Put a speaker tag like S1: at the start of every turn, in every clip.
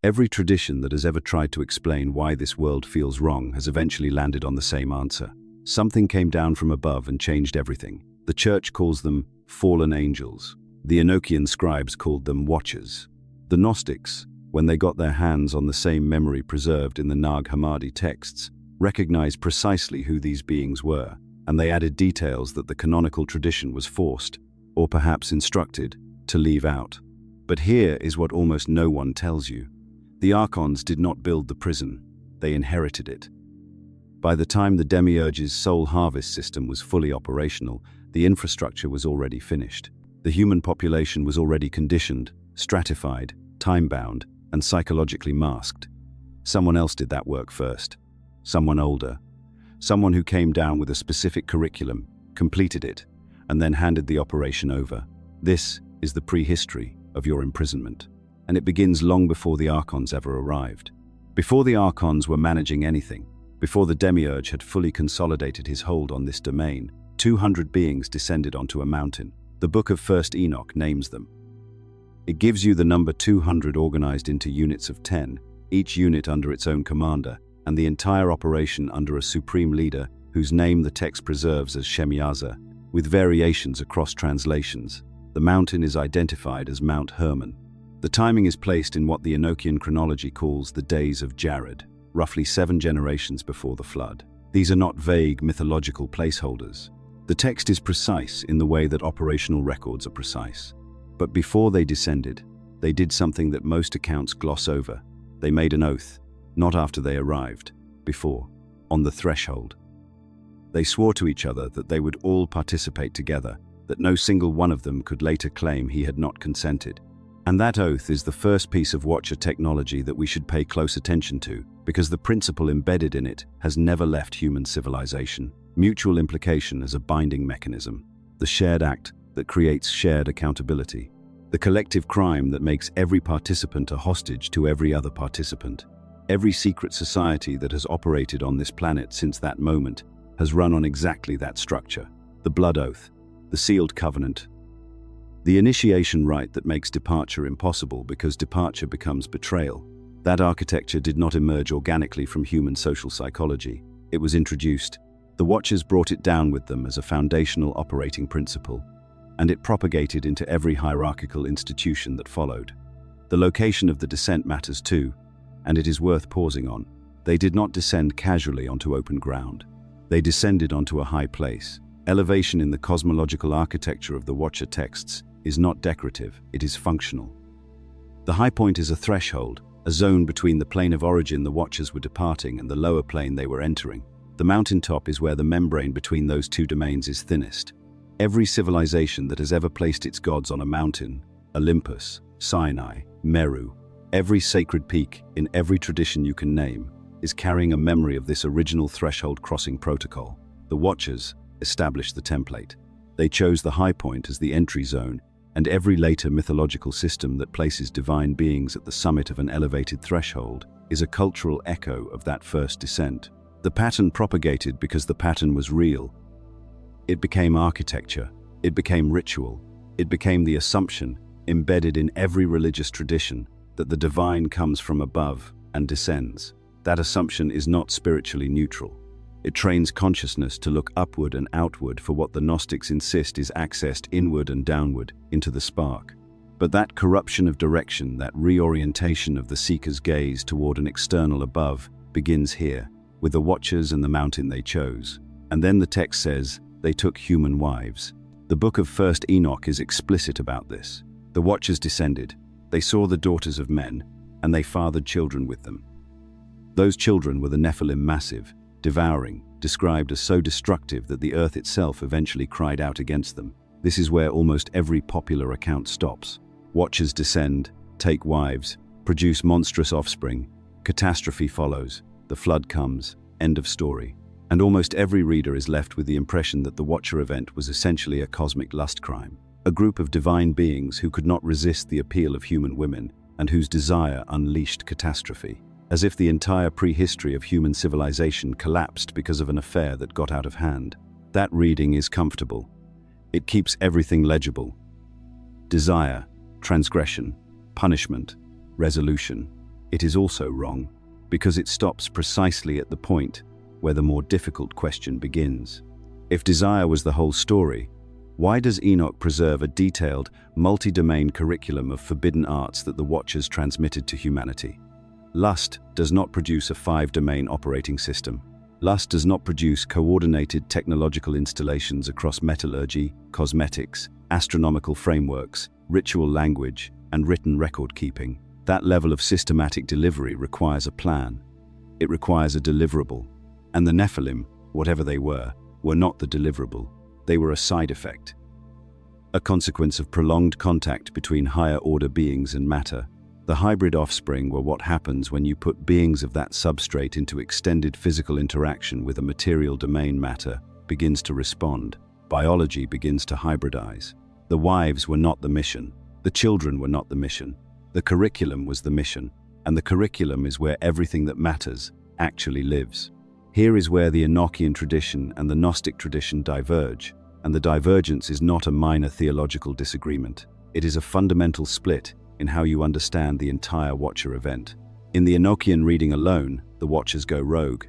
S1: Every tradition that has ever tried to explain why this world feels wrong has eventually landed on the same answer. Something came down from above and changed everything. The church calls them fallen angels. The Enochian scribes called them watchers. The Gnostics, when they got their hands on the same memory preserved in the Nag Hammadi texts, recognized precisely who these beings were, and they added details that the canonical tradition was forced, or perhaps instructed, to leave out. But here is what almost no one tells you. The Archons did not build the prison, they inherited it. By the time the Demiurge's soul harvest system was fully operational, the infrastructure was already finished. The human population was already conditioned, stratified, time-bound, and psychologically masked. Someone else did that work first. Someone older. Someone who came down with a specific curriculum, completed it, and then handed the operation over. This is the prehistory of your imprisonment. And it begins long before the Archons ever arrived. Before the Archons were managing anything, before the Demiurge had fully consolidated his hold on this domain, 200 beings descended onto a mountain. The Book of 1st Enoch names them. It gives you the number 200 organized into units of 10, each unit under its own commander, and the entire operation under a supreme leader whose name the text preserves as Shemyaza, with variations across translations. The mountain is identified as Mount Hermon. The timing is placed in what the Enochian chronology calls the days of Jared, roughly 7 generations before the flood. These are not vague mythological placeholders. The text is precise in the way that operational records are precise. But before they descended, they did something that most accounts gloss over. They made an oath, not after they arrived, before, on the threshold. They swore to each other that they would all participate together, that no single one of them could later claim he had not consented. And that oath is the first piece of Watcher technology that we should pay close attention to, because the principle embedded in it has never left human civilization. Mutual implication as a binding mechanism. The shared act that creates shared accountability. The collective crime that makes every participant a hostage to every other participant. Every secret society that has operated on this planet since that moment has run on exactly that structure. The blood oath, the sealed covenant, the initiation rite that makes departure impossible because departure becomes betrayal. That architecture did not emerge organically from human social psychology. It was introduced. The Watchers brought it down with them as a foundational operating principle, and it propagated into every hierarchical institution that followed. The location of the descent matters too, and it is worth pausing on. They did not descend casually onto open ground. They descended onto a high place. Elevation in the cosmological architecture of the Watcher texts is not decorative, it is functional. The high point is a threshold, a zone between the plane of origin the Watchers were departing and the lower plane they were entering. The mountaintop is where the membrane between those two domains is thinnest. Every civilization that has ever placed its gods on a mountain, Olympus, Sinai, Meru, every sacred peak in every tradition you can name, is carrying a memory of this original threshold crossing protocol. The Watchers established the template. They chose the high point as the entry zone, and every later mythological system that places divine beings at the summit of an elevated threshold is a cultural echo of that first descent. The pattern propagated because the pattern was real. It became architecture, it became ritual, it became the assumption, embedded in every religious tradition, that the divine comes from above and descends. That assumption is not spiritually neutral. It trains consciousness to look upward and outward for what the Gnostics insist is accessed inward and downward into the spark. But that corruption of direction, that reorientation of the seeker's gaze toward an external above, begins here, with the Watchers and the mountain they chose. And then the text says, they took human wives. The Book of 1st Enoch is explicit about this. The Watchers descended. They saw the daughters of men, and they fathered children with them. Those children were the Nephilim massive, devouring, described as so destructive that the earth itself eventually cried out against them. This is where almost every popular account stops. Watchers descend, take wives, produce monstrous offspring, catastrophe follows, the flood comes, end of story. And almost every reader is left with the impression that the Watcher event was essentially a cosmic lust crime. A group of divine beings who could not resist the appeal of human women and whose desire unleashed catastrophe. As if the entire prehistory of human civilization collapsed because of an affair that got out of hand. That reading is comfortable. It keeps everything legible. Desire, transgression, punishment, resolution. it is also wrong, because it stops precisely at the point where the more difficult question begins. If desire was the whole story, why does Enoch preserve a detailed, multi-domain curriculum of forbidden arts that the Watchers transmitted to humanity? Lust does not produce a 5-domain operating system. Lust does not produce coordinated technological installations across metallurgy, cosmetics, astronomical frameworks, ritual language, and written record-keeping. That level of systematic delivery requires a plan. It requires a deliverable. And the Nephilim, whatever they were not the deliverable. They were a side effect. A consequence of prolonged contact between higher-order beings and matter. The hybrid offspring were what happens when you put beings of that substrate into extended physical interaction with a material domain. Matter begins to respond. Biology begins to hybridize. The wives were not the mission. The children were not the mission. The curriculum was the mission, and the curriculum is where everything that matters actually lives. Here is where the Enochian tradition and the Gnostic tradition diverge, and the divergence is not a minor theological disagreement. It is a fundamental split in how you understand the entire Watcher event. In the Enochian reading alone, the Watchers go rogue.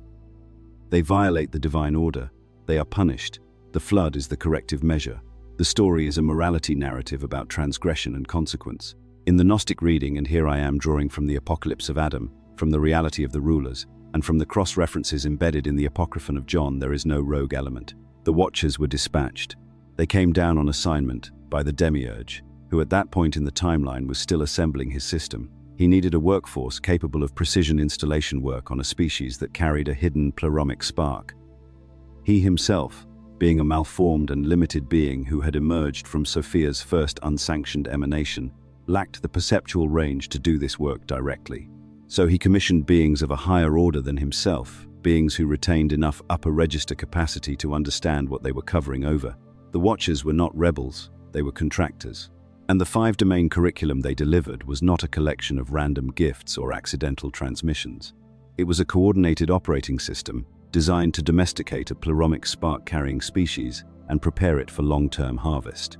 S1: They violate the divine order. They are punished. The flood is the corrective measure. The story is a morality narrative about transgression and consequence. In the Gnostic reading, and here I am drawing from the Apocalypse of Adam, from the reality of the rulers, and from the cross-references embedded in the Apocryphon of John, there is no rogue element. The Watchers were dispatched. They came down on assignment by the Demiurge, who at that point in the timeline was still assembling his system. He needed a workforce capable of precision installation work on a species that carried a hidden pleromic spark. He himself, being a malformed and limited being who had emerged from Sophia's first unsanctioned emanation, lacked the perceptual range to do this work directly. So he commissioned beings of a higher order than himself, beings who retained enough upper register capacity to understand what they were covering over. The Watchers were not rebels, they were contractors. And the 5-domain curriculum they delivered was not a collection of random gifts or accidental transmissions. It was a coordinated operating system designed to domesticate a pleromic spark-carrying species and prepare it for long-term harvest.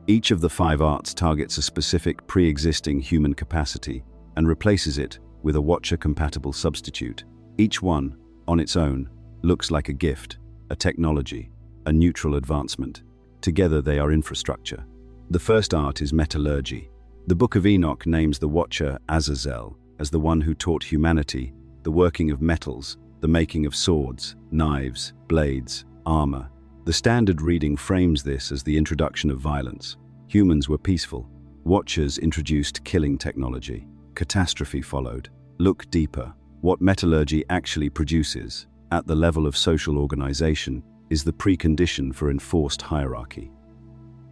S1: Each of the 5 arts targets a specific pre-existing human capacity and replaces it with a Watcher-compatible substitute. Each one, on its own, looks like a gift, a technology, a neutral advancement. Together they are infrastructure. The first art is metallurgy. The Book of Enoch names the Watcher Azazel as the one who taught humanity the working of metals, the making of swords, knives, blades, armor. The standard reading frames this as the introduction of violence. Humans were peaceful. Watchers introduced killing technology. Catastrophe followed. Look deeper. What metallurgy actually produces, at the level of social organization, is the precondition for enforced hierarchy.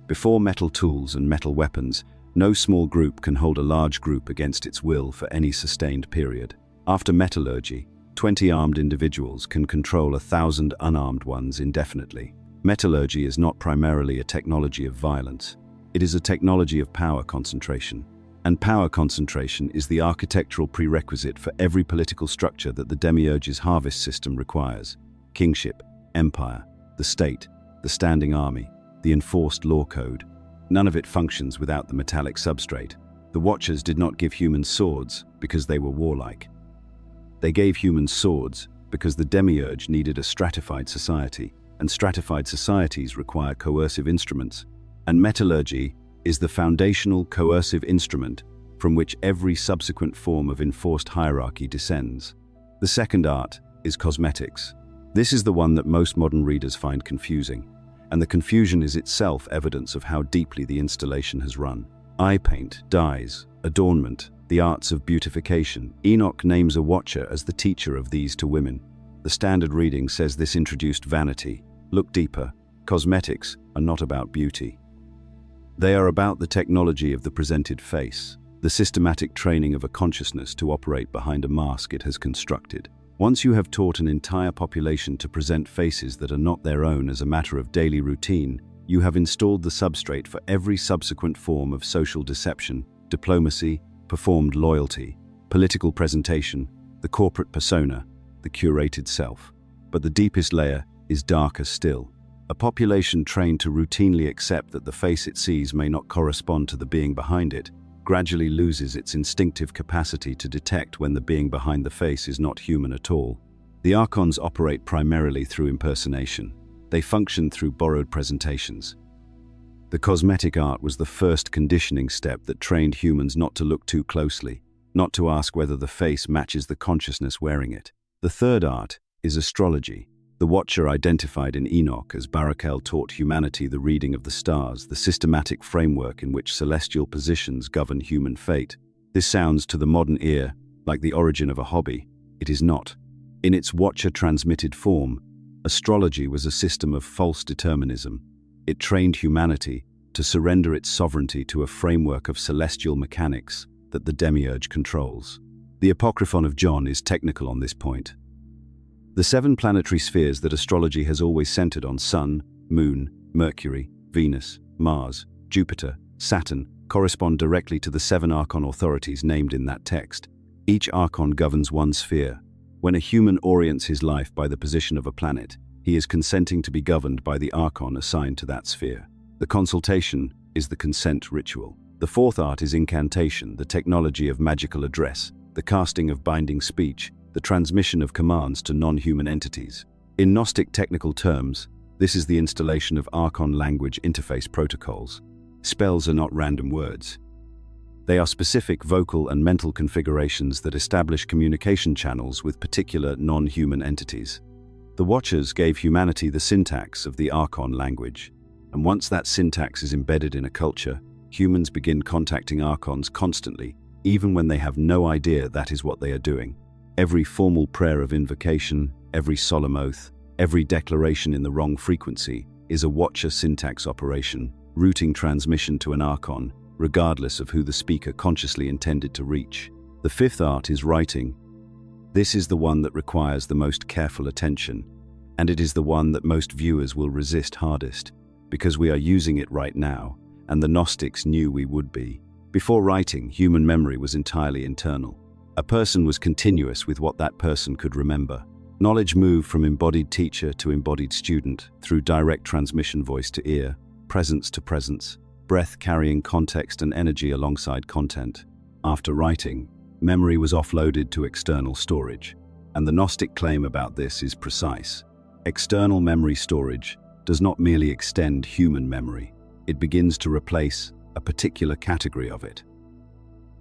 S1: Before metal tools and metal weapons, no small group can hold a large group against its will for any sustained period. After metallurgy, 20 armed individuals can control 1,000 unarmed ones indefinitely. Metallurgy is not primarily a technology of violence. It is a technology of power concentration. And power concentration is the architectural prerequisite for every political structure that the Demiurge's harvest system requires. Kingship, empire, the state, the standing army, the enforced law code. None of it functions without the metallic substrate. The Watchers did not give humans swords because they were warlike. They gave humans swords because the Demiurge needed a stratified society, and stratified societies require coercive instruments. And metallurgy is the foundational coercive instrument from which every subsequent form of enforced hierarchy descends. The second art is cosmetics. This is the one that most modern readers find confusing, and the confusion is itself evidence of how deeply the installation has run. Eye paint, dyes, adornment, the arts of beautification. Enoch names a Watcher as the teacher of these to women. The standard reading says this introduced vanity. Look deeper. Cosmetics are not about beauty. They are about the technology of the presented face, the systematic training of a consciousness to operate behind a mask it has constructed. Once you have taught an entire population to present faces that are not their own as a matter of daily routine, you have installed the substrate for every subsequent form of social deception, diplomacy, performed loyalty, political presentation, the corporate persona, the curated self. But the deepest layer is darker still. A population trained to routinely accept that the face it sees may not correspond to the being behind it, gradually loses its instinctive capacity to detect when the being behind the face is not human at all. The Archons operate primarily through impersonation. They function through borrowed presentations. The cosmetic art was the first conditioning step that trained humans not to look too closely, not to ask whether the face matches the consciousness wearing it. The third art is astrology. The Watcher identified in Enoch as Barakel taught humanity the reading of the stars, the systematic framework in which celestial positions govern human fate. This sounds to the modern ear like the origin of a hobby. It is not. In its Watcher-transmitted form, astrology was a system of false determinism. It trained humanity to surrender its sovereignty to a framework of celestial mechanics that the demiurge controls. The Apocryphon of John is technical on this point. The 7 planetary spheres that astrology has always centered on, Sun, Moon, Mercury, Venus, Mars, Jupiter, Saturn, correspond directly to the 7 Archon authorities named in that text. Each Archon governs one sphere. When a human orients his life by the position of a planet, he is consenting to be governed by the Archon assigned to that sphere. The consultation is the consent ritual. The fourth art is incantation, the technology of magical address, the casting of binding speech, the transmission of commands to non-human entities. In Gnostic technical terms, this is the installation of Archon language interface protocols. Spells are not random words. They are specific vocal and mental configurations that establish communication channels with particular non-human entities. The Watchers gave humanity the syntax of the Archon language, and once that syntax is embedded in a culture, humans begin contacting Archons constantly, even when they have no idea that is what they are doing. Every formal prayer of invocation, every solemn oath, every declaration in the wrong frequency is a Watcher syntax operation, routing transmission to an Archon, regardless of who the speaker consciously intended to reach. The fifth art is writing. This is the one that requires the most careful attention, and it is the one that most viewers will resist hardest, because we are using it right now, and the Gnostics knew we would be. Before writing, human memory was entirely internal. A person was continuous with what that person could remember. Knowledge moved from embodied teacher to embodied student through direct transmission, voice to ear, presence to presence, breath carrying context and energy alongside content. After writing, memory was offloaded to external storage, and the Gnostic claim about this is precise. External memory storage does not merely extend human memory, it begins to replace a particular category of it.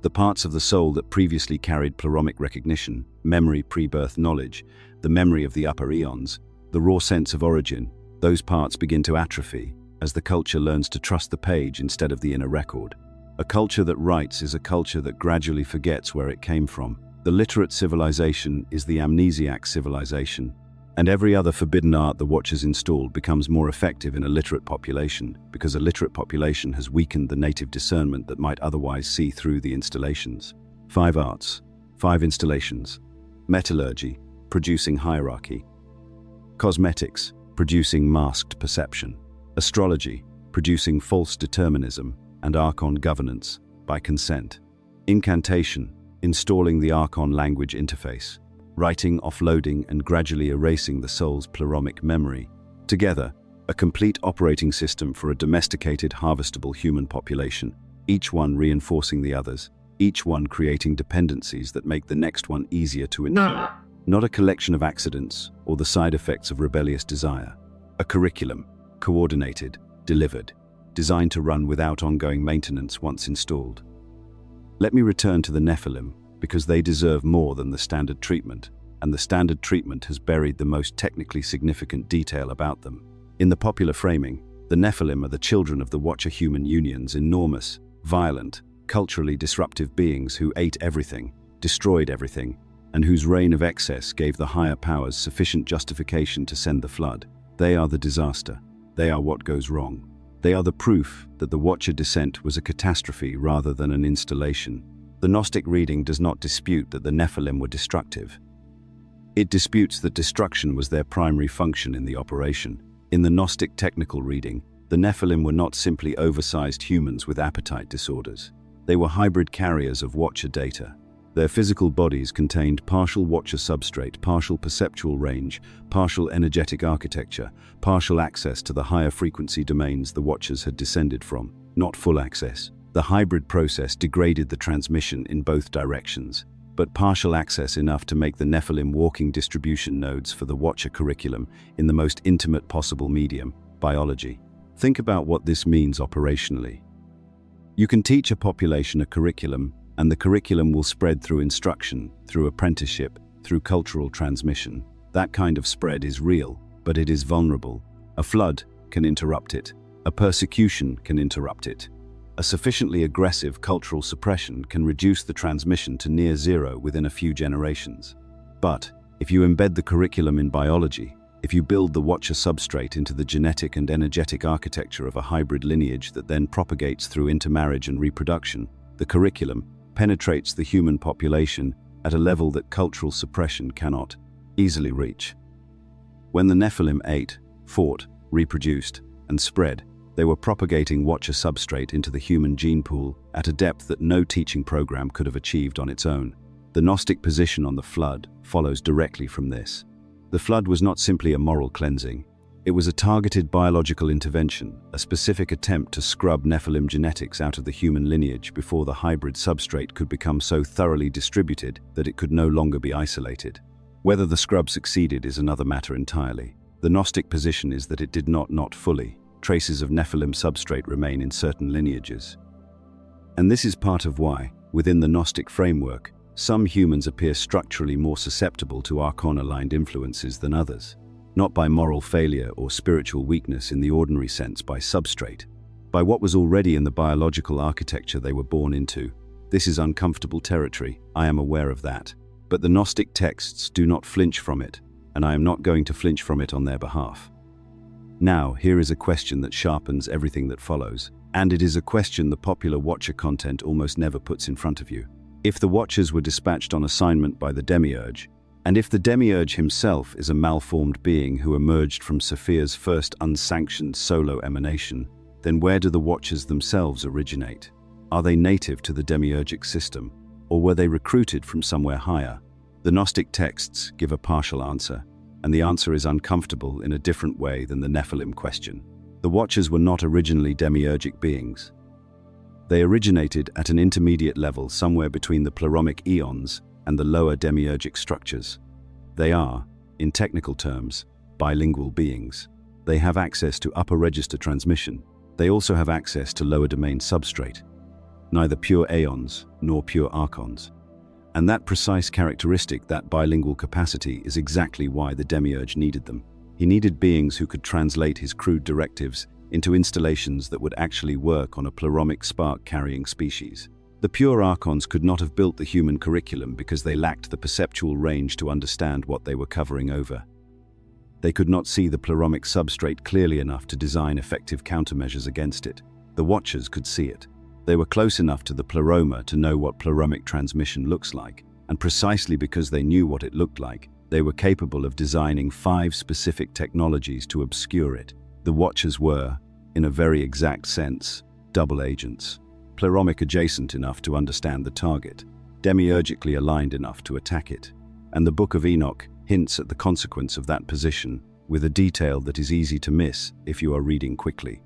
S1: The parts of the soul that previously carried pleromic recognition, memory, pre-birth knowledge, the memory of the upper eons, the raw sense of origin, those parts begin to atrophy as the culture learns to trust the page instead of the inner record. A culture that writes is a culture that gradually forgets where it came from. The literate civilization is the amnesiac civilization, and every other forbidden art the Watchers installed becomes more effective in a literate population, because a literate population has weakened the native discernment that might otherwise see through the installations. 5 arts, 5 installations. Metallurgy, producing hierarchy. Cosmetics, producing masked perception. Astrology, producing false determinism and Archon governance by consent. Incantation, installing the Archon language interface. Writing, offloading, and gradually erasing the soul's pleromic memory. Together, a complete operating system for a domesticated, harvestable human population, each one reinforcing the others, each one creating dependencies that make the next one easier to endure. Not a collection of accidents or the side effects of rebellious desire. A curriculum, coordinated, delivered, designed to run without ongoing maintenance once installed. Let me return to the Nephilim, because they deserve more than the standard treatment, and the standard treatment has buried the most technically significant detail about them. In the popular framing, the Nephilim are the children of the Watcher-human unions, enormous, violent, culturally disruptive beings who ate everything, destroyed everything, and whose reign of excess gave the higher powers sufficient justification to send the flood. They are the disaster. They are what goes wrong. They are the proof that the Watcher descent was a catastrophe rather than an installation. The Gnostic reading does not dispute that the Nephilim were destructive. It disputes that destruction was their primary function in the operation. In the Gnostic technical reading, the Nephilim were not simply oversized humans with appetite disorders. They were hybrid carriers of Watcher data. Their physical bodies contained partial Watcher substrate, partial perceptual range, partial energetic architecture, partial access to the higher frequency domains the Watchers had descended from, not full access. The hybrid process degraded the transmission in both directions, but partial access enough to make the Nephilim walking distribution nodes for the Watcher curriculum in the most intimate possible medium, biology. Think about what this means operationally. You can teach a population a curriculum, and the curriculum will spread through instruction, through apprenticeship, through cultural transmission. That kind of spread is real, but it is vulnerable. A flood can interrupt it. A persecution can interrupt it. A sufficiently aggressive cultural suppression can reduce the transmission to near zero within a few generations. But if you embed the curriculum in biology, if you build the Watcher substrate into the genetic and energetic architecture of a hybrid lineage that then propagates through intermarriage and reproduction, the curriculum penetrates the human population at a level that cultural suppression cannot easily reach. When the Nephilim ate, fought, reproduced, and spread, they were propagating Watcher substrate into the human gene pool at a depth that no teaching program could have achieved on its own. The Gnostic position on the flood follows directly from this. The flood was not simply a moral cleansing. It was a targeted biological intervention, a specific attempt to scrub Nephilim genetics out of the human lineage before the hybrid substrate could become so thoroughly distributed that it could no longer be isolated. Whether the scrub succeeded is another matter entirely. The Gnostic position is that it did not fully. Traces of Nephilim substrate remain in certain lineages. And this is part of why, within the Gnostic framework, some humans appear structurally more susceptible to Archon-aligned influences than others. Not by moral failure or spiritual weakness in the ordinary sense, by substrate, by what was already in the biological architecture they were born into. This is uncomfortable territory, I am aware of that. But the Gnostic texts do not flinch from it, and I am not going to flinch from it on their behalf. Now, here is a question that sharpens everything that follows, and it is a question the popular Watcher content almost never puts in front of you. If the Watchers were dispatched on assignment by the Demiurge, and if the Demiurge himself is a malformed being who emerged from Saphir's first unsanctioned solo emanation, then where do the Watchers themselves originate? Are they native to the demiurgic system, or were they recruited from somewhere higher? The Gnostic texts give a partial answer, and the answer is uncomfortable in a different way than the Nephilim question. The Watchers were not originally demiurgic beings. They originated at an intermediate level somewhere between the pleromic eons and the lower demiurgic structures. They are, in technical terms, bilingual beings. They have access to upper register transmission. They also have access to lower domain substrate, neither pure aeons nor pure archons. And that precise characteristic, that bilingual capacity, is exactly why the Demiurge needed them. He needed beings who could translate his crude directives into installations that would actually work on a pleromic spark-carrying species. The pure Archons could not have built the human curriculum because they lacked the perceptual range to understand what they were covering over. They could not see the pleromic substrate clearly enough to design effective countermeasures against it. The Watchers could see it. They were close enough to the pleroma to know what pleromic transmission looks like, and precisely because they knew what it looked like, they were capable of designing 5 specific technologies to obscure it. The Watchers were, in a very exact sense, double agents. Pleromic adjacent enough to understand the target, demiurgically aligned enough to attack it. And the Book of Enoch hints at the consequence of that position with a detail that is easy to miss if you are reading quickly.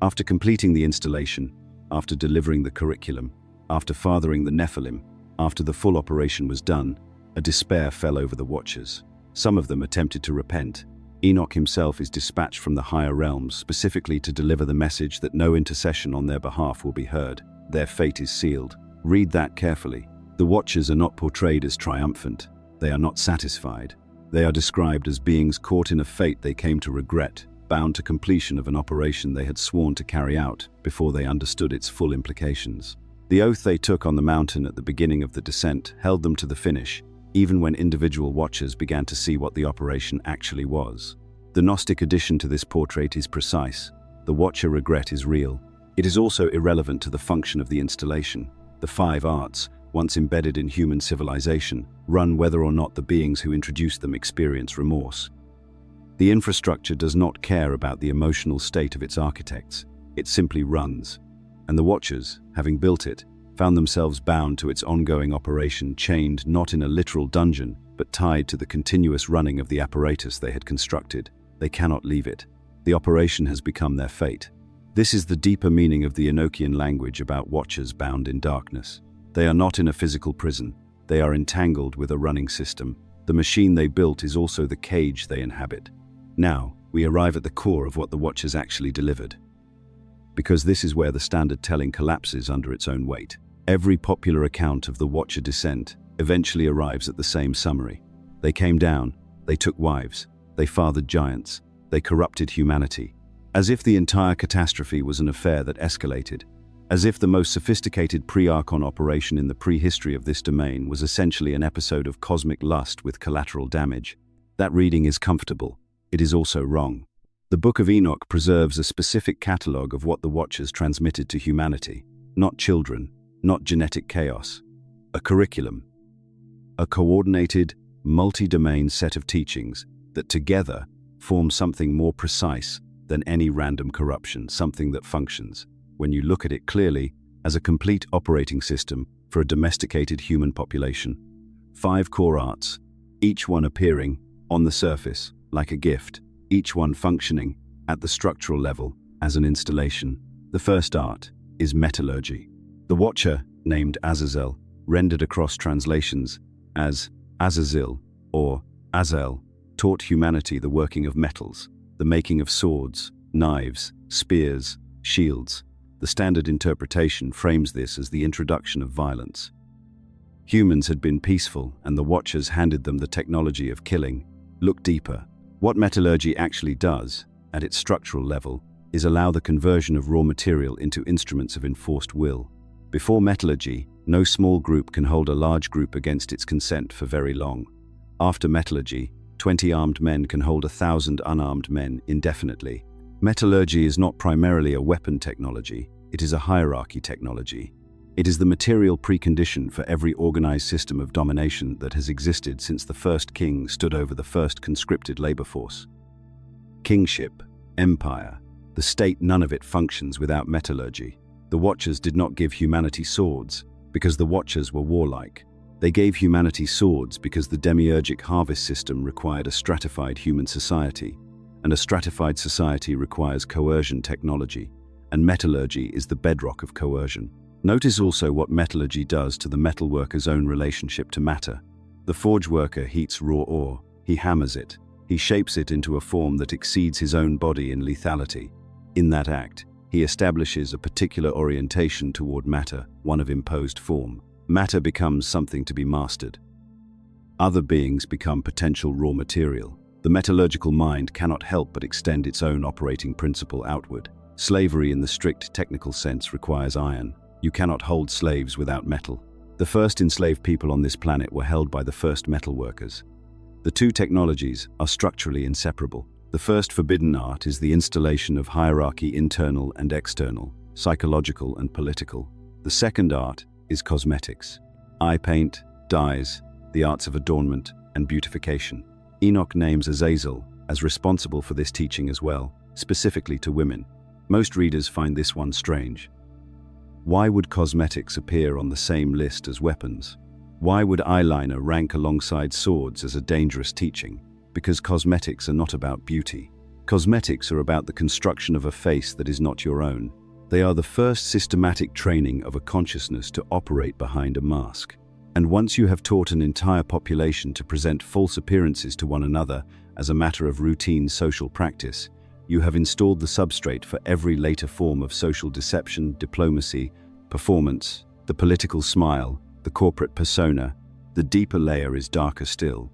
S1: After completing the installation, after delivering the curriculum, after fathering the Nephilim, after the full operation was done, a despair fell over the Watchers. Some of them attempted to repent. Enoch himself is dispatched from the higher realms specifically to deliver the message that no intercession on their behalf will be heard. Their fate is sealed. Read that carefully. The Watchers are not portrayed as triumphant. They are not satisfied. They are described as beings caught in a fate they came to regret, bound to completion of an operation they had sworn to carry out before they understood its full implications. The oath they took on the mountain at the beginning of the descent held them to the finish, even when individual Watchers began to see what the operation actually was. The Gnostic addition to this portrait is precise. The Watcher regret is real. It is also irrelevant to the function of the installation. The 5 arts, once embedded in human civilization, run whether or not the beings who introduced them experience remorse. The infrastructure does not care about the emotional state of its architects. It simply runs. And the Watchers, having built it, found themselves bound to its ongoing operation, chained not in a literal dungeon, but tied to the continuous running of the apparatus they had constructed. They cannot leave it. The operation has become their fate. This is the deeper meaning of the Enochian language about watchers bound in darkness. They are not in a physical prison. They are entangled with a running system. The machine they built is also the cage they inhabit. Now, we arrive at the core of what the Watchers actually delivered. Because this is where the standard telling collapses under its own weight. Every popular account of the Watcher descent eventually arrives at the same summary. They came down, they took wives, they fathered giants, they corrupted humanity. As if the entire catastrophe was an affair that escalated. As if the most sophisticated pre-Archon operation in the prehistory of this domain was essentially an episode of cosmic lust with collateral damage. That reading is comfortable. It is also wrong. The Book of Enoch preserves a specific catalogue of what the Watchers transmitted to humanity. Not children, not genetic chaos. A curriculum. A coordinated, multi-domain set of teachings that together form something more precise than any random corruption, something that functions, when you look at it clearly, as a complete operating system for a domesticated human population. 5 core arts, each one appearing, on the surface, like a gift, each one functioning, at the structural level, as an installation. The first art is metallurgy. The Watcher, named Azazel, rendered across translations as Azazel or Azel, taught humanity the working of metals, the making of swords, knives, spears, shields. The standard interpretation frames this as the introduction of violence. Humans had been peaceful, and the Watchers handed them the technology of killing. Look deeper. What metallurgy actually does, at its structural level, is allow the conversion of raw material into instruments of enforced will. Before metallurgy, no small group can hold a large group against its consent for very long. After metallurgy, 20 armed men can hold 1,000 unarmed men indefinitely. Metallurgy is not primarily a weapon technology, it is a hierarchy technology. It is the material precondition for every organized system of domination that has existed since the first king stood over the first conscripted labor force. Kingship, empire, the state, none of it functions without metallurgy. The Watchers did not give humanity swords because the Watchers were warlike. They gave humanity swords because the demiurgic harvest system required a stratified human society, and a stratified society requires coercion technology, and metallurgy is the bedrock of coercion. Notice also what metallurgy does to the metalworker's own relationship to matter. The forge worker heats raw ore, he hammers it, he shapes it into a form that exceeds his own body in lethality. In that act, he establishes a particular orientation toward matter, one of imposed form. Matter becomes something to be mastered. Other beings become potential raw material. The metallurgical mind cannot help but extend its own operating principle outward. Slavery in the strict technical sense requires iron. You cannot hold slaves without metal. The first enslaved people on this planet were held by the first metal workers. The two technologies are structurally inseparable. The first forbidden art is the installation of hierarchy, internal and external, psychological and political. The second art is cosmetics. Eye paint, dyes, the arts of adornment and beautification. Enoch names Azazel as responsible for this teaching as well, specifically to women. Most readers find this one strange. Why would cosmetics appear on the same list as weapons? Why would eyeliner rank alongside swords as a dangerous teaching? Because cosmetics are not about beauty. Cosmetics are about the construction of a face that is not your own. They are the first systematic training of a consciousness to operate behind a mask. And once you have taught an entire population to present false appearances to one another as a matter of routine social practice, you have installed the substrate for every later form of social deception, diplomacy, performance, the political smile, the corporate persona. The deeper layer is darker still.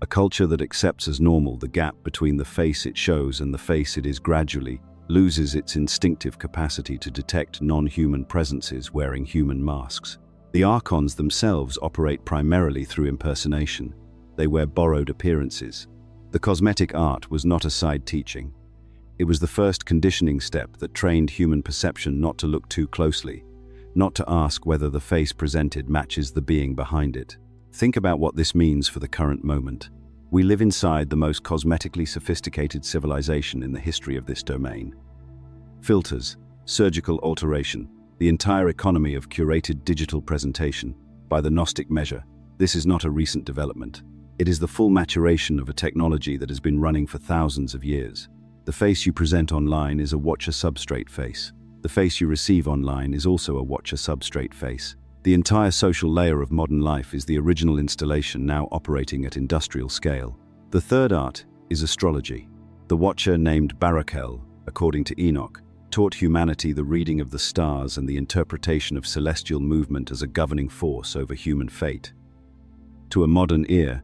S1: A culture that accepts as normal the gap between the face it shows and the face it is gradually loses its instinctive capacity to detect non-human presences wearing human masks. The Archons themselves operate primarily through impersonation. They wear borrowed appearances. The cosmetic art was not a side teaching. It was the first conditioning step that trained human perception not to look too closely, not to ask whether the face presented matches the being behind it. Think about what this means for the current moment. We live inside the most cosmetically sophisticated civilization in the history of this domain. Filters, surgical alteration, the entire economy of curated digital presentation. By the Gnostic measure, this is not a recent development. It is the full maturation of a technology that has been running for thousands of years. The face you present online is a Watcher substrate face. The face you receive online is also a Watcher substrate face. The entire social layer of modern life is the original installation now operating at industrial scale. The third art is astrology. The Watcher named Barakel, according to Enoch, taught humanity the reading of the stars and the interpretation of celestial movement as a governing force over human fate. To a modern ear,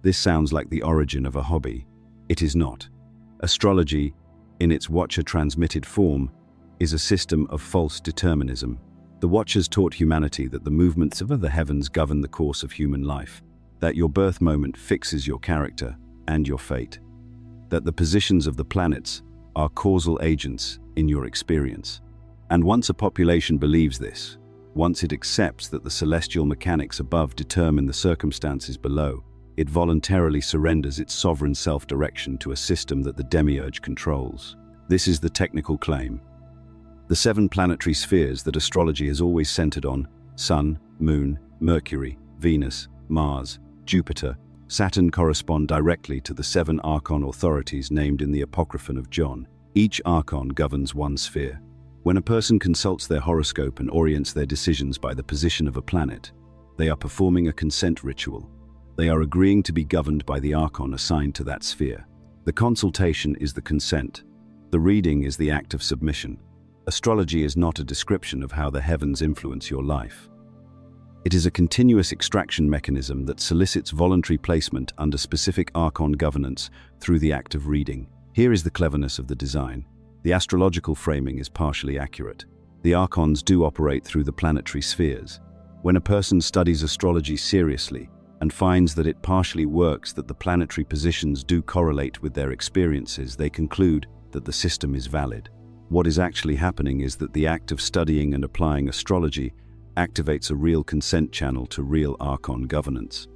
S1: this sounds like the origin of a hobby. It is not. Astrology, in its Watcher-transmitted form, is a system of false determinism. The Watchers taught humanity that the movements of the heavens govern the course of human life, that your birth moment fixes your character and your fate, that the positions of the planets are causal agents in your experience. And once a population believes this, once it accepts that the celestial mechanics above determine the circumstances below, it voluntarily surrenders its sovereign self-direction to a system that the demiurge controls. This is the technical claim. The 7 planetary spheres that astrology has always centered on, Sun, Moon, Mercury, Venus, Mars, Jupiter, Saturn, correspond directly to the 7 Archon authorities named in the Apocryphon of John. Each Archon governs one sphere. When a person consults their horoscope and orients their decisions by the position of a planet, they are performing a consent ritual. They are agreeing to be governed by the Archon assigned to that sphere. The consultation is the consent. The reading is the act of submission. Astrology is not a description of how the heavens influence your life. It is a continuous extraction mechanism that solicits voluntary placement under specific Archon governance through the act of reading. Here is the cleverness of the design. The astrological framing is partially accurate. The Archons do operate through the planetary spheres. When a person studies astrology seriously and finds that it partially works, that the planetary positions do correlate with their experiences, they conclude that the system is valid. What is actually happening is that the act of studying and applying astrology activates a real consent channel to real Archon governance.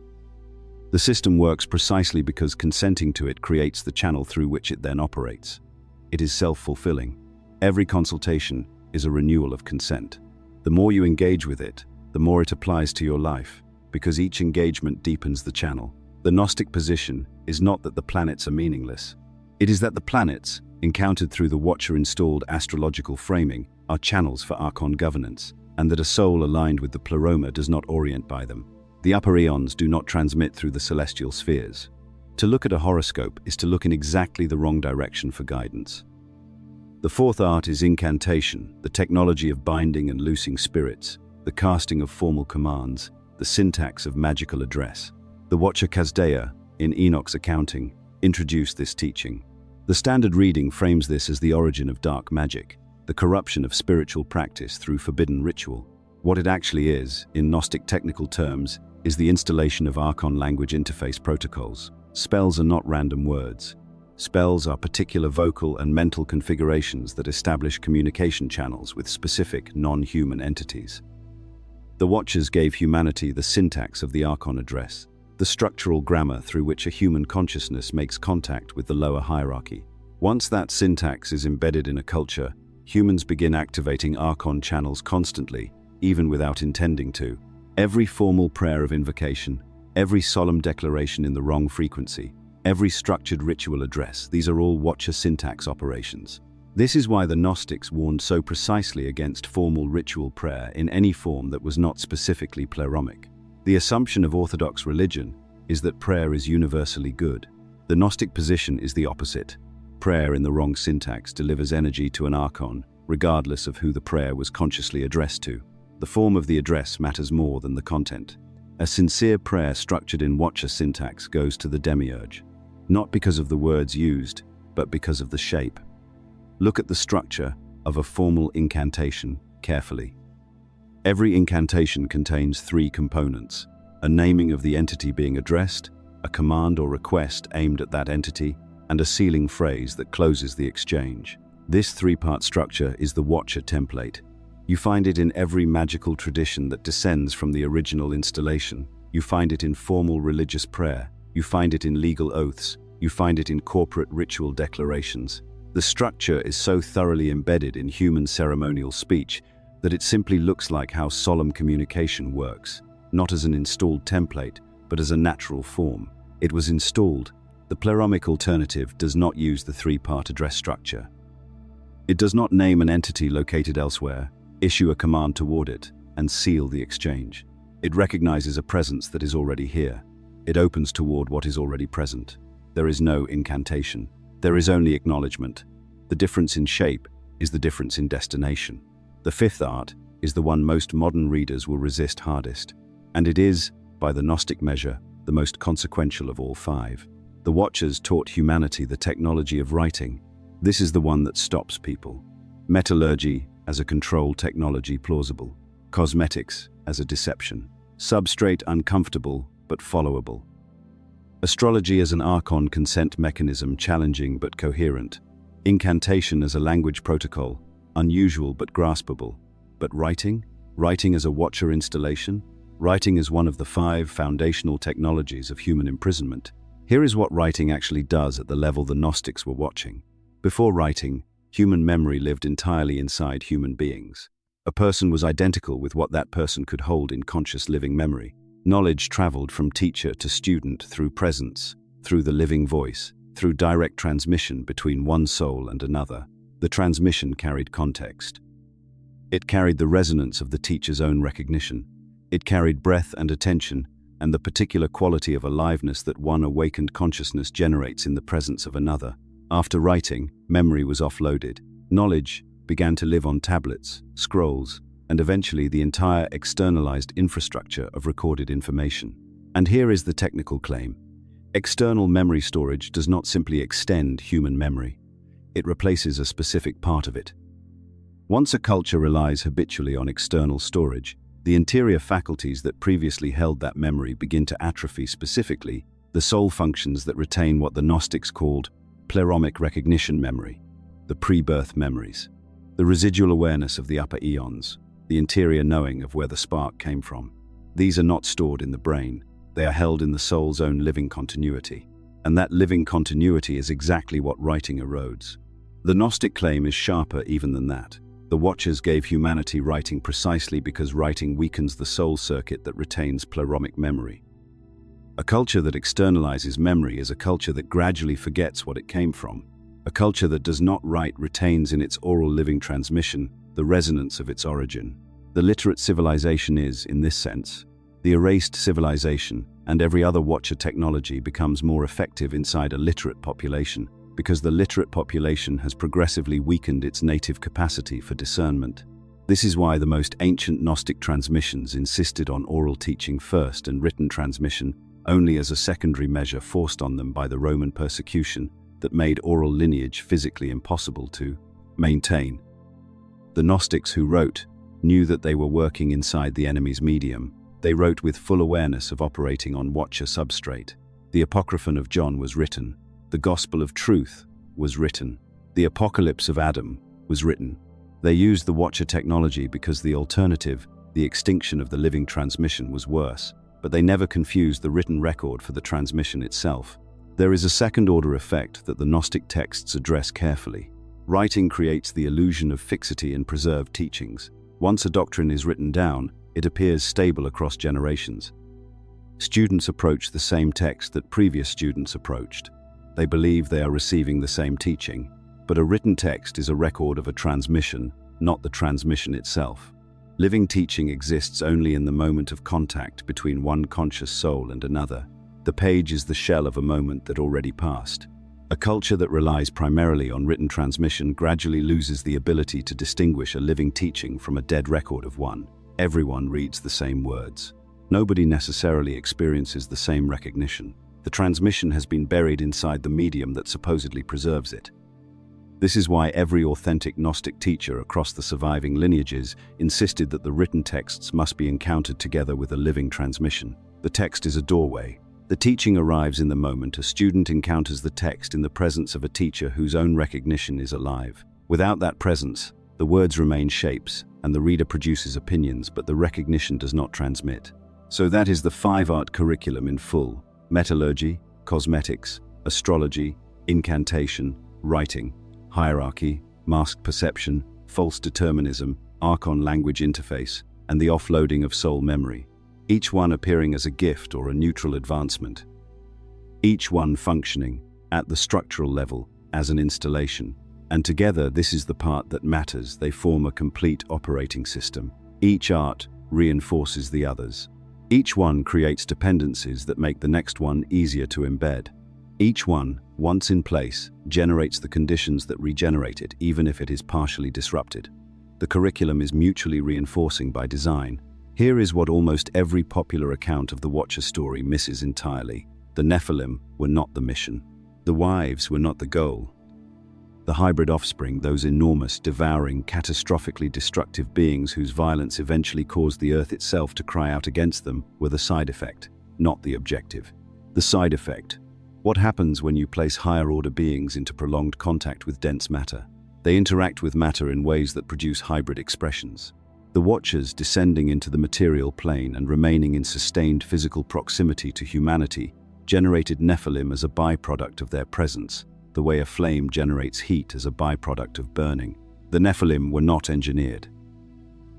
S1: The system works precisely because consenting to it creates the channel through which it then operates. It is self-fulfilling. Every consultation is a renewal of consent. The more you engage with it, the more it applies to your life, because each engagement deepens the channel. The Gnostic position is not that the planets are meaningless. It is that the planets, encountered through the Watcher-installed astrological framing, are channels for Archon governance, and that a soul aligned with the pleroma does not orient by them. The upper eons do not transmit through the celestial spheres. To look at a horoscope is to look in exactly the wrong direction for guidance. The fourth art is incantation, the technology of binding and loosing spirits, the casting of formal commands, the syntax of magical address. The Watcher Kazdea, in Enoch's accounting, introduced this teaching. The standard reading frames this as the origin of dark magic, the corruption of spiritual practice through forbidden ritual. What it actually is, in Gnostic technical terms, is the installation of Archon language interface protocols. Spells are not random words. Spells are particular vocal and mental configurations that establish communication channels with specific non-human entities. The Watchers gave humanity the syntax of the Archon address, the structural grammar through which a human consciousness makes contact with the lower hierarchy. Once that syntax is embedded in a culture, humans begin activating Archon channels constantly, even without intending to. Every formal prayer of invocation, every solemn declaration in the wrong frequency, every structured ritual address, these are all Watcher syntax operations. This is why the Gnostics warned so precisely against formal ritual prayer in any form that was not specifically pleromic. The assumption of Orthodox religion is that prayer is universally good. The Gnostic position is the opposite. Prayer in the wrong syntax delivers energy to an Archon, regardless of who the prayer was consciously addressed to. The form of the address matters more than the content. A sincere prayer structured in Watcher syntax goes to the demiurge, not because of the words used, but because of the shape. Look at the structure of a formal incantation carefully. Every incantation contains 3 components: a naming of the entity being addressed, a command or request aimed at that entity, and a sealing phrase that closes the exchange. This 3-part structure is the Watcher template. You find it in every magical tradition that descends from the original installation. You find it in formal religious prayer. You find it in legal oaths. You find it in corporate ritual declarations. The structure is so thoroughly embedded in human ceremonial speech that it simply looks like how solemn communication works, not as an installed template, but as a natural form. It was installed The pleromic alternative does not use the three-part address structure. It does not name an entity located elsewhere, issue a command toward it, and seal the exchange. It recognizes a presence that is already here. It opens toward what is already present. There is no incantation. There is only acknowledgement. The difference in shape is the difference in destination. The fifth art is the one most modern readers will resist hardest, and it is, by the Gnostic measure, the most consequential of all five. The Watchers taught humanity the technology of writing. This is the one that stops people. Metallurgy as a control technology plausible. Cosmetics as a deception. Substrate uncomfortable but followable. Astrology as an Archon consent mechanism challenging but coherent. Incantation as a language protocol, unusual but graspable. But writing? Writing as a Watcher installation? Writing is one of the five foundational technologies of human imprisonment. Here is what writing actually does at the level the Gnostics were watching. Before writing, human memory lived entirely inside human beings. A person was identical with what that person could hold in conscious living memory. Knowledge traveled from teacher to student through presence, through the living voice, through direct transmission between one soul and another. The transmission carried context. It carried the resonance of the teacher's own recognition. It carried breath and attention, and the particular quality of aliveness that one awakened consciousness generates in the presence of another. After writing, memory was offloaded. Knowledge began to live on tablets, scrolls, and eventually the entire externalized infrastructure of recorded information. And here is the technical claim. External memory storage does not simply extend human memory. It replaces a specific part of it. Once a culture relies habitually on external storage, the interior faculties that previously held that memory begin to atrophy, specifically the soul functions that retain what the Gnostics called pleromic recognition memory, the pre-birth memories, the residual awareness of the upper eons, the interior knowing of where the spark came from. These are not stored in the brain, they are held in the soul's own living continuity. And that living continuity is exactly what writing erodes. The Gnostic claim is sharper even than that. The Watchers gave humanity writing precisely because writing weakens the soul circuit that retains pleromic memory. A culture that externalizes memory is a culture that gradually forgets what it came from. A culture that does not write retains in its oral living transmission the resonance of its origin. The literate civilization is, in this sense, the erased civilization, and every other Watcher technology becomes more effective inside a literate population, because the literate population has progressively weakened its native capacity for discernment. This is why the most ancient Gnostic transmissions insisted on oral teaching first and written transmission only as a secondary measure forced on them by the Roman persecution that made oral lineage physically impossible to maintain. The Gnostics who wrote knew that they were working inside the enemy's medium. They wrote with full awareness of operating on Watcher substrate. The Apocryphon of John was written. The Gospel of Truth was written. The Apocalypse of Adam was written. They used the Watcher technology because the alternative, the extinction of the living transmission, was worse, but they never confused the written record for the transmission itself. There is a second-order effect that the Gnostic texts address carefully. Writing creates the illusion of fixity in preserved teachings. Once a doctrine is written down, it appears stable across generations. Students approach the same text that previous students approached. They believe they are receiving the same teaching, but a written text is a record of a transmission, not the transmission itself. Living teaching exists only in the moment of contact between one conscious soul and another. The page is the shell of a moment that already passed. A culture that relies primarily on written transmission gradually loses the ability to distinguish a living teaching from a dead record of one. Everyone reads the same words. Nobody necessarily experiences the same recognition. The transmission has been buried inside the medium that supposedly preserves it. This is why every authentic Gnostic teacher across the surviving lineages insisted that the written texts must be encountered together with a living transmission. The text is a doorway. The teaching arrives in the moment a student encounters the text in the presence of a teacher whose own recognition is alive. Without that presence, the words remain shapes, and the reader produces opinions, but the recognition does not transmit. So that is the five-art curriculum in full: metallurgy, cosmetics, astrology, incantation, writing, hierarchy, masked perception, false determinism, Archon language interface, and the offloading of soul memory, each one appearing as a gift or a neutral advancement. each one functioning, at the structural level, as an installation. And together, this is the part that matters. They form a complete operating system. Each art reinforces the others. Each one creates dependencies that make the next one easier to embed. Each one, once in place, generates the conditions that regenerate it, even if it is partially disrupted. The curriculum is mutually reinforcing by design. Here is what almost every popular account of the Watcher story misses entirely. The Nephilim were not the mission. The wives were not the goal. The hybrid offspring, those enormous, devouring, catastrophically destructive beings whose violence eventually caused the earth itself to cry out against them, were the side effect, not the objective. The side effect. What happens when you place higher-order beings into prolonged contact with dense matter? They interact with matter in ways that produce hybrid expressions. The Watchers, descending into the material plane and remaining in sustained physical proximity to humanity, generated Nephilim as a byproduct of their presence, the way a flame generates heat as a byproduct of burning. The Nephilim were not engineered.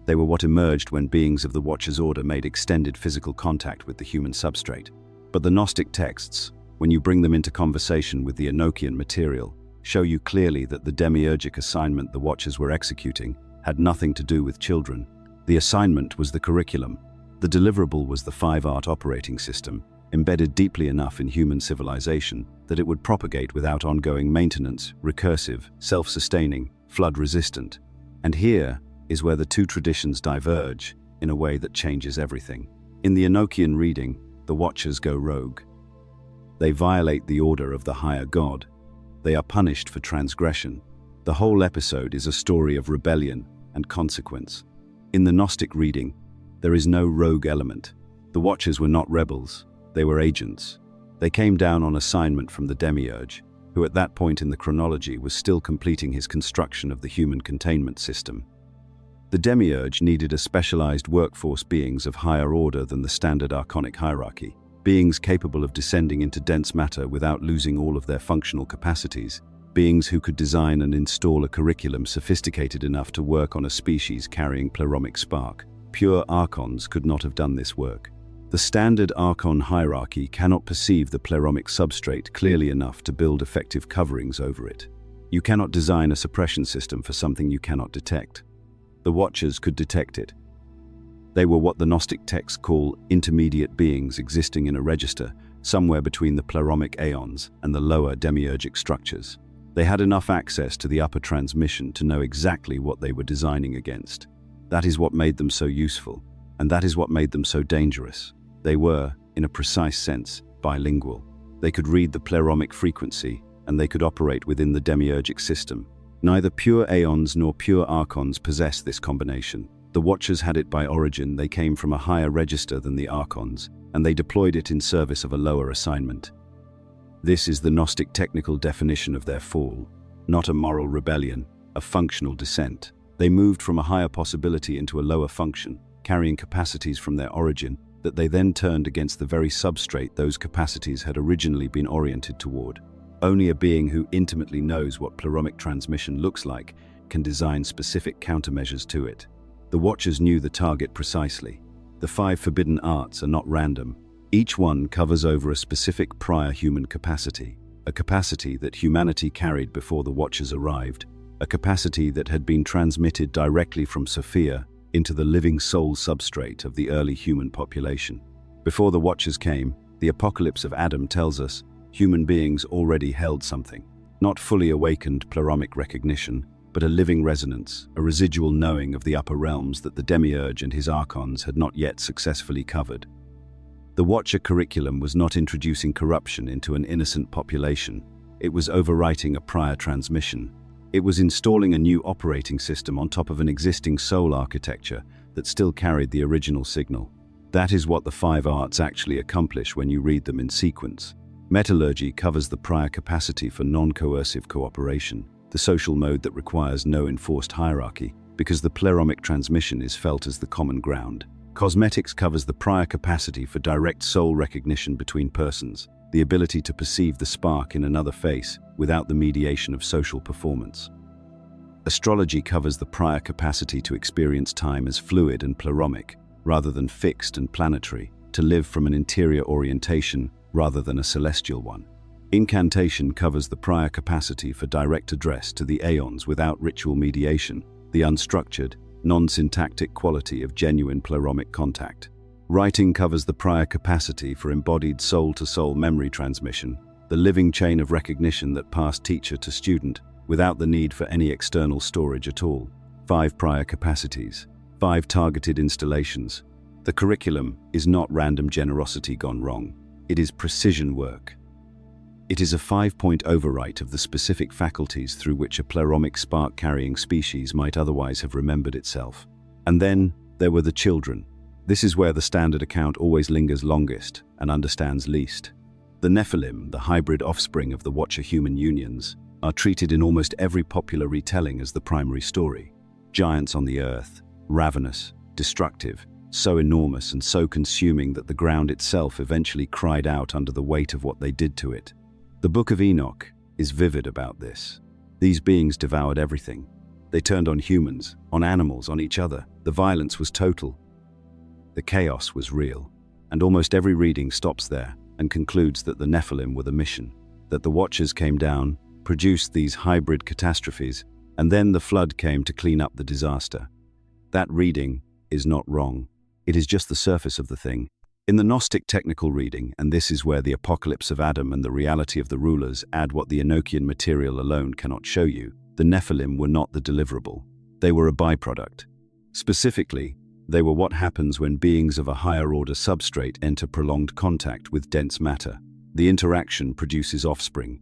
S1: They were what emerged when beings of the Watcher's order made extended physical contact with the human substrate. But the Gnostic texts, when you bring them into conversation with the Enochian material, show you clearly that the demiurgic assignment the Watchers were executing had nothing to do with children. The assignment was the curriculum. The deliverable was the 5-art operating system, embedded deeply enough in human civilization that it would propagate without ongoing maintenance, recursive, self-sustaining, flood-resistant. And here is where the two traditions diverge in a way that changes everything. In the Enochian reading, the Watchers go rogue. They violate the order of the higher god. They are punished for transgression. The whole episode is a story of rebellion and consequence. In the Gnostic reading, there is no rogue element. The Watchers were not rebels. They were agents. They came down on assignment from the Demiurge, who at that point in the chronology was still completing his construction of the human containment system. The Demiurge needed a specialized workforce, beings of higher order than the standard Archonic hierarchy, beings capable of descending into dense matter without losing all of their functional capacities, beings who could design and install a curriculum sophisticated enough to work on a species carrying pleromic spark. Pure Archons could not have done this work. The standard Archon hierarchy cannot perceive the pleromic substrate clearly enough to build effective coverings over it. You cannot design a suppression system for something you cannot detect. The Watchers could detect it. They were what the Gnostic texts call intermediate beings existing in a register somewhere between the pleromic aeons and the lower demiurgic structures. They had enough access to the upper transmission to know exactly what they were designing against. That is what made them so useful, and that is what made them so dangerous. They were, in a precise sense, bilingual. They could read the pleromic frequency, and they could operate within the demiurgic system. Neither pure Aeons nor pure Archons possessed this combination. The Watchers had it by origin. They came from a higher register than the Archons, and they deployed it in service of a lower assignment. This is the Gnostic technical definition of their fall, not a moral rebellion, a functional descent. They moved from a higher possibility into a lower function, carrying capacities from their origin that they then turned against the very substrate those capacities had originally been oriented toward. Only a being who intimately knows what pleromic transmission looks like can design specific countermeasures to it. The Watchers knew the target precisely. The 5 forbidden arts are not random. Each one covers over a specific prior human capacity, a capacity that humanity carried before the Watchers arrived, a capacity that had been transmitted directly from Sophia into the living soul substrate of the early human population. Before the Watchers came, the Apocalypse of Adam tells us human beings already held something, not fully awakened pleromic recognition, but a living resonance, a residual knowing of the upper realms that the Demiurge and his Archons had not yet successfully covered. The Watcher curriculum was not introducing corruption into an innocent population. It was overwriting a prior transmission. It was installing a new operating system on top of an existing soul architecture that still carried the original signal. That is what the 5 arts actually accomplish when you read them in sequence. Metallurgy covers the prior capacity for non-coercive cooperation, the social mode that requires no enforced hierarchy, because the pleromic transmission is felt as the common ground. Cosmetics covers the prior capacity for direct soul recognition between persons, the ability to perceive the spark in another face without the mediation of social performance. Astrology covers the prior capacity to experience time as fluid and pleromic, rather than fixed and planetary, to live from an interior orientation rather than a celestial one. Incantation covers the prior capacity for direct address to the aeons without ritual mediation, the unstructured, non-syntactic quality of genuine pleromic contact. Writing covers the prior capacity for embodied soul-to-soul memory transmission, the living chain of recognition that passed teacher to student without the need for any external storage at all. 5 prior capacities, 5 targeted installations. The curriculum is not random generosity gone wrong. It is precision work. It is a 5-point overwrite of the specific faculties through which a pleromic spark-carrying species might otherwise have remembered itself. And then there were the children. This is where the standard account always lingers longest and understands least. The Nephilim, the hybrid offspring of the Watcher-human unions, are treated in almost every popular retelling as the primary story. Giants on the earth, ravenous, destructive, so enormous and so consuming that the ground itself eventually cried out under the weight of what they did to it. The Book of Enoch is vivid about this. These beings devoured everything. They turned on humans, on animals, on each other. The violence was total. The chaos was real. And almost every reading stops there and concludes that the Nephilim were the mission, that the Watchers came down, produced these hybrid catastrophes, and then the flood came to clean up the disaster. That reading is not wrong. It is just the surface of the thing. In the Gnostic technical reading, and this is where the apocalypse of Adam and the reality of the rulers add what the Enochian material alone cannot show you, the Nephilim were not the deliverable. They were a byproduct. Specifically, they were what happens when beings of a higher-order substrate enter prolonged contact with dense matter. The interaction produces offspring.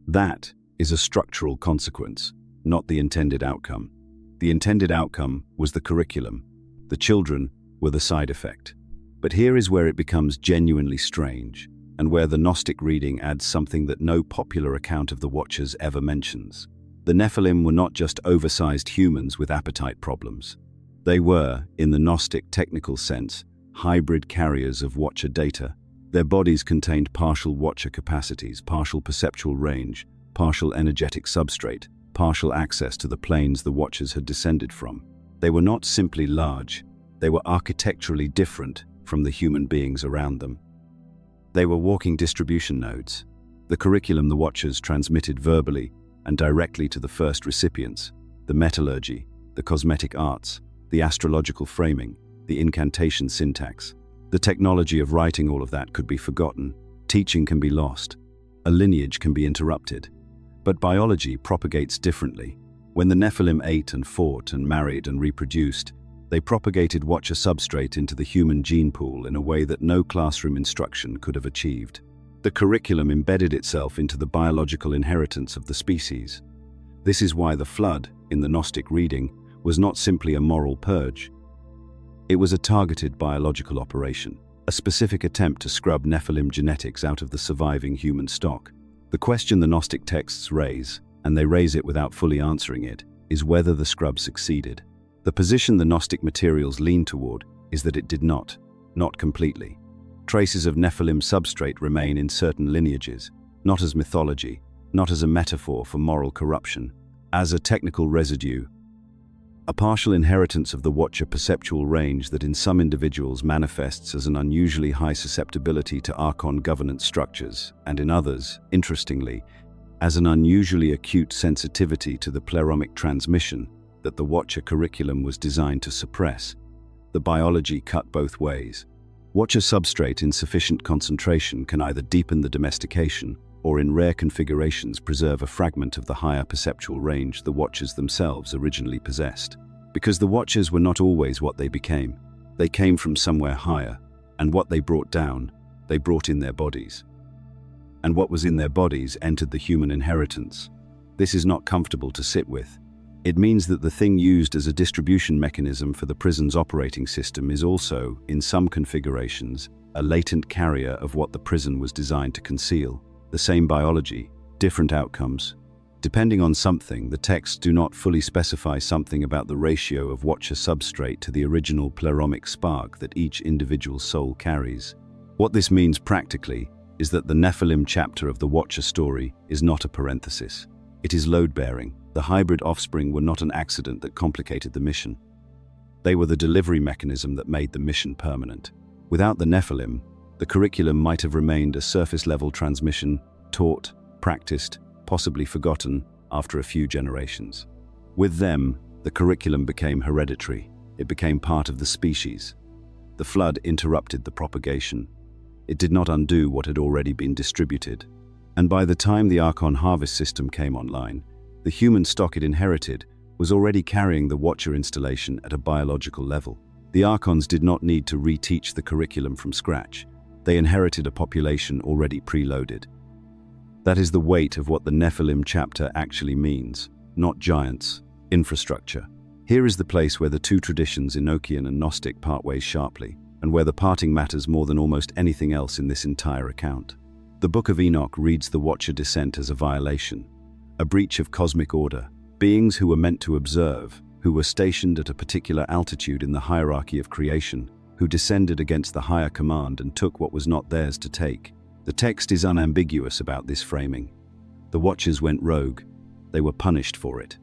S1: That is a structural consequence, not the intended outcome. The intended outcome was the curriculum. The children were the side effect. But here is where it becomes genuinely strange, and where the Gnostic reading adds something that no popular account of the Watchers ever mentions. The Nephilim were not just oversized humans with appetite problems. They were, in the Gnostic technical sense, hybrid carriers of Watcher data. Their bodies contained partial Watcher capacities, partial perceptual range, partial energetic substrate, partial access to the planes the Watchers had descended from. They were not simply large, they were architecturally different from the human beings around them. They were walking distribution nodes. The curriculum the Watchers transmitted verbally and directly to the first recipients, the metallurgy, the cosmetic arts, the astrological framing, the incantation syntax. The technology of writing all of that could be forgotten. Teaching can be lost. A lineage can be interrupted. But biology propagates differently. When the Nephilim ate and fought and married and reproduced, they propagated Watcher substrate into the human gene pool in a way that no classroom instruction could have achieved. The curriculum embedded itself into the biological inheritance of the species. This is why the flood, in the Gnostic reading, was not simply a moral purge. It was a targeted biological operation, a specific attempt to scrub Nephilim genetics out of the surviving human stock. The question the Gnostic texts raise, and they raise it without fully answering it, is whether the scrub succeeded. The position the Gnostic materials lean toward is that it did not completely. Traces of Nephilim substrate remain in certain lineages, not as mythology, not as a metaphor for moral corruption, as a technical residue, a partial inheritance of the Watcher perceptual range that in some individuals manifests as an unusually high susceptibility to Archon governance structures, and in others, interestingly, as an unusually acute sensitivity to the pleromic transmission that the Watcher curriculum was designed to suppress. The biology cut both ways. Watcher substrate in sufficient concentration can either deepen the domestication or in rare configurations preserve a fragment of the higher perceptual range the Watchers themselves originally possessed. Because the Watchers were not always what they became. They came from somewhere higher, and what they brought down, they brought in their bodies. And what was in their bodies entered the human inheritance. This is not comfortable to sit with. It means that the thing used as a distribution mechanism for the prison's operating system is also, in some configurations, a latent carrier of what the prison was designed to conceal. The same biology, different outcomes. Depending on something, the texts do not fully specify something about the ratio of Watcher substrate to the original pleromic spark that each individual soul carries. What this means practically is that the Nephilim chapter of the Watcher story is not a parenthesis. It is load-bearing. The hybrid offspring were not an accident that complicated the mission. They were the delivery mechanism that made the mission permanent. Without the Nephilim, the curriculum might have remained a surface-level transmission, taught, practiced, possibly forgotten after a few generations. With them, the curriculum became hereditary. It became part of the species. The flood interrupted the propagation. It did not undo what had already been distributed. And by the time the Archon harvest system came online, the human stock it inherited was already carrying the Watcher installation at a biological level. The Archons did not need to reteach the curriculum from scratch. They inherited a population already preloaded. That is the weight of what the Nephilim chapter actually means, not giants, infrastructure. Here is the place where the two traditions, Enochian and Gnostic, part ways sharply, and where the parting matters more than almost anything else in this entire account. The Book of Enoch reads the Watcher descent as a violation, a breach of cosmic order. Beings who were meant to observe, who were stationed at a particular altitude in the hierarchy of creation, who descended against the higher command and took what was not theirs to take. The text is unambiguous about this framing. The Watchers went rogue. They were punished for it.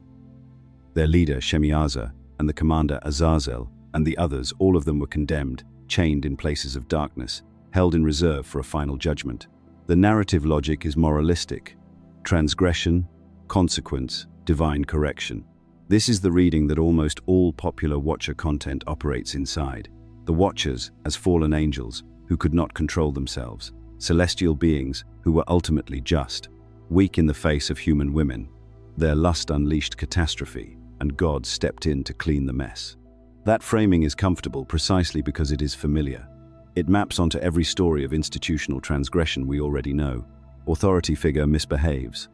S1: Their leader, Shemiaza, and the commander, Azazel, and the others, all of them were condemned, chained in places of darkness, held in reserve for a final judgment. The narrative logic is moralistic. Transgression, consequence, divine correction. This is the reading that almost all popular Watcher content operates inside. The Watchers, as fallen angels, who could not control themselves, celestial beings who were ultimately just, weak in the face of human women. Their lust unleashed catastrophe, and God stepped in to clean the mess. That framing is comfortable precisely because it is familiar. It maps onto every story of institutional transgression we already know. Authority figure misbehaves.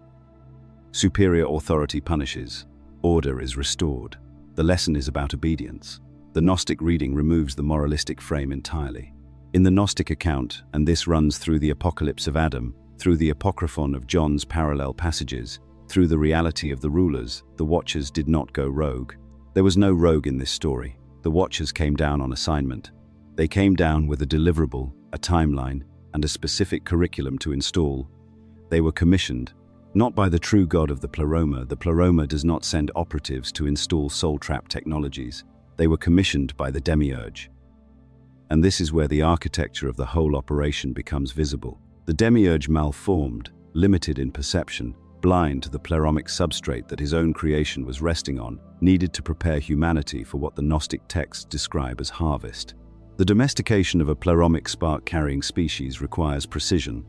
S1: Superior authority punishes. Order is restored. The lesson is about obedience. The Gnostic reading removes the moralistic frame entirely. In the Gnostic account, and this runs through the Apocalypse of Adam, through the Apocryphon of John's parallel passages, through the reality of the rulers, the Watchers did not go rogue. There was no rogue in this story. The Watchers came down on assignment. They came down with a deliverable, a timeline, and a specific curriculum to install. They were commissioned, not by the true god of the Pleroma. The Pleroma does not send operatives to install soul trap technologies. They were commissioned by the Demiurge. And this is where the architecture of the whole operation becomes visible. The Demiurge malformed, limited in perception, blind to the pleromic substrate that his own creation was resting on, needed to prepare humanity for what the Gnostic texts describe as harvest. The domestication of a pleromic spark-carrying species requires precision.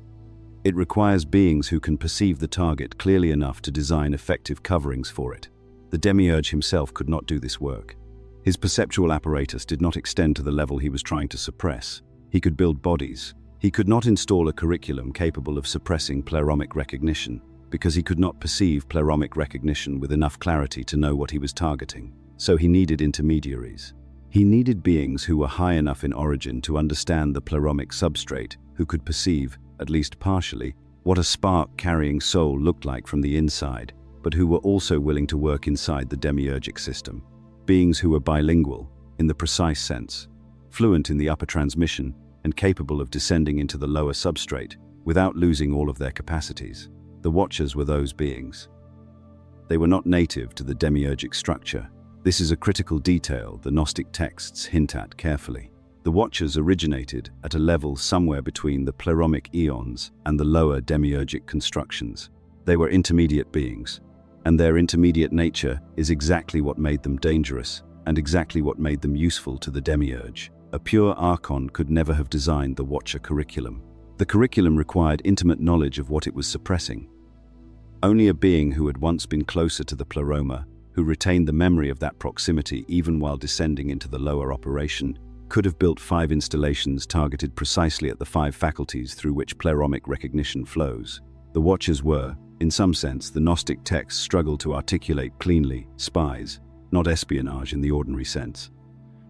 S1: It requires beings who can perceive the target clearly enough to design effective coverings for it. The Demiurge himself could not do this work. His perceptual apparatus did not extend to the level he was trying to suppress. He could build bodies. He could not install a curriculum capable of suppressing pleromic recognition, because he could not perceive pleromic recognition with enough clarity to know what he was targeting. So he needed intermediaries. He needed beings who were high enough in origin to understand the pleromic substrate, who could perceive, at least partially, what a spark-carrying soul looked like from the inside, but who were also willing to work inside the demiurgic system. Beings who were bilingual, in the precise sense, fluent in the upper transmission, and capable of descending into the lower substrate without losing all of their capacities. The Watchers were those beings. They were not native to the demiurgic structure. This is a critical detail the Gnostic texts hint at carefully. The Watchers originated at a level somewhere between the pleromic eons and the lower demiurgic constructions. They were intermediate beings, and their intermediate nature is exactly what made them dangerous and exactly what made them useful to the demiurge. A pure Archon could never have designed the Watcher curriculum. The curriculum required intimate knowledge of what it was suppressing. Only a being who had once been closer to the pleroma, who retained the memory of that proximity even while descending into the lower operation, could have built 5 installations targeted precisely at the 5 faculties through which pleromic recognition flows. The Watchers were, in some sense, the Gnostic texts struggled to articulate cleanly, spies, not espionage in the ordinary sense.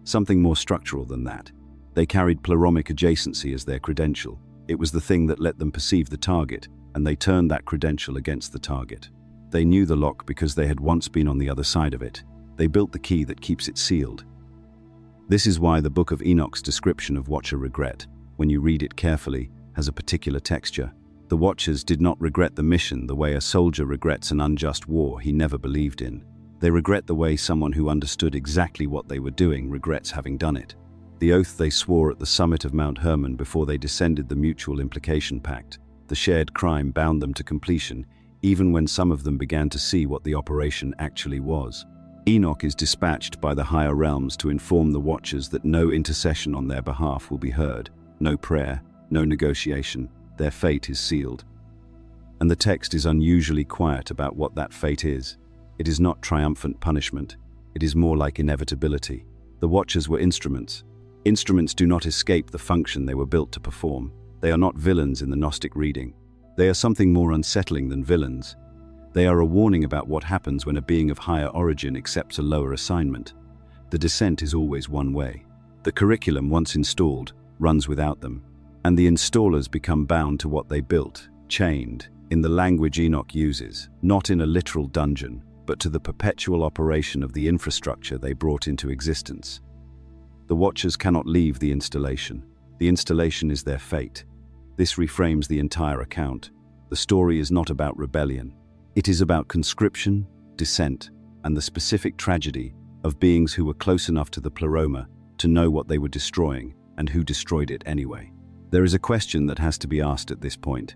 S1: Something more structural than that. They carried pleromic adjacency as their credential. It was the thing that let them perceive the target, and they turned that credential against the target. They knew the lock because they had once been on the other side of it. They built the key that keeps it sealed. This is why the Book of Enoch's description of Watcher regret, when you read it carefully, has a particular texture. The Watchers did not regret the mission the way a soldier regrets an unjust war he never believed in. They regret the way someone who understood exactly what they were doing regrets having done it. the oath they swore at the summit of Mount Hermon before they descended the Mutual Implication Pact. The shared crime bound them to completion, even when some of them began to see what the operation actually was. Enoch is dispatched by the higher realms to inform the Watchers that no intercession on their behalf will be heard, no prayer, no negotiation, their fate is sealed. And the text is unusually quiet about what that fate is. It is not triumphant punishment, it is more like inevitability. The Watchers were instruments. Instruments do not escape the function they were built to perform. They are not villains in the Gnostic reading. They are something more unsettling than villains. They are a warning about what happens when a being of higher origin accepts a lower assignment. The descent is always one way. The curriculum, once installed, runs without them, and the installers become bound to what they built, chained, in the language Enoch uses, not in a literal dungeon, but to the perpetual operation of the infrastructure they brought into existence. The Watchers cannot leave the installation. The installation is their fate. This reframes the entire account. The story is not about rebellion. It is about conscription, descent, and the specific tragedy of beings who were close enough to the pleroma to know what they were destroying and who destroyed it anyway. There is a question that has to be asked at this point,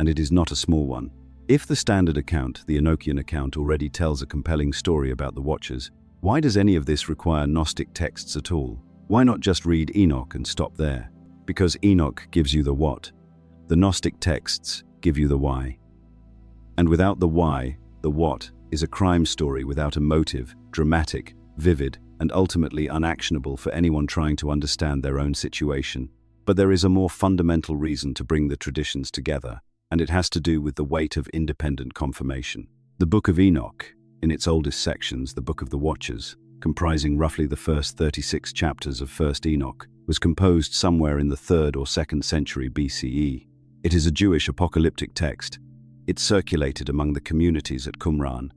S1: and it is not a small one. If the standard account, the Enochian account, already tells a compelling story about the Watchers, why does any of this require Gnostic texts at all? Why not just read Enoch and stop there? Because Enoch gives you the what. The Gnostic texts give you the why. And without the why, the what is a crime story without a motive, dramatic, vivid, and ultimately unactionable for anyone trying to understand their own situation. But there is a more fundamental reason to bring the traditions together, and it has to do with the weight of independent confirmation. The Book of Enoch, in its oldest sections, the Book of the Watchers, comprising roughly the first 36 chapters of 1st Enoch, was composed somewhere in the 3rd or 2nd century BCE. It is a Jewish apocalyptic text. It circulated among the communities at Qumran.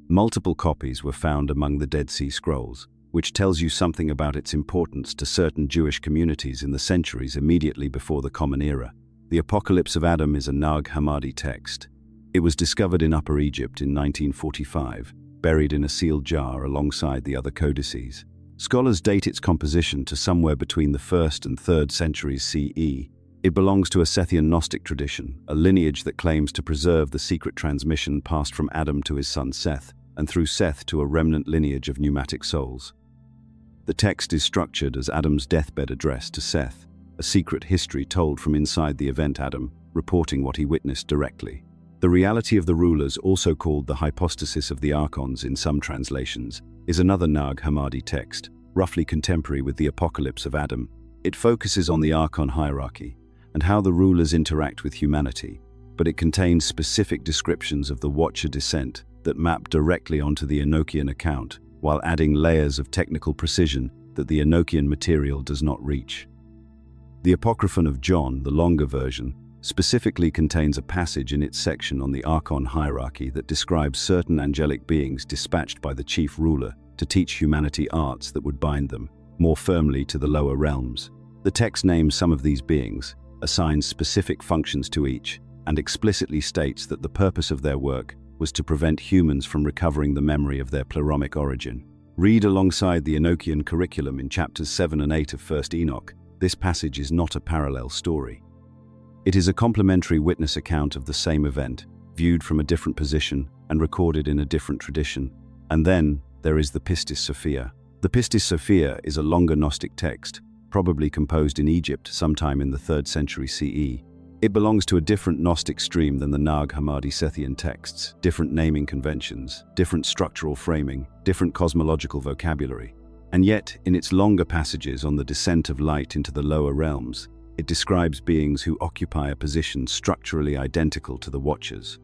S1: Multiple copies were found among the Dead Sea Scrolls, which tells you something about its importance to certain Jewish communities in the centuries immediately before the Common Era. The Apocalypse of Adam is a Nag Hammadi text. It was discovered in Upper Egypt in 1945, buried in a sealed jar alongside the other codices. Scholars date its composition to somewhere between the 1st and 3rd centuries CE. It belongs to a Sethian Gnostic tradition, a lineage that claims to preserve the secret transmission passed from Adam to his son Seth, and through Seth to a remnant lineage of pneumatic souls. The text is structured as Adam's deathbed address to Seth, a secret history told from inside the event Adam, reporting what he witnessed directly. The reality of the rulers, also called the hypostasis of the Archons in some translations, is another Nag Hammadi text, roughly contemporary with the Apocalypse of Adam. It focuses on the Archon hierarchy and how the rulers interact with humanity, but it contains specific descriptions of the Watcher descent that map directly onto the Enochian account, while adding layers of technical precision that the Enochian material does not reach. The Apocryphon of John, the longer version, specifically contains a passage in its section on the Archon hierarchy that describes certain angelic beings dispatched by the chief ruler to teach humanity arts that would bind them more firmly to the lower realms. The text names some of these beings, assigns specific functions to each, and explicitly states that the purpose of their work was to prevent humans from recovering the memory of their pleromic origin. Read alongside the Enochian curriculum in chapters 7 and 8 of 1st Enoch. This passage is not a parallel story. It is a complementary witness account of the same event, viewed from a different position and recorded in a different tradition. And then there is the Pistis Sophia. The Pistis Sophia is a longer Gnostic text, probably composed in Egypt sometime in the 3rd century CE. It belongs to a different Gnostic stream than the Nag Hammadi Sethian texts, different naming conventions, different structural framing, different cosmological vocabulary. And yet, in its longer passages on the descent of light into the lower realms, it describes beings who occupy a position structurally identical to the Watchers.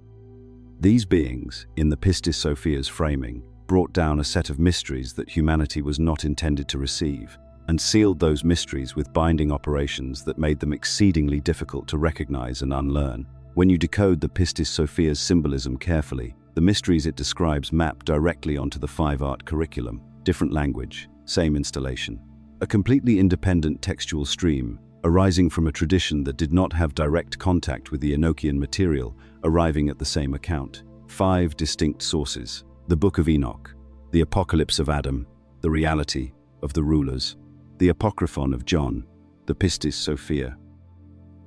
S1: These beings, in the Pistis Sophia's framing, brought down a set of mysteries that humanity was not intended to receive, and sealed those mysteries with binding operations that made them exceedingly difficult to recognize and unlearn. When you decode the Pistis Sophia's symbolism carefully, the mysteries it describes map directly onto the 5-art curriculum, different language, same installation. A completely independent textual stream, arising from a tradition that did not have direct contact with the Enochian material, arriving at the same account. 5 distinct sources: the Book of Enoch, the Apocalypse of Adam, the reality of the rulers. the Apocryphon of John, the Pistis Sophia.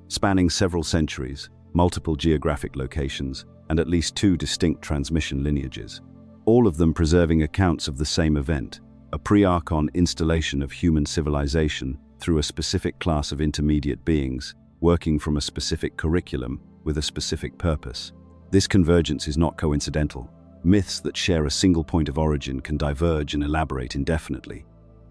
S1: Spanning several centuries, multiple geographic locations, and at least 2 distinct transmission lineages, all of them preserving accounts of the same event, a pre-Archon installation of human civilization through a specific class of intermediate beings, working from a specific curriculum with a specific purpose. This convergence is not coincidental. Myths that share a single point of origin can diverge and elaborate indefinitely,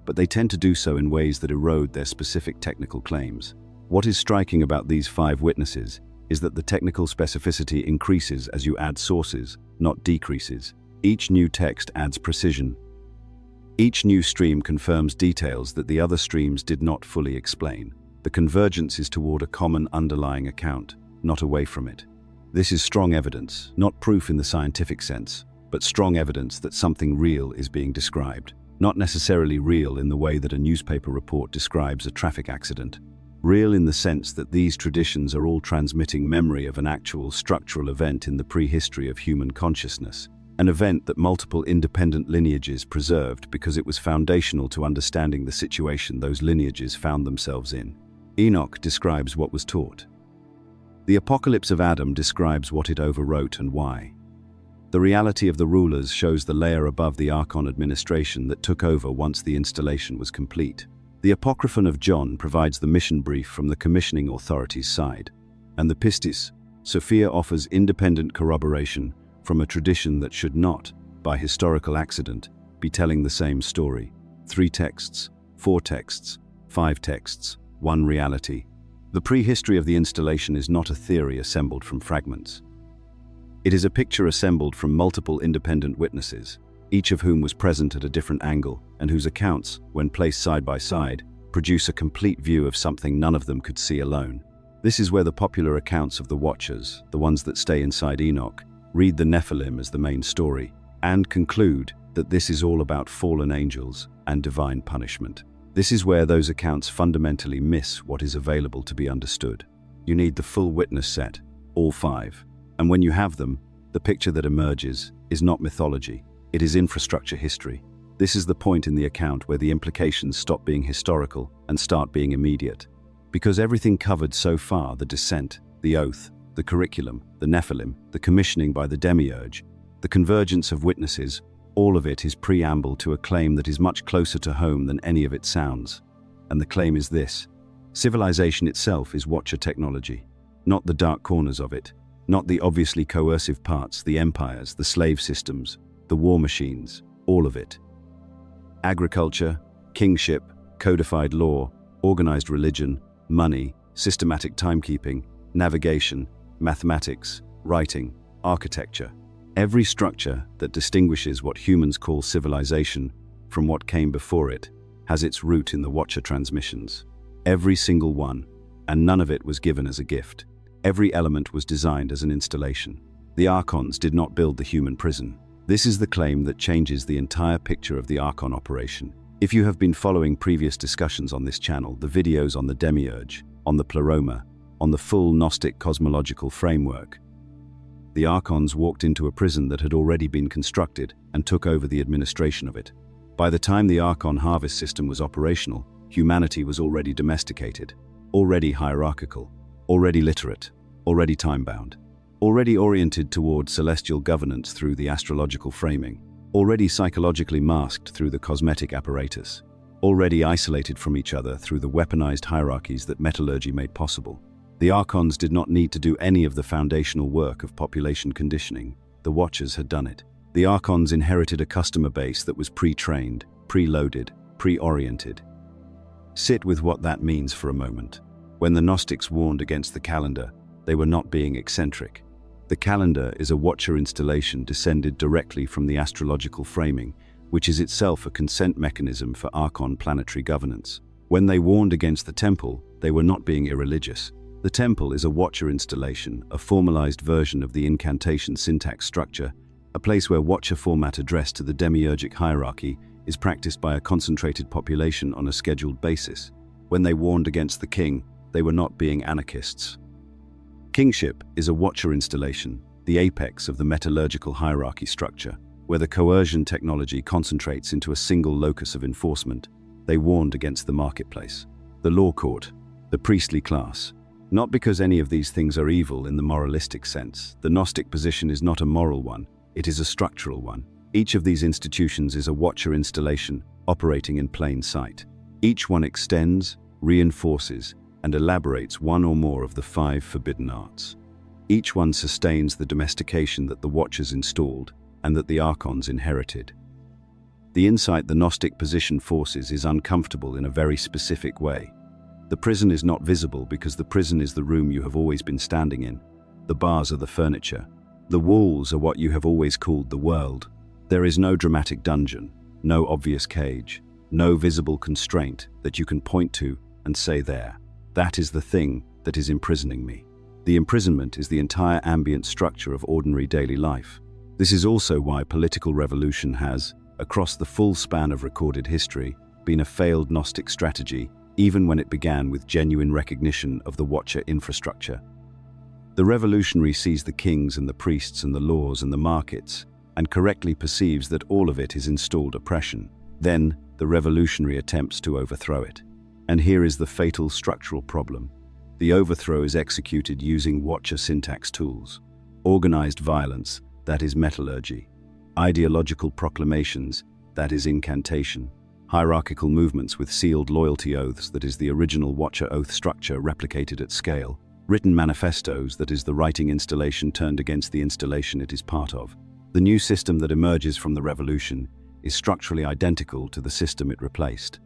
S1: but they tend to do so in ways that erode their specific technical claims. What is striking about these 5 witnesses is that the technical specificity increases as you add sources, not decreases. Each new text adds precision. Each new stream confirms details that the other streams did not fully explain. The convergence is toward a common underlying account, not away from it. This is strong evidence, not proof in the scientific sense, but strong evidence that something real is being described. Not necessarily real in the way that a newspaper report describes a traffic accident. Real in the sense that these traditions are all transmitting memory of an actual structural event in the prehistory of human consciousness. An event that multiple independent lineages preserved because it was foundational to understanding the situation those lineages found themselves in. Enoch describes what was taught. The Apocalypse of Adam describes what it overwrote and why. The reality of the rulers shows the layer above the Archon administration that took over once the installation was complete. The Apocryphon of John provides the mission brief from the commissioning authority's side, and the Pistis Sophia offers independent corroboration from a tradition that should not, by historical accident, be telling the same story. 3 texts, 4 texts, 5 texts, 1 reality. The prehistory of the installation is not a theory assembled from fragments. It is a picture assembled from multiple independent witnesses, each of whom was present at a different angle, and whose accounts, when placed side by side, produce a complete view of something none of them could see alone. This is where the popular accounts of the Watchers, the ones that stay inside Enoch, read the Nephilim as the main story, and conclude that this is all about fallen angels and divine punishment. This is where those accounts fundamentally miss what is available to be understood. You need the full witness set, all 5. And when you have them, the picture that emerges is not mythology, it is infrastructure history. This is the point in the account where the implications stop being historical and start being immediate. Because everything covered so far, the descent, the oath, the curriculum, the Nephilim, the commissioning by the Demiurge, the convergence of witnesses, all of it is preamble to a claim that is much closer to home than any of it sounds. And the claim is this: civilization itself is Watcher technology, not the dark corners of it, not the obviously coercive parts, the empires, the slave systems, the war machines, all of it. Agriculture, kingship, codified law, organized religion, money, systematic timekeeping, navigation, mathematics, writing, architecture. Every structure that distinguishes what humans call civilization from what came before it has its root in the Watcher transmissions. Every single one, and none of it was given as a gift. Every element was designed as an installation. The Archons did not build the human prison. This is the claim that changes the entire picture of the Archon operation. If you have been following previous discussions on this channel, the videos on the Demiurge, on the Pleroma, on the full Gnostic cosmological framework, the Archons walked into a prison that had already been constructed and took over the administration of it. By the time the Archon harvest system was operational, humanity was already domesticated, already hierarchical, already literate, already time-bound, already oriented toward celestial governance through the astrological framing, already psychologically masked through the cosmetic apparatus, already isolated from each other through the weaponized hierarchies that metallurgy made possible. The Archons did not need to do any of the foundational work of population conditioning. The Watchers had done it. The Archons inherited a customer base that was pre-trained, pre-loaded, pre-oriented. Sit with what that means for a moment. When the Gnostics warned against the calendar, they were not being eccentric. The calendar is a Watcher installation descended directly from the astrological framing, which is itself a consent mechanism for Archon planetary governance. When they warned against the temple, they were not being irreligious. The temple is a Watcher installation, a formalized version of the incantation syntax structure, a place where Watcher format addressed to the demiurgic hierarchy is practiced by a concentrated population on a scheduled basis. When they warned against the king, they were not being anarchists. Kingship is a Watcher installation, the apex of the metallurgical hierarchy structure, where the coercion technology concentrates into a single locus of enforcement, They warned against the marketplace, the law court, the priestly class. Not because any of these things are evil in the moralistic sense. The Gnostic position is not a moral one, it is a structural one. Each of these institutions is a watcher installation operating in plain sight. Each one extends, reinforces, and elaborates one or more of the 5 forbidden arts. Each one sustains the domestication that the watchers installed and that the Archons inherited. The insight the Gnostic position forces is uncomfortable in a very specific way. The prison is not visible because the prison is the room you have always been standing in. The bars are the furniture. The walls are what you have always called the world. There is no dramatic dungeon, no obvious cage, no visible constraint that you can point to and say there. That is the thing that is imprisoning me. The imprisonment is the entire ambient structure of ordinary daily life. This is also why political revolution has, across the full span of recorded history, been a failed Gnostic strategy, even when it began with genuine recognition of the watcher infrastructure. The revolutionary sees the kings and the priests and the laws and the markets, and correctly perceives that all of it is installed oppression. Then, the revolutionary attempts to overthrow it. And here is the fatal structural problem. The overthrow is executed using watcher syntax tools. Organized violence, that is metallurgy. Ideological proclamations, that is incantation. Hierarchical movements with sealed loyalty oaths, that is the original watcher oath structure replicated at scale. Written manifestos, that is the writing installation turned against the installation it is part of. The new system that emerges from the revolution is structurally identical to the system it replaced.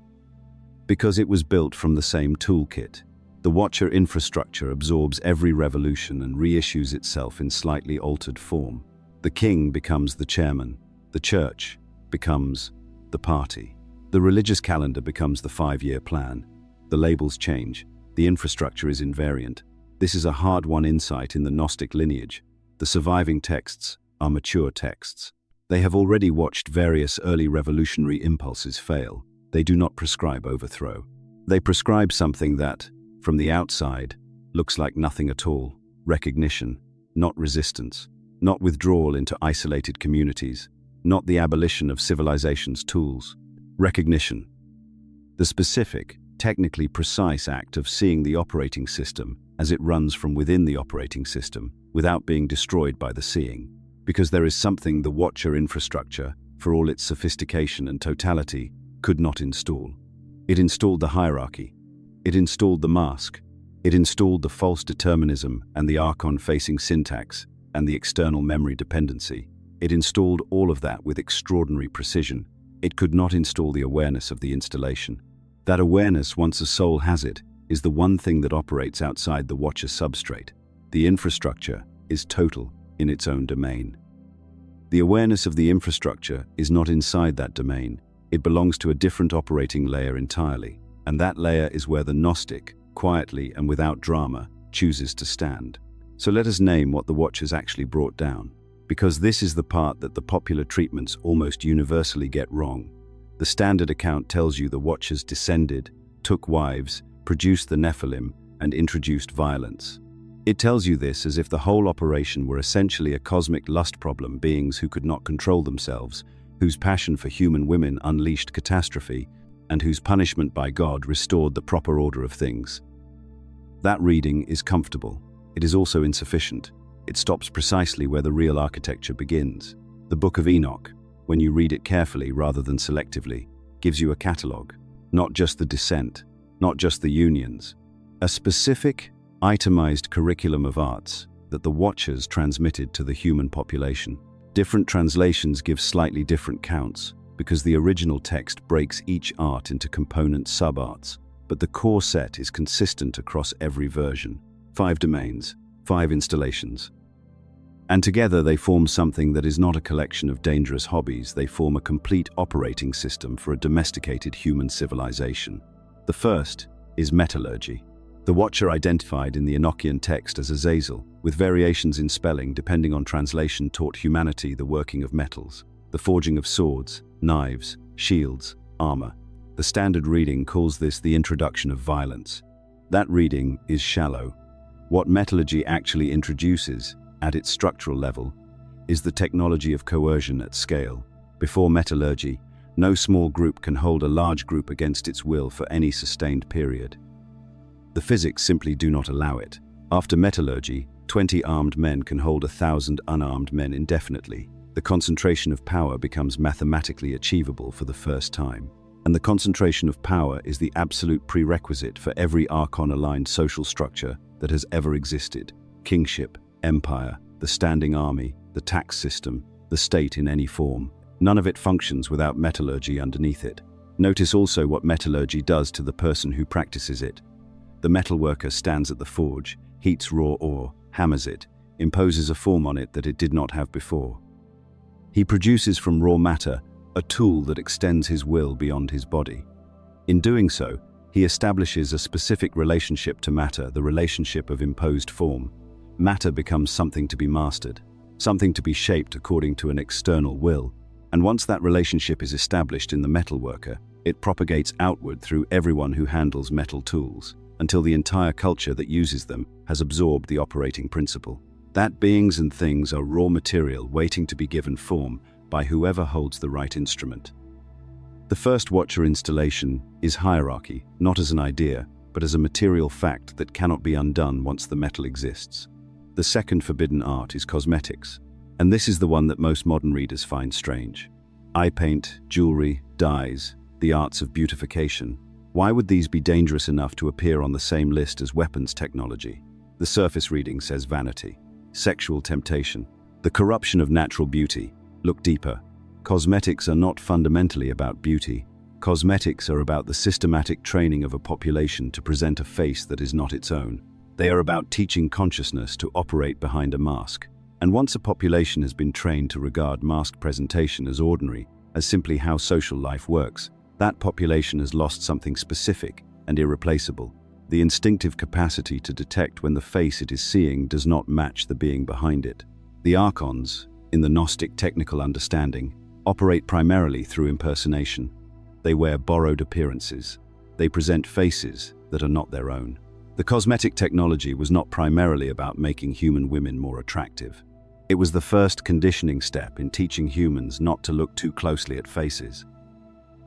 S1: Because it was built from the same toolkit, the watcher infrastructure absorbs every revolution and reissues itself in slightly altered form. The king becomes the chairman, the church becomes the party. The religious calendar becomes the 5-year plan. The labels change, the infrastructure is invariant. This is a hard-won insight in the Gnostic lineage. The surviving texts are mature texts. They have already watched various early revolutionary impulses fail. They do not prescribe overthrow. They prescribe something that, from the outside, looks like nothing at all. Recognition, not resistance. Not withdrawal into isolated communities. Not the abolition of civilization's tools. Recognition. The specific, technically precise act of seeing the operating system as it runs from within the operating system without being destroyed by the seeing. Because there is something the watcher infrastructure, for all its sophistication and totality, could not install. It installed the hierarchy. It installed the mask. It installed the false determinism and the Archon-facing syntax and the external memory dependency. It installed all of that with extraordinary precision. It could not install the awareness of the installation. That awareness, once a soul has it, is the one thing that operates outside the watcher substrate. The infrastructure is total in its own domain. The awareness of the infrastructure is not inside that domain. It belongs to a different operating layer entirely, and that layer is where the Gnostic, quietly and without drama, chooses to stand. So let us name what the watchers actually brought down, because this is the part that the popular treatments almost universally get wrong. The standard account tells you the watchers descended, took wives, produced the Nephilim, and introduced violence. It tells you this as if the whole operation were essentially a cosmic lust problem, beings who could not control themselves, whose passion for human women unleashed catastrophe, and whose punishment by God restored the proper order of things. That reading is comfortable. It is also insufficient. It stops precisely where the real architecture begins. The Book of Enoch, when you read it carefully rather than selectively, gives you a catalogue, not just the descent, not just the unions, a specific, itemized curriculum of arts that the watchers transmitted to the human population. Different translations give slightly different counts because the original text breaks each art into component sub-arts, but the core set is consistent across every version. 5 domains, 5 installations. And together they form something that is not a collection of dangerous hobbies. They form a complete operating system for a domesticated human civilization. The first is metallurgy. The watcher identified in the Enochian text as Azazel, with variations in spelling depending on translation, taught humanity the working of metals, the forging of swords, knives, shields, armor. The standard reading calls this the introduction of violence. That reading is shallow. What metallurgy actually introduces, at its structural level, is the technology of coercion at scale. Before metallurgy, No small group can hold a large group against its will for any sustained period. The physics simply do not allow it. After metallurgy, 20 armed men can hold 1,000 unarmed men indefinitely. The concentration of power becomes mathematically achievable for the first time. And the concentration of power is the absolute prerequisite for every Archon-aligned social structure that has ever existed. Kingship, empire, the standing army, the tax system, the state in any form. None of it functions without metallurgy underneath it. Notice also what metallurgy does to the person who practices it. The metalworker stands at the forge, heats raw ore, hammers it, imposes a form on it that it did not have before. He produces from raw matter a tool that extends his will beyond his body. In doing so, he establishes a specific relationship to matter, the relationship of imposed form. Matter becomes something to be mastered, something to be shaped according to an external will. And once that relationship is established in the metalworker, it propagates outward through everyone who handles metal tools, until the entire culture that uses them has absorbed the operating principle. That beings and things are raw material waiting to be given form by whoever holds the right instrument. The first Watcher installation is hierarchy, not as an idea, but as a material fact that cannot be undone once the metal exists. The second forbidden art is cosmetics, and this is the one that most modern readers find strange. Eye paint, jewelry, dyes, the arts of beautification. Why would these be dangerous enough to appear on the same list as weapons technology? The surface reading says vanity, sexual temptation, the corruption of natural beauty. Look deeper. Cosmetics are not fundamentally about beauty. Cosmetics are about the systematic training of a population to present a face that is not its own. They are about teaching consciousness to operate behind a mask. And once a population has been trained to regard masked presentation as ordinary, as simply how social life works, that population has lost something specific and irreplaceable. The instinctive capacity to detect when the face it is seeing does not match the being behind it. The Archons, in the Gnostic technical understanding, operate primarily through impersonation. They wear borrowed appearances. They present faces that are not their own. The cosmetic technology was not primarily about making human women more attractive. It was the first conditioning step in teaching humans not to look too closely at faces,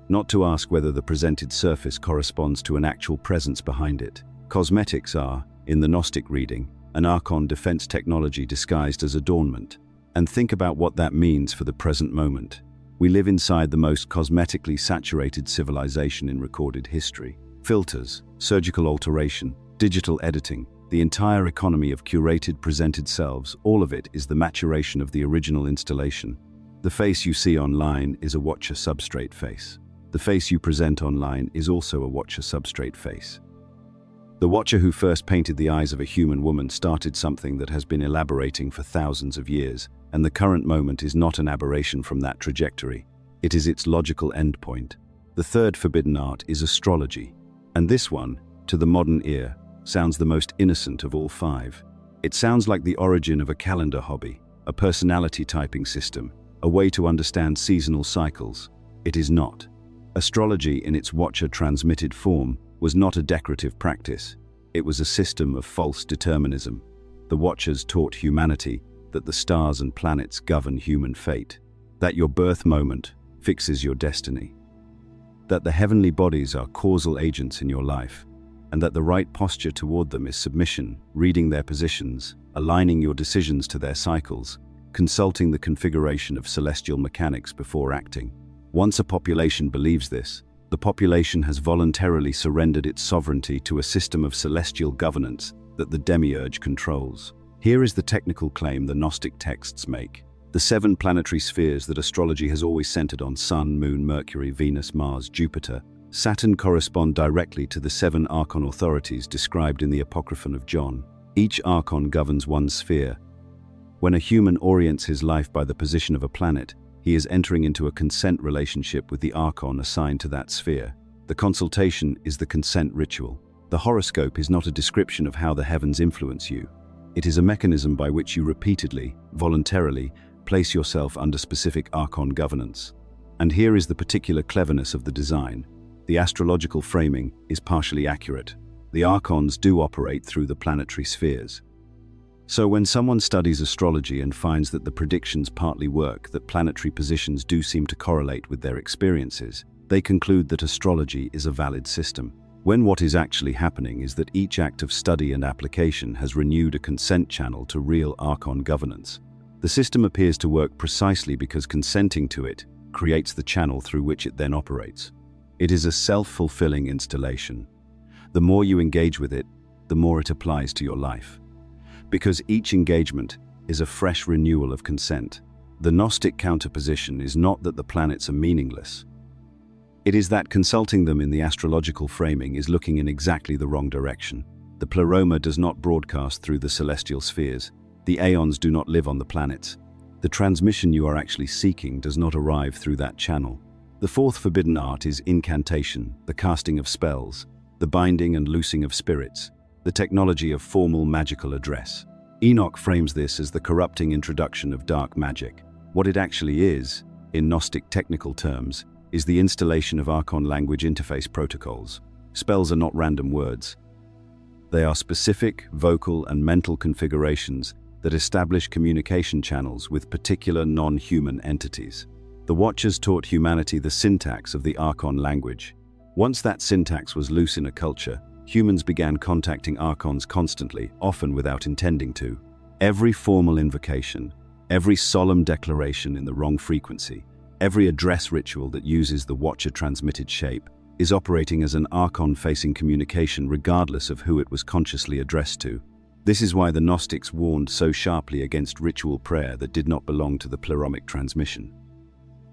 S1: not to ask whether the presented surface corresponds to an actual presence behind it. Cosmetics are, in the Gnostic reading, an Archon defense technology disguised as adornment. And think about what that means for the present moment. We live inside the most cosmetically saturated civilization in recorded history. Filters, surgical alteration, digital editing, the entire economy of curated, presented selves, all of it is the maturation of the original installation. The face you see online is a Watcher substrate face. The face you present online is also a Watcher substrate face. The Watcher who first painted the eyes of a human woman started something that has been elaborating for thousands of years, and the current moment is not an aberration from that trajectory. It is its logical endpoint. The third forbidden art is astrology, and this one, to the modern ear, sounds the most innocent of all five. It sounds like the origin of a calendar hobby, a personality typing system, a way to understand seasonal cycles. It is not. Astrology in its Watcher-transmitted form was not a decorative practice. It was a system of false determinism. The Watchers taught humanity that the stars and planets govern human fate, that your birth moment fixes your destiny, that the heavenly bodies are causal agents in your life, and that the right posture toward them is submission, reading their positions, aligning your decisions to their cycles, consulting the configuration of celestial mechanics before acting. Once a population believes this, the population has voluntarily surrendered its sovereignty to a system of celestial governance that the demiurge controls. Here is the technical claim the Gnostic texts make. The 7 planetary spheres that astrology has always centered on, Sun, Moon, Mercury, Venus, Mars, Jupiter, Saturn, correspond directly to the 7 Archon authorities described in the Apocryphon of John. Each Archon governs one sphere. When a human orients his life by the position of a planet, he is entering into a consent relationship with the Archon assigned to that sphere. The consultation is the consent ritual. The horoscope is not a description of how the heavens influence you. It is a mechanism by which you repeatedly, voluntarily, place yourself under specific Archon governance. And here is the particular cleverness of the design. The astrological framing is partially accurate. The Archons do operate through the planetary spheres. So when someone studies astrology and finds that the predictions partly work, that planetary positions do seem to correlate with their experiences, they conclude that astrology is a valid system. When what is actually happening is that each act of study and application has renewed a consent channel to real Archon governance. The system appears to work precisely because consenting to it creates the channel through which it then operates. It is a self-fulfilling installation. The more you engage with it, the more it applies to your life. Because each engagement is a fresh renewal of consent. The Gnostic counterposition is not that the planets are meaningless. It is that consulting them in the astrological framing is looking in exactly the wrong direction. The pleroma does not broadcast through the celestial spheres. The aeons do not live on the planets. The transmission you are actually seeking does not arrive through that channel. The fourth forbidden art is incantation, the casting of spells, the binding and loosing of spirits, the technology of formal magical address. Enoch frames this as the corrupting introduction of dark magic. What it actually is, in Gnostic technical terms, is the installation of Archon language interface protocols. Spells are not random words. They are specific, vocal, and mental configurations that establish communication channels with particular non-human entities. The Watchers taught humanity the syntax of the Archon language. Once that syntax was loose in a culture, humans began contacting Archons constantly, often without intending to. Every formal invocation, every solemn declaration in the wrong frequency, every address ritual that uses the Watcher-transmitted shape is operating as an Archon-facing communication regardless of who it was consciously addressed to. This is why the Gnostics warned so sharply against ritual prayer that did not belong to the pleromic transmission.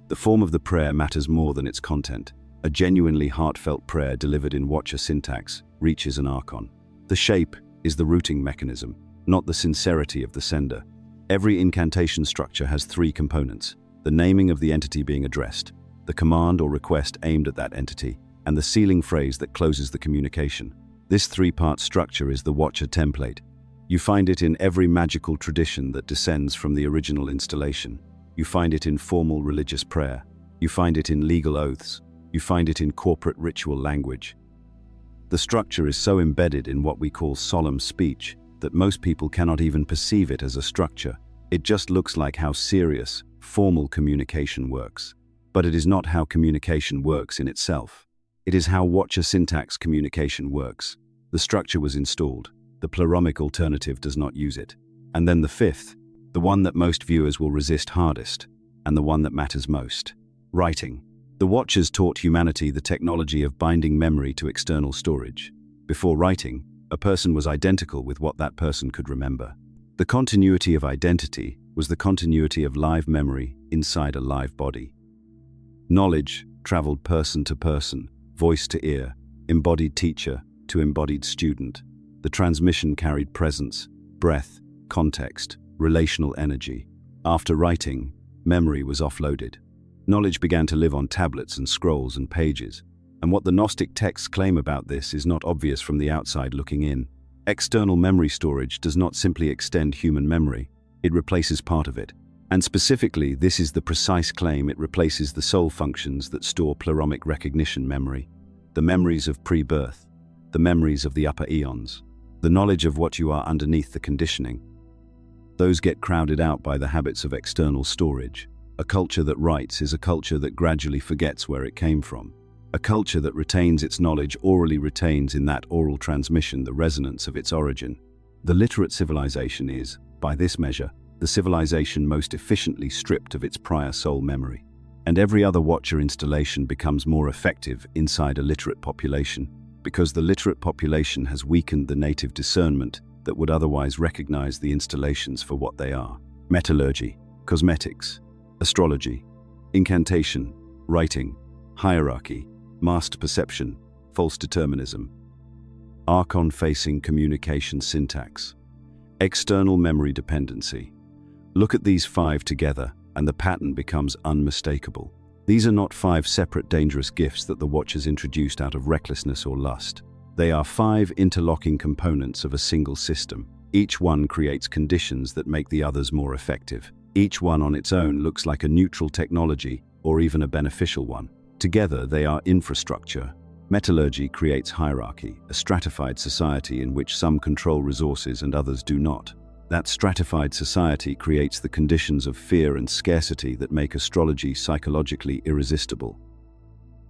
S1: The form of the prayer matters more than its content. A genuinely heartfelt prayer delivered in Watcher syntax reaches an Archon. The shape is the routing mechanism, not the sincerity of the sender. Every incantation structure has three components: the naming of the entity being addressed, the command or request aimed at that entity, and the sealing phrase that closes the communication. This three-part structure is the Watcher template. You find it in every magical tradition that descends from the original installation. You find it in formal religious prayer. You find it in legal oaths. You find it in corporate ritual language. The structure is so embedded in what we call solemn speech that most people cannot even perceive it as a structure. It just looks like how serious, formal communication works. But it is not how communication works in itself. It is how Watcher syntax communication works. The structure was installed. The pleromic alternative does not use it. And then the fifth, the one that most viewers will resist hardest, and the one that matters most: writing. The Watchers taught humanity the technology of binding memory to external storage. Before writing, a person was identical with what that person could remember. The continuity of identity was the continuity of live memory inside a live body. Knowledge traveled person to person, voice to ear, embodied teacher to embodied student. The transmission carried presence, breath, context, relational energy. After writing, memory was offloaded. Knowledge began to live on tablets and scrolls and pages. And what the Gnostic texts claim about this is not obvious from the outside looking in. External memory storage does not simply extend human memory, it replaces part of it. And specifically, this is the precise claim: it replaces the soul functions that store pleromic recognition memory, the memories of pre-birth, the memories of the upper eons, the knowledge of what you are underneath the conditioning. Those get crowded out by the habits of external storage. A culture that writes is a culture that gradually forgets where it came from. A culture that retains its knowledge orally retains in that oral transmission the resonance of its origin. The literate civilization is, by this measure, the civilization most efficiently stripped of its prior soul memory. And every other Watcher installation becomes more effective inside a literate population, because the literate population has weakened the native discernment that would otherwise recognize the installations for what they are: metallurgy, cosmetics, astrology, incantation, writing, hierarchy, masked perception, false determinism. Archon-facing communication syntax. External memory dependency. Look at these five together, and the pattern becomes unmistakable. These are not five separate dangerous gifts that the Watchers introduced out of recklessness or lust. They are five interlocking components of a single system. Each one creates conditions that make the others more effective. Each one on its own looks like a neutral technology or even a beneficial one. Together they are infrastructure. Metallurgy creates hierarchy, a stratified society in which some control resources and others do not. That stratified society creates the conditions of fear and scarcity that make astrology psychologically irresistible.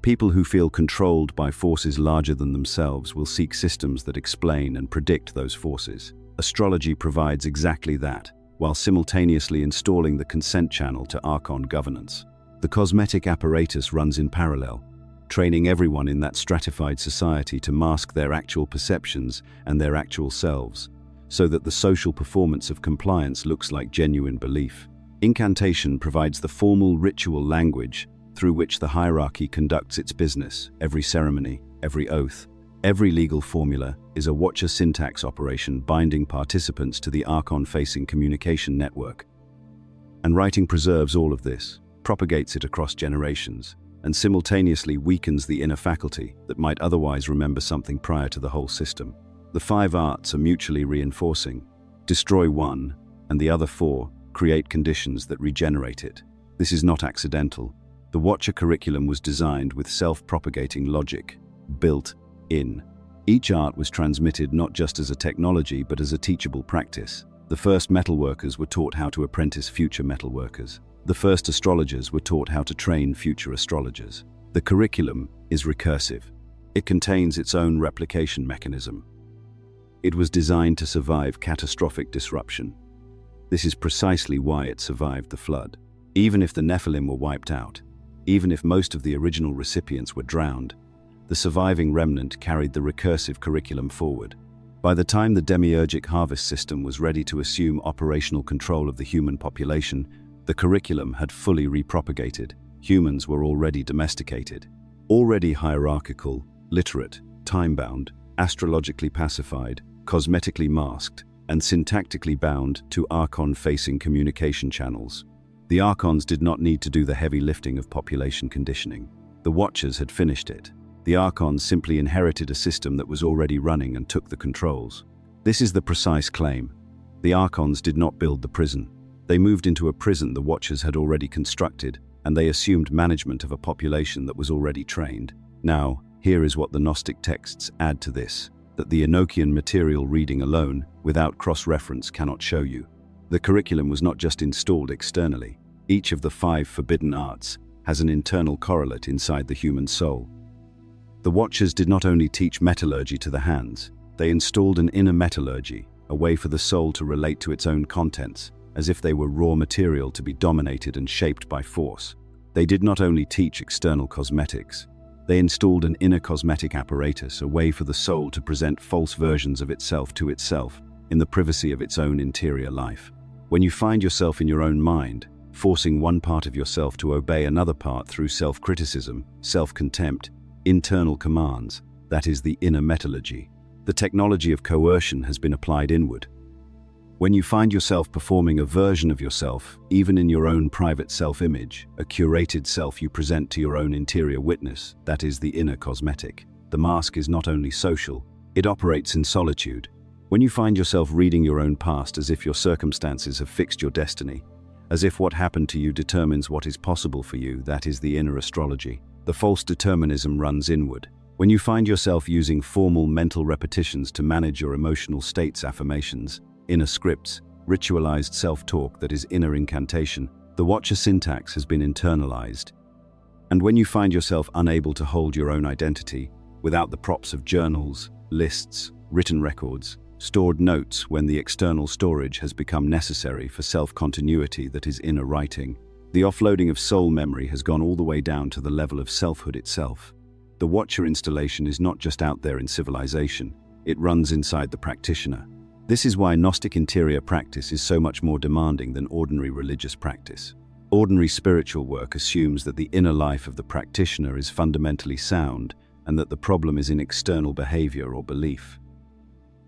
S1: People who feel controlled by forces larger than themselves will seek systems that explain and predict those forces. Astrology provides exactly that, while simultaneously installing the consent channel to Archon governance. The cosmetic apparatus runs in parallel, training everyone in that stratified society to mask their actual perceptions and their actual selves, so that the social performance of compliance looks like genuine belief. Incantation provides the formal ritual language through which the hierarchy conducts its business. Every ceremony, every oath, every legal formula is a Watcher syntax operation binding participants to the Archon-facing communication network. And writing preserves all of this, propagates it across generations, and simultaneously weakens the inner faculty that might otherwise remember something prior to the whole system. The 5 arts are mutually reinforcing. Destroy one, and the other 4 create conditions that regenerate it. This is not accidental. The Watcher curriculum was designed with self-propagating logic, built in. Each art was transmitted not just as a technology but as a teachable practice. The first metalworkers were taught how to apprentice future metalworkers. The first astrologers were taught how to train future astrologers. The curriculum is recursive. It contains its own replication mechanism. It was designed to survive catastrophic disruption. This is precisely why it survived the flood. Even if the Nephilim were wiped out, even if most of the original recipients were drowned, the surviving remnant carried the recursive curriculum forward. By the time the demiurgic harvest system was ready to assume operational control of the human population, the curriculum had fully repropagated. Humans were already domesticated, already hierarchical, literate, time-bound, astrologically pacified, cosmetically masked, and syntactically bound to Archon-facing communication channels. The Archons did not need to do the heavy lifting of population conditioning. The Watchers had finished it. The Archons simply inherited a system that was already running and took the controls. This is the precise claim. The Archons did not build the prison. They moved into a prison the Watchers had already constructed, and they assumed management of a population that was already trained. Now, here is what the Gnostic texts add to this, that the Enochian material reading alone, without cross-reference, cannot show you. The curriculum was not just installed externally. Each of the 5 forbidden arts has an internal correlate inside the human soul. The Watchers did not only teach metallurgy to the hands, they installed an inner metallurgy, a way for the soul to relate to its own contents, as if they were raw material to be dominated and shaped by force. They did not only teach external cosmetics, they installed an inner cosmetic apparatus, a way for the soul to present false versions of itself to itself in the privacy of its own interior life. When you find yourself in your own mind, forcing one part of yourself to obey another part through self-criticism, self-contempt, internal commands, that is the inner metallurgy. The technology of coercion has been applied inward. When you find yourself performing a version of yourself, even in your own private self-image, a curated self you present to your own interior witness, that is the inner cosmetic. The mask is not only social, it operates in solitude. When you find yourself reading your own past as if your circumstances have fixed your destiny, as if what happened to you determines what is possible for you, that is the inner astrology. The false determinism runs inward. When you find yourself using formal mental repetitions to manage your emotional states, affirmations, inner scripts, ritualized self-talk that is inner incantation, the Watcher syntax has been internalized. And when you find yourself unable to hold your own identity, without the props of journals, lists, written records, stored notes when the external storage has become necessary for self-continuity that is inner writing, the offloading of soul memory has gone all the way down to the level of selfhood itself. The Watcher installation is not just out there in civilization, it runs inside the practitioner. This is why Gnostic interior practice is so much more demanding than ordinary religious practice. Ordinary spiritual work assumes that the inner life of the practitioner is fundamentally sound and that the problem is in external behavior or belief.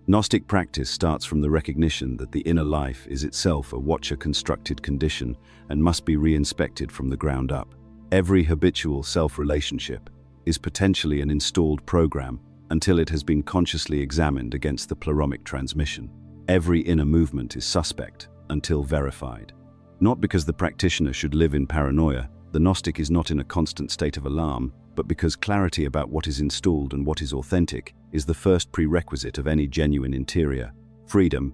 S1: Gnostic practice starts from the recognition that the inner life is itself a Watcher-constructed condition and must be re-inspected from the ground up. Every habitual self-relationship is potentially an installed program until it has been consciously examined against the pleromic transmission. Every inner movement is suspect until verified. Not because the practitioner should live in paranoia, the Gnostic is not in a constant state of alarm, but because clarity about what is installed and what is authentic is the first prerequisite of any genuine interior. Freedom.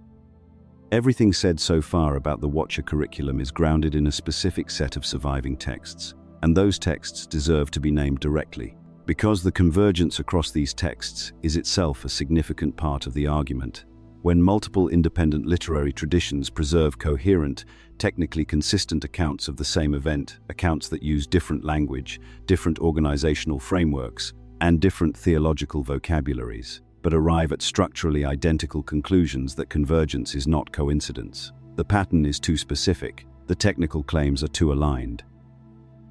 S1: Everything said so far about the Watcher curriculum is grounded in a specific set of surviving texts, and those texts deserve to be named directly, because the convergence across these texts is itself a significant part of the argument. When multiple independent literary traditions preserve coherent, technically consistent accounts of the same event, accounts that use different language, different organizational frameworks, and different theological vocabularies, but arrive at structurally identical conclusions, that convergence is not coincidence. The pattern is too specific, the technical claims are too aligned.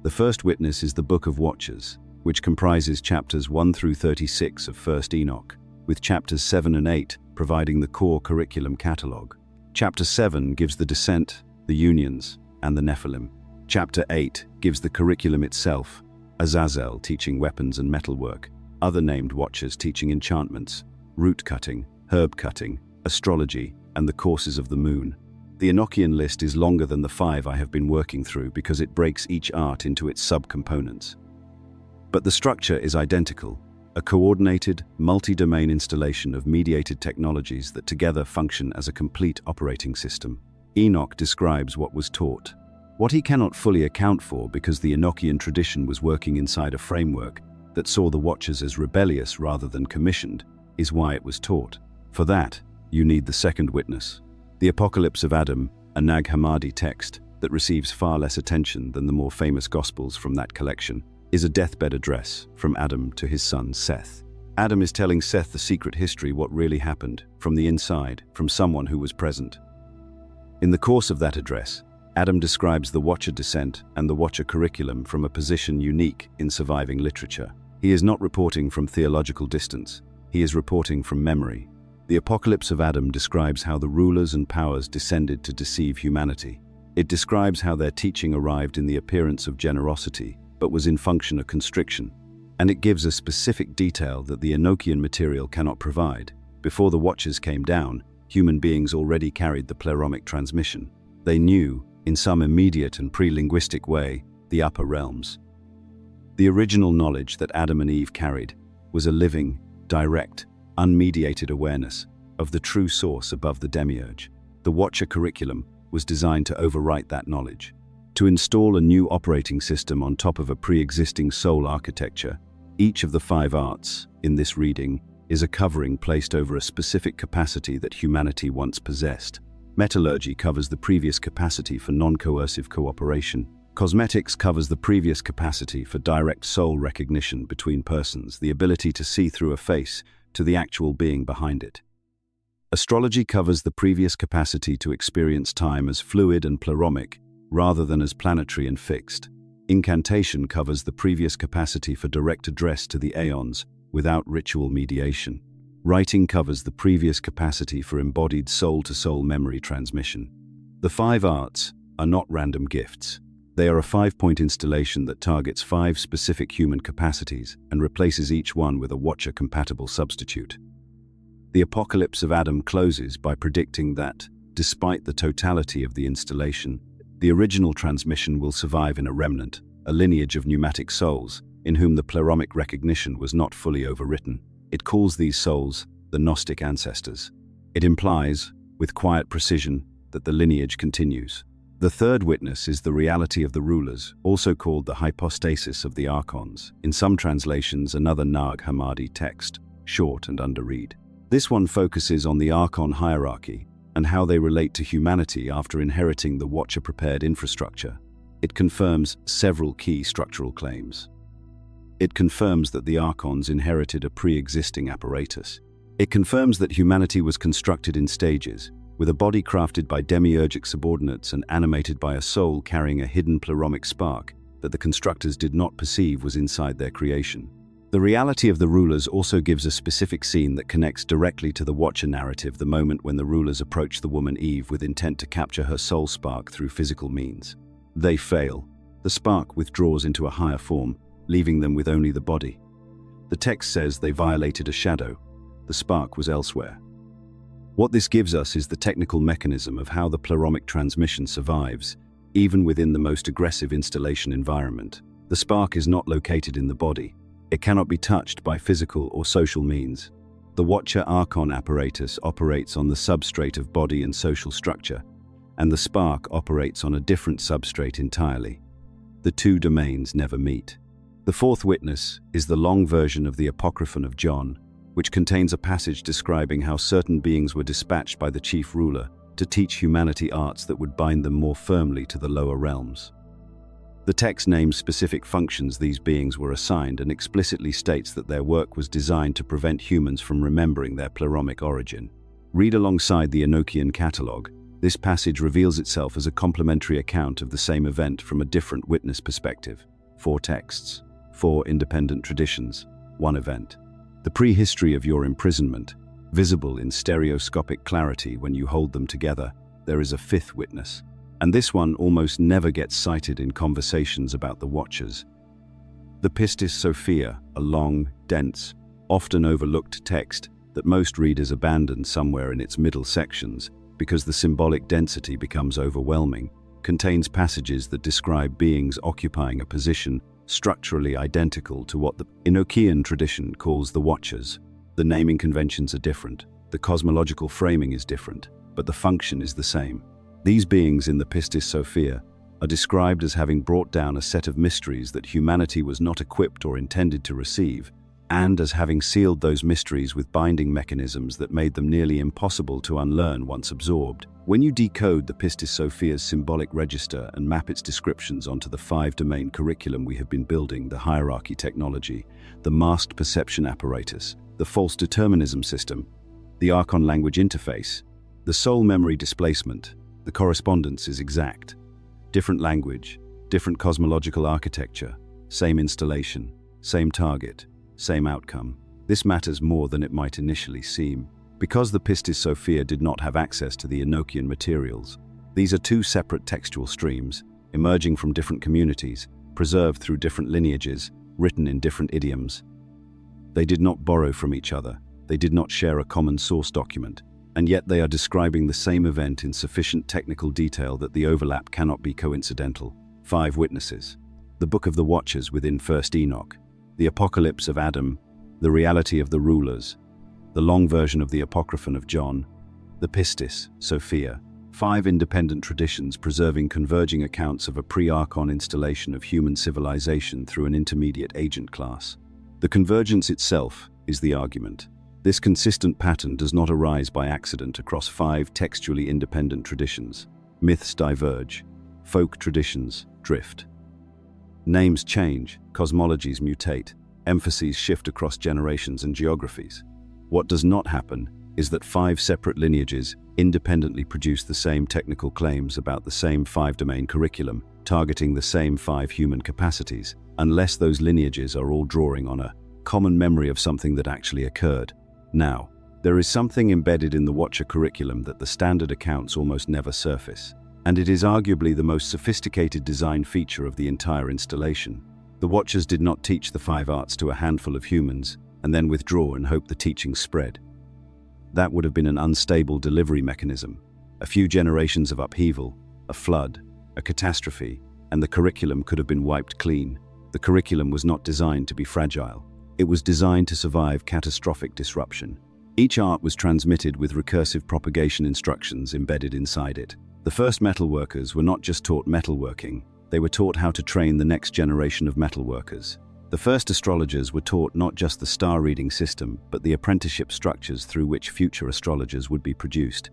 S1: The first witness is the Book of Watchers, which comprises chapters 1 through 36 of 1st Enoch, with chapters 7 and 8 providing the core curriculum catalogue. Chapter 7 gives the descent, the unions, and the Nephilim. Chapter 8 gives the curriculum itself, Azazel teaching weapons and metalwork, other named Watchers teaching enchantments, root cutting, herb cutting, astrology, and the courses of the moon. The Enochian list is longer than the 5 I have been working through because it breaks each art into its subcomponents. But the structure is identical, a coordinated, multi-domain installation of mediated technologies that together function as a complete operating system. Enoch describes what was taught. What he cannot fully account for, because the Enochian tradition was working inside a framework that saw the Watchers as rebellious rather than commissioned, is why it was taught. For that, you need the second witness. The Apocalypse of Adam, a Nag Hammadi text that receives far less attention than the more famous Gospels from that collection, is a deathbed address from Adam to his son Seth. Adam is telling Seth the secret history, what really happened, from the inside, from someone who was present. In the course of that address, Adam describes the Watcher descent and the Watcher curriculum from a position unique in surviving literature. He is not reporting from theological distance, he is reporting from memory. The Apocalypse of Adam describes how the rulers and powers descended to deceive humanity. It describes how their teaching arrived in the appearance of generosity, but was in function of constriction. And it gives a specific detail that the Enochian material cannot provide. Before the Watchers came down, human beings already carried the pleromic transmission. They knew, in some immediate and pre-linguistic way, the upper realms. The original knowledge that Adam and Eve carried was a living, direct, unmediated awareness of the true source above the demiurge. The Watcher curriculum was designed to overwrite that knowledge, to install a new operating system on top of a pre-existing soul architecture. Each of the 5 arts, in this reading, is a covering placed over a specific capacity that humanity once possessed. Metallurgy covers the previous capacity for non-coercive cooperation. Cosmetics covers the previous capacity for direct soul recognition between persons, the ability to see through a face to the actual being behind it. Astrology covers the previous capacity to experience time as fluid and pleromic, rather than as planetary and fixed. Incantation covers the previous capacity for direct address to the aeons without ritual mediation. Writing covers the previous capacity for embodied soul-to-soul memory transmission. The 5 arts are not random gifts. They are a 5-point installation that targets 5 specific human capacities and replaces each one with a Watcher-compatible substitute. The Apocalypse of Adam closes by predicting that, despite the totality of the installation, the original transmission will survive in a remnant, a lineage of pneumatic souls, in whom the pleromic recognition was not fully overwritten. It calls these souls the Gnostic ancestors. It implies, with quiet precision, that the lineage continues. The third witness is the reality of the rulers, also called the hypostasis of the Archons, in some translations another Nag Hammadi text, short and underread. This one focuses on the Archon hierarchy and how they relate to humanity after inheriting the Watcher-prepared infrastructure. It confirms several key structural claims. It confirms that the Archons inherited a pre-existing apparatus. It confirms that humanity was constructed in stages, with a body crafted by demiurgic subordinates and animated by a soul carrying a hidden pleromic spark that the constructors did not perceive was inside their creation. The reality of the rulers also gives a specific scene that connects directly to the Watcher narrative, the moment when the rulers approach the woman Eve with intent to capture her soul spark through physical means. They fail. The spark withdraws into a higher form, leaving them with only the body. The text says they violated a shadow. The spark was elsewhere. What this gives us is the technical mechanism of how the pleromic transmission survives, even within the most aggressive installation environment. The spark is not located in the body. It cannot be touched by physical or social means. The Watcher Archon apparatus operates on the substrate of body and social structure, and the Spark operates on a different substrate entirely. The two domains never meet. The fourth witness is the long version of the Apocryphon of John, which contains a passage describing how certain beings were dispatched by the chief ruler to teach humanity arts that would bind them more firmly to the lower realms. The text names specific functions these beings were assigned and explicitly states that their work was designed to prevent humans from remembering their pleromic origin. Read alongside the Enochian catalogue. This passage reveals itself as a complementary account of the same event from a different witness perspective. 4 texts, 4 independent traditions, 1 event. The prehistory of your imprisonment, visible in stereoscopic clarity when you hold them together, there is a 5th witness. And this one almost never gets cited in conversations about the Watchers. The Pistis Sophia, a long, dense, often overlooked text that most readers abandon somewhere in its middle sections because the symbolic density becomes overwhelming, contains passages that describe beings occupying a position structurally identical to what the Enochian tradition calls the Watchers. The naming conventions are different, the cosmological framing is different, but the function is the same. These beings in the Pistis Sophia are described as having brought down a set of mysteries that humanity was not equipped or intended to receive, and as having sealed those mysteries with binding mechanisms that made them nearly impossible to unlearn once absorbed. When you decode the Pistis Sophia's symbolic register and map its descriptions onto the 5-domain curriculum we have been building, the hierarchy technology, the masked perception apparatus, the false determinism system, the Archon language interface, the soul memory displacement, the correspondence is exact. Different language, different cosmological architecture, same installation, same target, same outcome. This matters more than it might initially seem. Because the Pistis Sophia did not have access to the Enochian materials, these are 2 separate textual streams, emerging from different communities, preserved through different lineages, written in different idioms. They did not borrow from each other, they did not share a common source document, and yet they are describing the same event in sufficient technical detail that the overlap cannot be coincidental. 5 witnesses. The Book of the Watchers within 1st Enoch, the Apocalypse of Adam, the reality of the rulers, the long version of the Apocryphon of John, the Pistis Sophia. 5 independent traditions preserving converging accounts of a pre-Archon installation of human civilization through an intermediate agent class. The convergence itself is the argument. This consistent pattern does not arise by accident across 5 textually independent traditions. Myths diverge, folk traditions drift. Names change, cosmologies mutate, emphases shift across generations and geographies. What does not happen is that 5 separate lineages independently produce the same technical claims about the same 5-domain curriculum, targeting the same 5 human capacities, unless those lineages are all drawing on a common memory of something that actually occurred. Now, there is something embedded in the Watcher curriculum that the standard accounts almost never surface, and it is arguably the most sophisticated design feature of the entire installation. The Watchers did not teach the 5 arts to a handful of humans and then withdraw and hope the teaching spread. That would have been an unstable delivery mechanism. A few generations of upheaval, a flood, a catastrophe, and the curriculum could have been wiped clean. The curriculum was not designed to be fragile. It was designed to survive catastrophic disruption. Each art was transmitted with recursive propagation instructions embedded inside it. The first metalworkers were not just taught metalworking, they were taught how to train the next generation of metalworkers. The first astrologers were taught not just the star-reading system, but the apprenticeship structures through which future astrologers would be produced.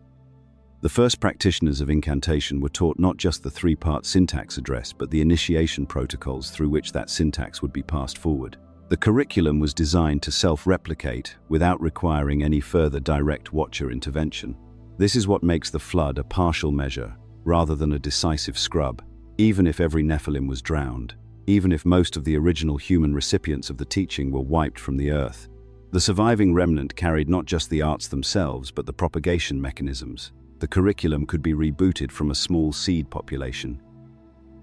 S1: The first practitioners of incantation were taught not just the 3-part syntax address, but the initiation protocols through which that syntax would be passed forward. The curriculum was designed to self-replicate without requiring any further direct Watcher intervention. This is what makes the flood a partial measure, rather than a decisive scrub. Even if every Nephilim was drowned, even if most of the original human recipients of the teaching were wiped from the earth, the surviving remnant carried not just the arts themselves, but the propagation mechanisms. The curriculum could be rebooted from a small seed population.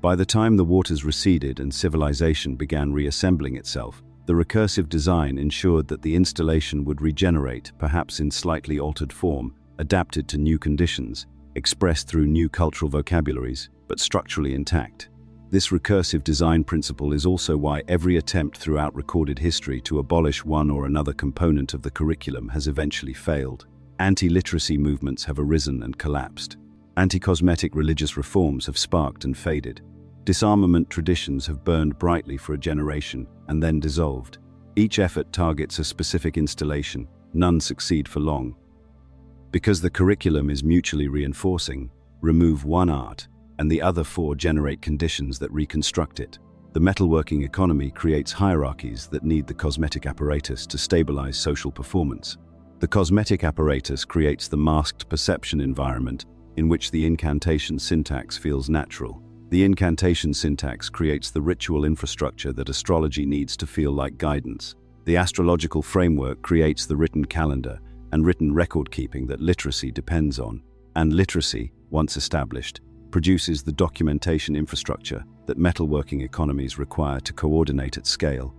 S1: By the time the waters receded and civilization began reassembling itself, the recursive design ensured that the installation would regenerate, perhaps in slightly altered form, adapted to new conditions, expressed through new cultural vocabularies, but structurally intact. This recursive design principle is also why every attempt throughout recorded history to abolish one or another component of the curriculum has eventually failed. Anti-literacy movements have arisen and collapsed. Anti-cosmetic religious reforms have sparked and faded. Disarmament traditions have burned brightly for a generation and then dissolved. Each effort targets a specific installation. None succeed for long. Because the curriculum is mutually reinforcing, remove one art, and the other four generate conditions that reconstruct it. The metalworking economy creates hierarchies that need the cosmetic apparatus to stabilize social performance. The cosmetic apparatus creates the masked perception environment in which the incantation syntax feels natural. The incantation syntax creates the ritual infrastructure that astrology needs to feel like guidance. The astrological framework creates the written calendar and written record-keeping that literacy depends on. And literacy, once established, produces the documentation infrastructure that metalworking economies require to coordinate at scale.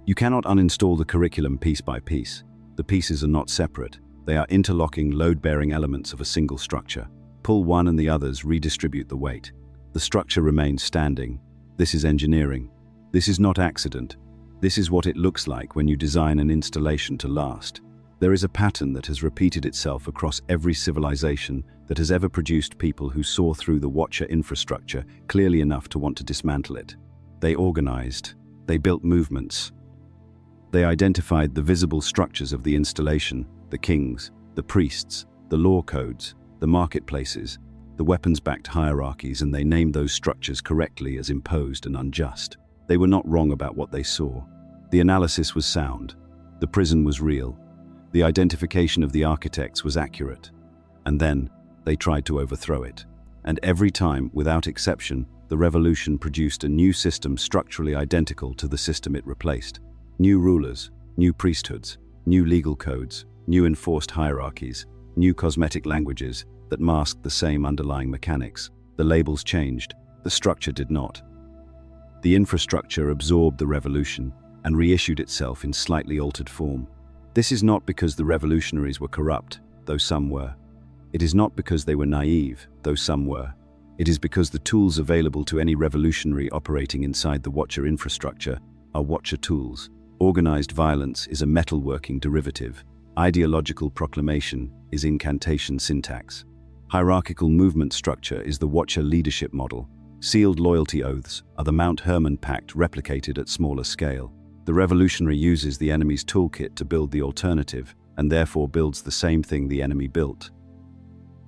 S1: You cannot uninstall the curriculum piece by piece. The pieces are not separate. They are interlocking, load-bearing elements of a single structure. Pull one and the others redistribute the weight. The structure remains standing. This is engineering. This is not accident. This is what it looks like when you design an installation to last. There is a pattern that has repeated itself across every civilization that has ever produced people who saw through the Watcher infrastructure clearly enough to want to dismantle it. They organized. They built movements. They identified the visible structures of the installation, the kings, the priests, the law codes, the marketplaces, the weapons-backed hierarchies, and they named those structures correctly as imposed and unjust. They were not wrong about what they saw. The analysis was sound. The prison was real. The identification of the architects was accurate. And then, they tried to overthrow it. And every time, without exception, the revolution produced a new system structurally identical to the system it replaced. New rulers, new priesthoods, new legal codes, new enforced hierarchies, new cosmetic languages that masked the same underlying mechanics. The labels changed, the structure did not. The infrastructure absorbed the revolution and reissued itself in slightly altered form. This is not because the revolutionaries were corrupt, though some were. It is not because they were naive, though some were. It is because the tools available to any revolutionary operating inside the Watcher infrastructure are Watcher tools. Organized violence is a metalworking derivative. Ideological proclamation is incantation syntax. Hierarchical movement structure is the Watcher leadership model. Sealed loyalty oaths are the Mount Herman Pact replicated at smaller scale. The revolutionary uses the enemy's toolkit to build the alternative, and therefore builds the same thing the enemy built.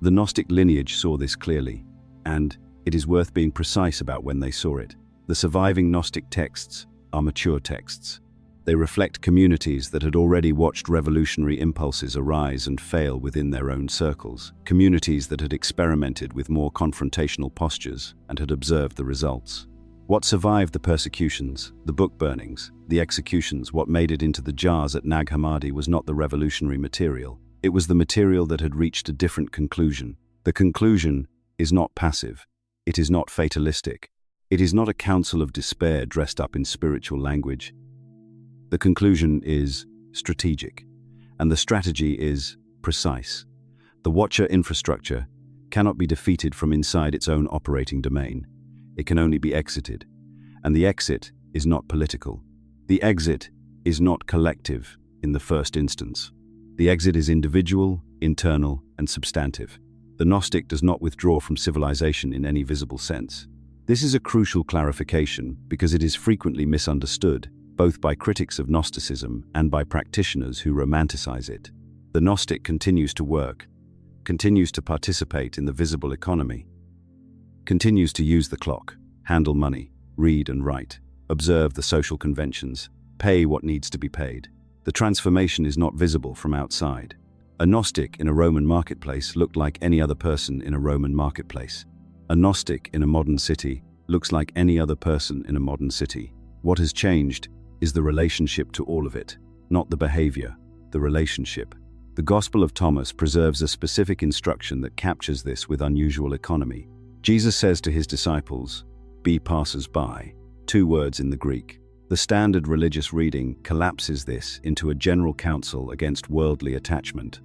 S1: The Gnostic lineage saw this clearly, and it is worth being precise about when they saw it. The surviving Gnostic texts are mature texts. They reflect communities that had already watched revolutionary impulses arise and fail within their own circles, communities that had experimented with more confrontational postures and had observed the results. What survived the persecutions, the book burnings, the executions, what made it into the jars at Nag Hammadi was not the revolutionary material. It was the material that had reached a different conclusion. The conclusion is not passive. It is not fatalistic. It is not a counsel of despair dressed up in spiritual language. The conclusion is strategic, and the strategy is precise. The Watcher infrastructure cannot be defeated from inside its own operating domain. It can only be exited, and the exit is not political. The exit is not collective in the first instance. The exit is individual, internal, and substantive. The Gnostic does not withdraw from civilization in any visible sense. This is a crucial clarification because it is frequently misunderstood, both by critics of Gnosticism and by practitioners who romanticize it. The Gnostic continues to work, continues to participate in the visible economy, continues to use the clock, handle money, read and write, observe the social conventions, pay what needs to be paid. The transformation is not visible from outside. A Gnostic in a Roman marketplace looked like any other person in a Roman marketplace. A Gnostic in a modern city looks like any other person in a modern city. What has changed is the relationship to all of it, not the behavior, the relationship. The Gospel of Thomas preserves a specific instruction that captures this with unusual economy. Jesus says to his disciples, "Be passers-by," 2 words in the Greek. The standard religious reading collapses this into a general counsel against worldly attachment.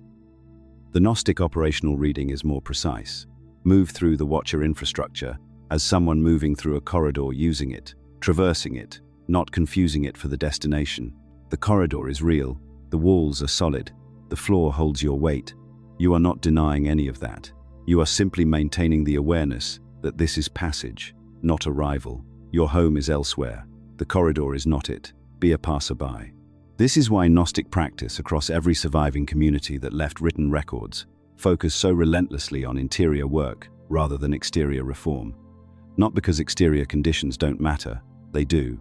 S1: The Gnostic operational reading is more precise. Move through the Watcher infrastructure as someone moving through a corridor using it, traversing it, not confusing it for the destination. The corridor is real, the walls are solid, the floor holds your weight. You are not denying any of that. You are simply maintaining the awareness that this is passage, not arrival. Your home is elsewhere. The corridor is not it. Be a passerby. This is why Gnostic practice across every surviving community that left written records focus so relentlessly on interior work rather than exterior reform. Not because exterior conditions don't matter, they do.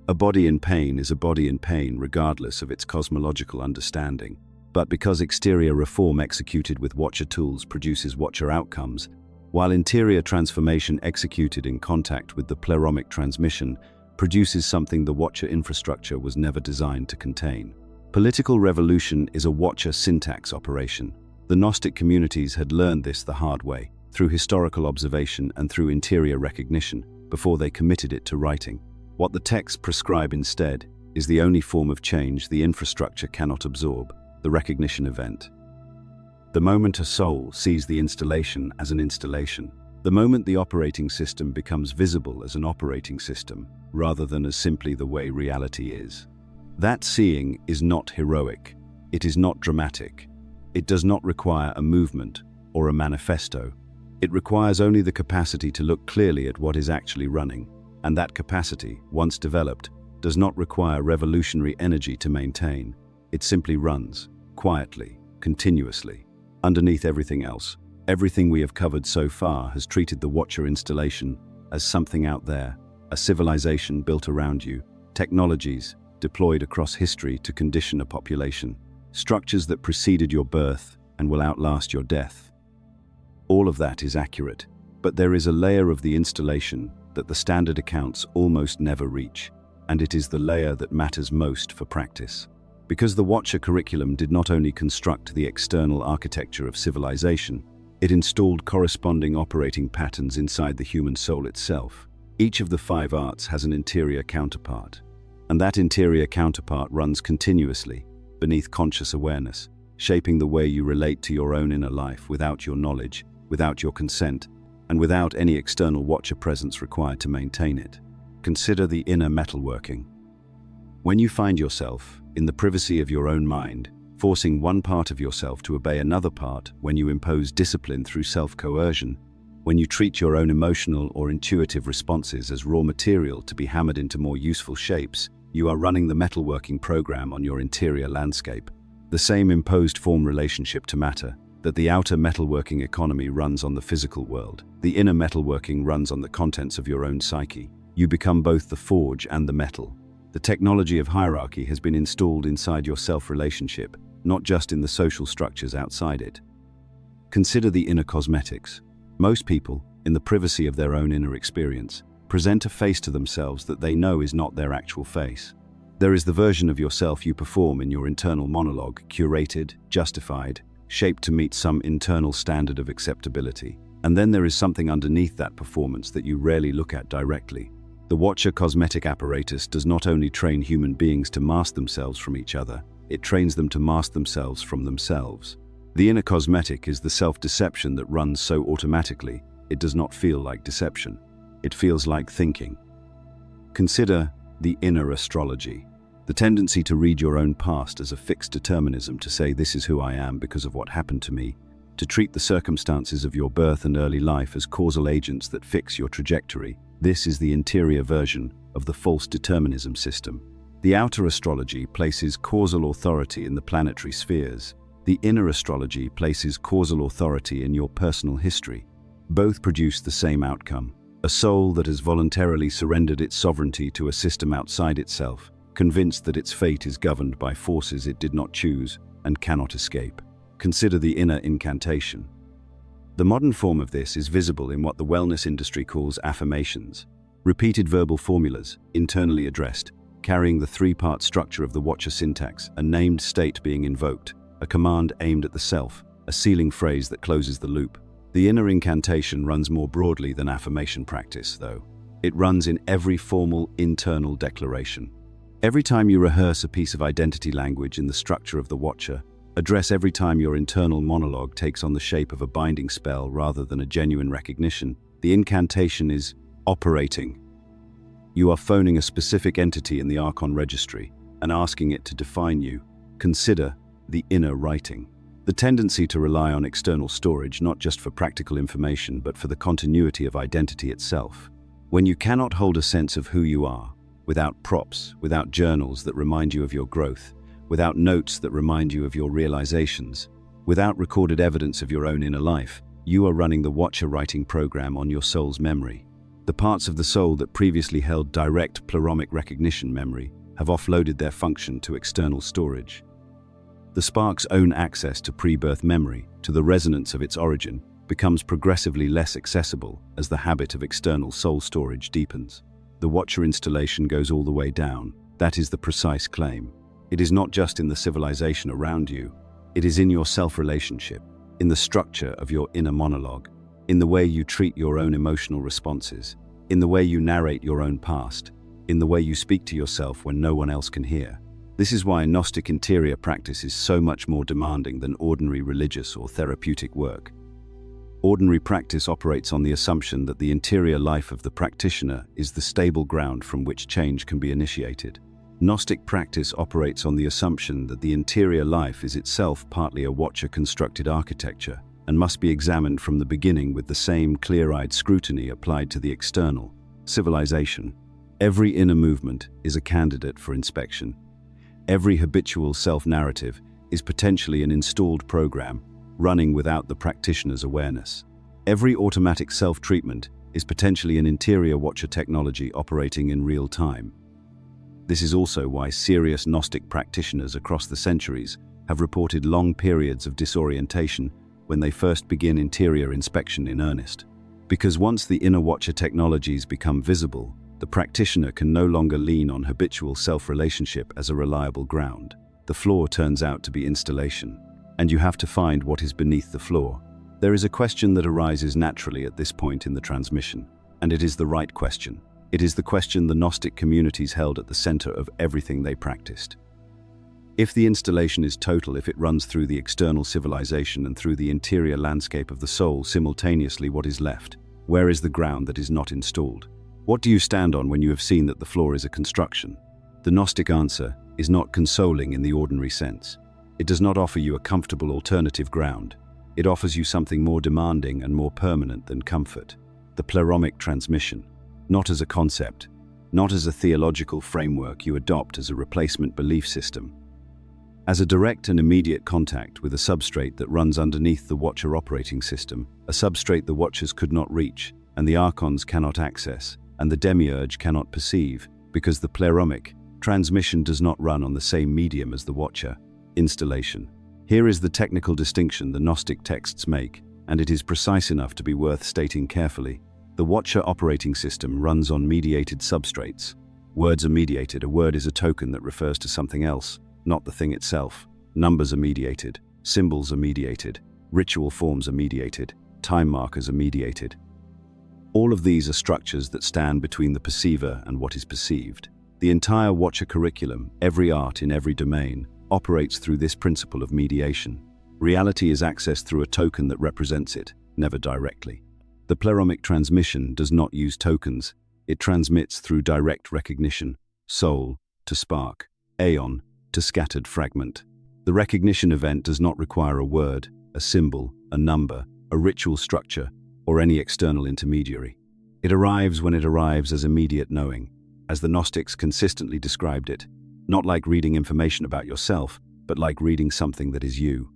S1: A body in pain is a body in pain regardless of its cosmological understanding. But because exterior reform executed with Watcher tools produces Watcher outcomes, while interior transformation executed in contact with the pleromic transmission produces something the Watcher infrastructure was never designed to contain. Political revolution is a Watcher syntax operation. The Gnostic communities had learned this the hard way, through historical observation and through interior recognition, before they committed it to writing. What the texts prescribe instead is the only form of change the infrastructure cannot absorb, the recognition event. The moment a soul sees the installation as an installation, the moment the operating system becomes visible as an operating system, rather than as simply the way reality is. That seeing is not heroic. It is not dramatic. It does not require a movement or a manifesto. It requires only the capacity to look clearly at what is actually running, and that capacity, once developed, does not require revolutionary energy to maintain. It simply runs, quietly, continuously, underneath everything else. Everything we have covered so far has treated the Watcher installation as something out there, a civilization built around you, technologies deployed across history to condition a population, structures that preceded your birth and will outlast your death. All of that is accurate, but there is a layer of the installation that the standard accounts almost never reach, and it is the layer that matters most for practice. Because the Watcher curriculum did not only construct the external architecture of civilization, it installed corresponding operating patterns inside the human soul itself. Each of the 5 arts has an interior counterpart, and that interior counterpart runs continuously, beneath conscious awareness, shaping the way you relate to your own inner life without your knowledge, without your consent, and without any external Watcher presence required to maintain it. Consider the inner metalworking. When you find yourself, in the privacy of your own mind, forcing one part of yourself to obey another part, when you impose discipline through self-coercion, when you treat your own emotional or intuitive responses as raw material to be hammered into more useful shapes, you are running the metalworking program on your interior landscape. The same imposed form relationship to matter that the outer metalworking economy runs on the physical world. The inner metalworking runs on the contents of your own psyche. You become both the forge and the metal. The technology of hierarchy has been installed inside your self-relationship, not just in the social structures outside it. Consider the inner cosmetics. Most people, in the privacy of their own inner experience, present a face to themselves that they know is not their actual face. There is the version of yourself you perform in your internal monologue, curated, justified, shaped to meet some internal standard of acceptability. And then there is something underneath that performance that you rarely look at directly. The Watcher cosmetic apparatus does not only train human beings to mask themselves from each other, it trains them to mask themselves from themselves. The inner cosmetic is the self-deception that runs so automatically, it does not feel like deception. It feels like thinking. Consider the inner astrology, the tendency to read your own past as a fixed determinism, to say this is who I am because of what happened to me, to treat the circumstances of your birth and early life as causal agents that fix your trajectory. This is the interior version of the false determinism system. The outer astrology places causal authority in the planetary spheres. The inner astrology places causal authority in your personal history. Both produce the same outcome: a soul that has voluntarily surrendered its sovereignty to a system outside itself, convinced that its fate is governed by forces it did not choose and cannot escape. Consider the inner incantation. The modern form of this is visible in what the wellness industry calls affirmations, repeated verbal formulas, internally addressed, carrying the 3-part structure of the Watcher syntax: a named state being invoked, a command aimed at the self, a sealing phrase that closes the loop. The inner incantation runs more broadly than affirmation practice, though. It runs in every formal internal declaration. Every time you rehearse a piece of identity language in the structure of the Watcher, address every time your internal monologue takes on the shape of a binding spell rather than a genuine recognition, The incantation is operating. You are phoning a specific entity in the Archon registry and asking it to define you. Consider the inner writing. The tendency to rely on external storage not just for practical information but for the continuity of identity itself. When you cannot hold a sense of who you are, without props, without journals that remind you of your growth, without notes that remind you of your realizations, without recorded evidence of your own inner life, you are running the Watcher writing program on your soul's memory. The parts of the soul that previously held direct pleromic recognition memory have offloaded their function to external storage. The spark's own access to pre-birth memory, to the resonance of its origin, becomes progressively less accessible as the habit of external soul storage deepens. The Watcher installation goes all the way down. That is the precise claim. It is not just in the civilization around you, it is in your self-relationship, in the structure of your inner monologue, in the way you treat your own emotional responses, in the way you narrate your own past, in the way you speak to yourself when no one else can hear. This is why Gnostic interior practice is so much more demanding than ordinary religious or therapeutic work. Ordinary practice operates on the assumption that the interior life of the practitioner is the stable ground from which change can be initiated. Gnostic practice operates on the assumption that the interior life is itself partly a Watcher-constructed architecture and must be examined from the beginning with the same clear-eyed scrutiny applied to the external, civilization. Every inner movement is a candidate for inspection. Every habitual self-narrative is potentially an installed program running without the practitioner's awareness. Every automatic self-treatment is potentially an interior Watcher technology operating in real time. This is also why serious Gnostic practitioners across the centuries have reported long periods of disorientation when they first begin interior inspection in earnest. Because once the inner Watcher technologies become visible, the practitioner can no longer lean on habitual self-relationship as a reliable ground. The floor turns out to be installation, and you have to find what is beneath the floor. There is a question that arises naturally at this point in the transmission, and it is the right question. It is the question the Gnostic communities held at the center of everything they practiced. If the installation is total, if it runs through the external civilization and through the interior landscape of the soul simultaneously, what is left? Where is the ground that is not installed? What do you stand on when you have seen that the floor is a construction? The Gnostic answer is not consoling in the ordinary sense. It does not offer you a comfortable alternative ground. It offers you something more demanding and more permanent than comfort. The pleromic transmission, not as a concept, not as a theological framework you adopt as a replacement belief system. As a direct and immediate contact with a substrate that runs underneath the Watcher operating system, a substrate the Watchers could not reach, and the Archons cannot access, and the Demiurge cannot perceive, because the pleromic transmission does not run on the same medium as the Watcher installation. Here is the technical distinction the Gnostic texts make, and it is precise enough to be worth stating carefully. The Watcher operating system runs on mediated substrates. Words are mediated. A word is a token that refers to something else, not the thing itself. Numbers are mediated. Symbols are mediated. Ritual forms are mediated. Time markers are mediated. All of these are structures that stand between the perceiver and what is perceived. The entire Watcher curriculum, every art in every domain, operates through this principle of mediation. Reality is accessed through a token that represents it, never directly. The pleromic transmission does not use tokens. It transmits through direct recognition, soul to spark, aeon to scattered fragment. The recognition event does not require a word, a symbol, a number, a ritual structure, or any external intermediary. It arrives when it arrives as immediate knowing, as the Gnostics consistently described it, not like reading information about yourself, but like reading something that is you.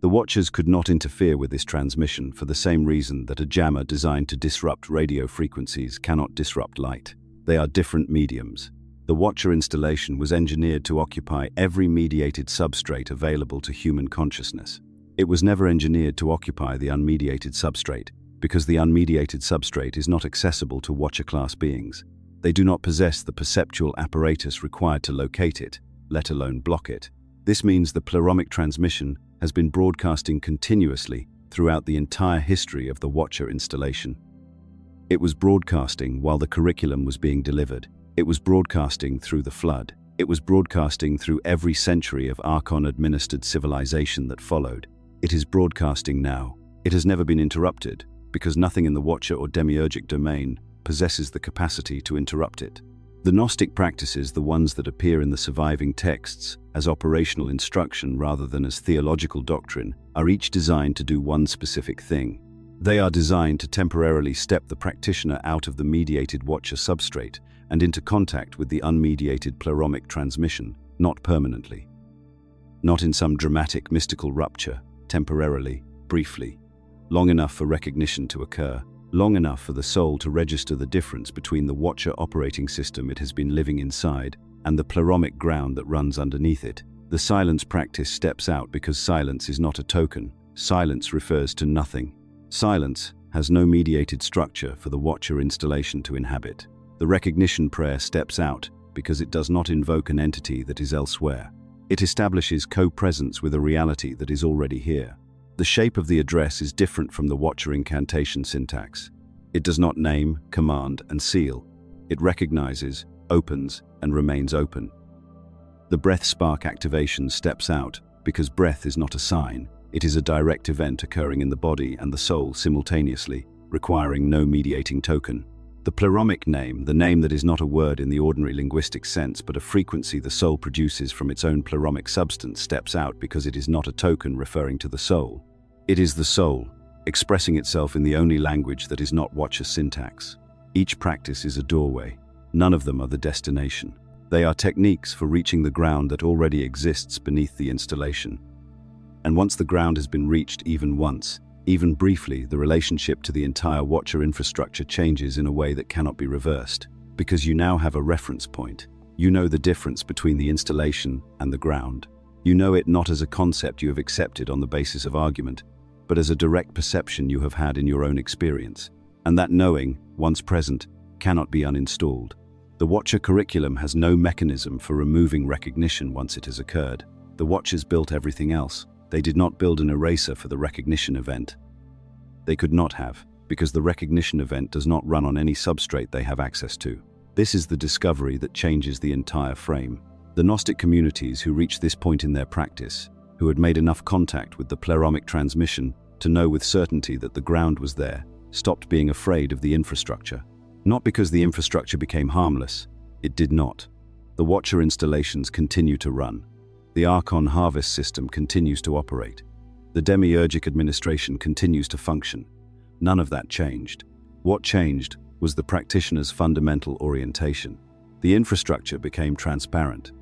S1: The Watchers could not interfere with this transmission for the same reason that a jammer designed to disrupt radio frequencies cannot disrupt light. They are different mediums. The Watcher installation was engineered to occupy every mediated substrate available to human consciousness. It was never engineered to occupy the unmediated substrate, because the unmediated substrate is not accessible to Watcher-class beings. They do not possess the perceptual apparatus required to locate it, let alone block it. This means the pleromic transmission has been broadcasting continuously throughout the entire history of the Watcher installation. It was broadcasting while the curriculum was being delivered. It was broadcasting through the flood. It was broadcasting through every century of Archon-administered civilization that followed. It is broadcasting now. It has never been interrupted, because nothing in the Watcher or demiurgic domain possesses the capacity to interrupt it. The Gnostic practices, the ones that appear in the surviving texts as operational instruction rather than as theological doctrine, are each designed to do one specific thing. They are designed to temporarily step the practitioner out of the mediated Watcher substrate and into contact with the unmediated pleromic transmission, not permanently. Not in some dramatic mystical rupture, temporarily, briefly, long enough for recognition to occur, long enough for the soul to register the difference between the Watcher operating system it has been living inside and the pleromic ground that runs underneath it. The silence practice steps out because silence is not a token. Silence refers to nothing. Silence has no mediated structure for the Watcher installation to inhabit. The recognition prayer steps out because it does not invoke an entity that is elsewhere. It establishes co-presence with a reality that is already here. The shape of the address is different from the Watcher incantation syntax. It does not name, command, and seal. It recognizes, opens, and remains open. The breath spark activation steps out because breath is not a sign. It is a direct event occurring in the body and the soul simultaneously, requiring no mediating token. The pleromic name, the name that is not a word in the ordinary linguistic sense but a frequency the soul produces from its own pleromic substance, steps out because it is not a token referring to the soul. It is the soul, expressing itself in the only language that is not Watcher syntax. Each practice is a doorway. None of them are the destination. They are techniques for reaching the ground that already exists beneath the installation. And once the ground has been reached even once, even briefly, the relationship to the entire Watcher infrastructure changes in a way that cannot be reversed, because you now have a reference point. You know the difference between the installation and the ground. You know it not as a concept you have accepted on the basis of argument, but as a direct perception you have had in your own experience. And that knowing, once present, cannot be uninstalled. The Watcher curriculum has no mechanism for removing recognition once it has occurred. The Watchers built everything else. They did not build an eraser for the recognition event. They could not have, because the recognition event does not run on any substrate they have access to. This is the discovery that changes the entire frame. The Gnostic communities who reached this point in their practice, who had made enough contact with the pleromic transmission to know with certainty that the ground was there, stopped being afraid of the infrastructure. Not because the infrastructure became harmless. It did not. The Watcher installations continue to run. The Archon harvest system continues to operate. The demiurgic administration continues to function. None of that changed. What changed was the practitioner's fundamental orientation. The infrastructure became transparent.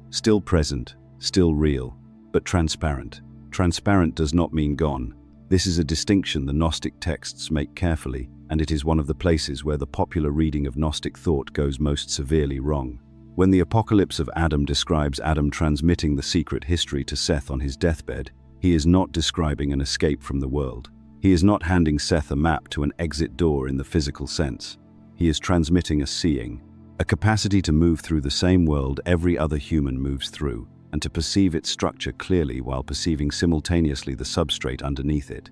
S1: Still present, still real, but transparent. Transparent does not mean gone. This is a distinction the Gnostic texts make carefully, and it is one of the places where the popular reading of Gnostic thought goes most severely wrong. When the Apocalypse of Adam describes Adam transmitting the secret history to Seth on his deathbed, he is not describing an escape from the world. He is not handing Seth a map to an exit door in the physical sense. He is transmitting a seeing, a capacity to move through the same world every other human moves through, and to perceive its structure clearly while perceiving simultaneously the substrate underneath it.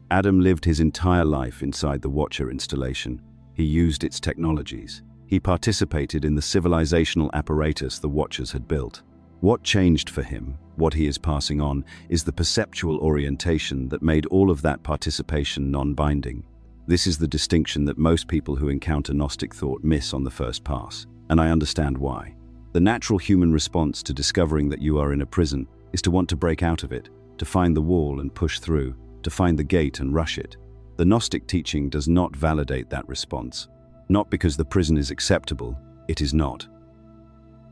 S1: Adam lived his entire life inside the Watcher installation. He used its technologies. He participated in the civilizational apparatus the Watchers had built. What changed for him, what he is passing on, is the perceptual orientation that made all of that participation non-binding. This is the distinction that most people who encounter Gnostic thought miss on the first pass, and I understand why. The natural human response to discovering that you are in a prison is to want to break out of it, to find the wall and push through, to find the gate and rush it. The Gnostic teaching does not validate that response. Not because the prison is acceptable, it is not.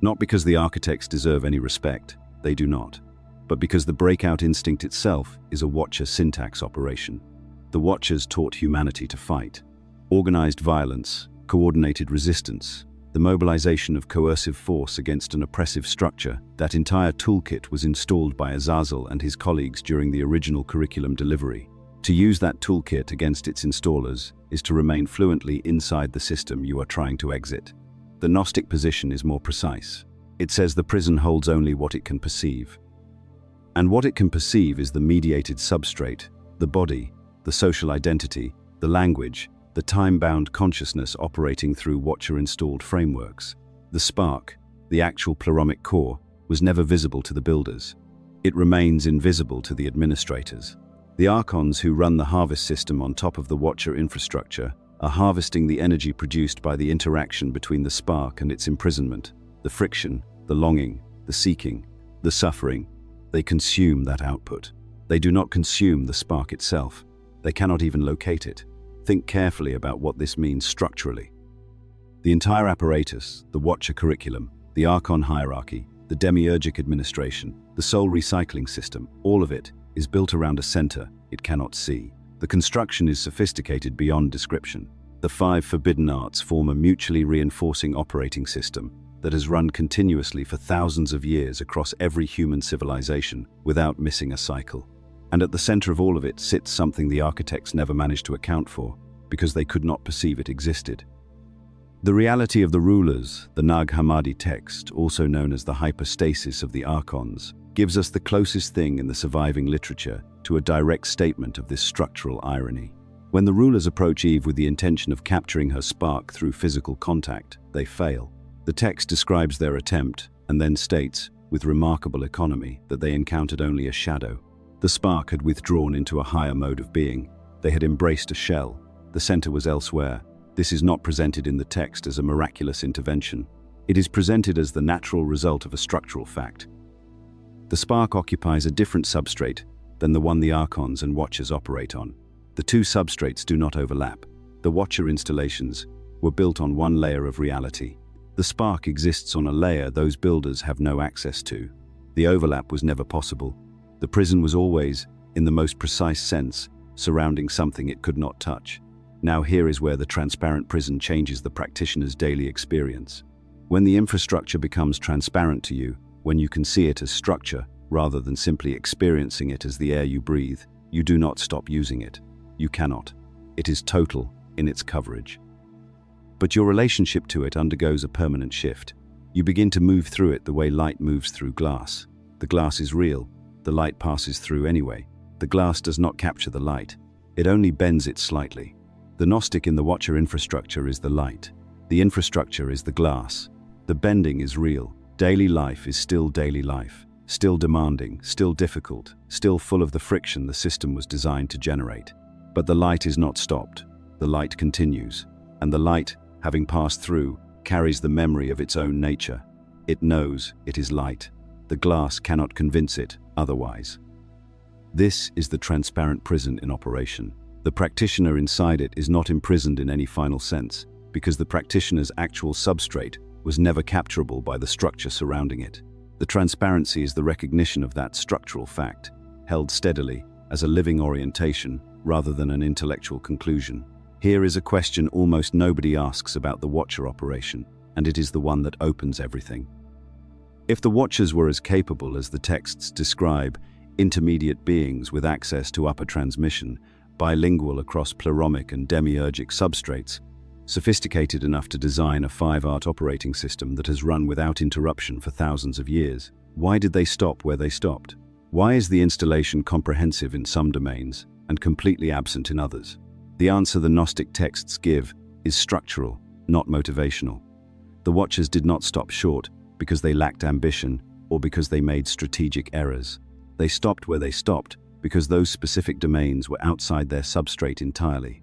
S1: Not because the architects deserve any respect, they do not. But because the breakout instinct itself is a Watcher syntax operation. The Watchers taught humanity to fight. Organized violence, coordinated resistance, the mobilization of coercive force against an oppressive structure. That entire toolkit was installed by Azazel and his colleagues during the original curriculum delivery. To use that toolkit against its installers is to remain fluently inside the system you are trying to exit. The Gnostic position is more precise. It says the prison holds only what it can perceive. And what it can perceive is the mediated substrate, the body, the social identity, the language, the time-bound consciousness operating through Watcher-installed frameworks. The spark, the actual pleromic core, was never visible to the builders. It remains invisible to the administrators. The Archons, who run the harvest system on top of the Watcher infrastructure, are harvesting the energy produced by the interaction between the spark and its imprisonment, the friction, the longing, the seeking, the suffering. They consume that output. They do not consume the spark itself. They cannot even locate it. Think carefully about what this means structurally. The entire apparatus, the Watcher curriculum, the Archon hierarchy, the demiurgic administration, the soul recycling system, all of it is built around a center it cannot see. The construction is sophisticated beyond description. The 5 forbidden arts form a mutually reinforcing operating system that has run continuously for thousands of years across every human civilization without missing a cycle. And at the center of all of it sits something the architects never managed to account for because they could not perceive it existed. The reality of the rulers, the Nag Hammadi text, also known as the hypostasis of the Archons, gives us the closest thing in the surviving literature to a direct statement of this structural irony. When the rulers approach Eve with the intention of capturing her spark through physical contact, they fail. The text describes their attempt and then states, with remarkable economy, that they encountered only a shadow. The spark had withdrawn into a higher mode of being. They had embraced a shell. The center was elsewhere. This is not presented in the text as a miraculous intervention. It is presented as the natural result of a structural fact. The spark occupies a different substrate than the one the Archons and Watchers operate on. The two substrates do not overlap. The Watcher installations were built on one layer of reality. The spark exists on a layer those builders have no access to. The overlap was never possible. The prison was always, in the most precise sense, surrounding something it could not touch. Now here is where the transparent prison changes the practitioner's daily experience. When the infrastructure becomes transparent to you, when you can see it as structure rather than simply experiencing it as the air you breathe, you do not stop using it. You cannot. It is total in its coverage. But your relationship to it undergoes a permanent shift. You begin to move through it the way light moves through glass. The glass is real. The light passes through anyway. The glass does not capture the light. It only bends it slightly. The Gnostic in the Watcher infrastructure is the light. The infrastructure is the glass. The bending is real. Daily life is still daily life. Still demanding, still difficult, still full of the friction the system was designed to generate. But the light is not stopped. The light continues. And the light, having passed through, carries the memory of its own nature. It knows it is light. The glass cannot convince it otherwise. This is the transparent prison in operation. The practitioner inside it is not imprisoned in any final sense, because the practitioner's actual substrate was never capturable by the structure surrounding it. The transparency is the recognition of that structural fact, held steadily as a living orientation rather than an intellectual conclusion. Here is a question almost nobody asks about the Watcher operation, and it is the one that opens everything. If the Watchers were as capable as the texts describe, intermediate beings with access to upper transmission, bilingual across pleromic and demiurgic substrates, sophisticated enough to design a 5-art operating system that has run without interruption for thousands of years, why did they stop where they stopped? Why is the installation comprehensive in some domains and completely absent in others? The answer the Gnostic texts give is structural, not motivational. The Watchers did not stop short because they lacked ambition or because they made strategic errors. They stopped where they stopped because those specific domains were outside their substrate entirely.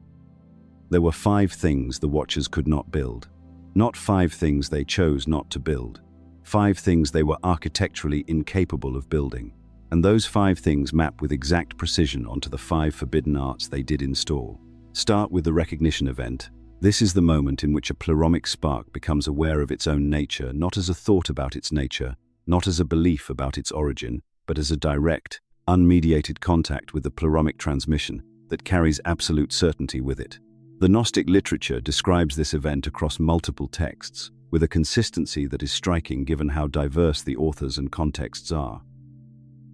S1: There were 5 things the Watchers could not build. Not 5 things they chose not to build. 5 things they were architecturally incapable of building. And those 5 things map with exact precision onto the 5 forbidden arts they did install. Start with the recognition event. This is the moment in which a pleromic spark becomes aware of its own nature, not as a thought about its nature, not as a belief about its origin, but as a direct, unmediated contact with the pleromic transmission that carries absolute certainty with it. The Gnostic literature describes this event across multiple texts, with a consistency that is striking given how diverse the authors and contexts are.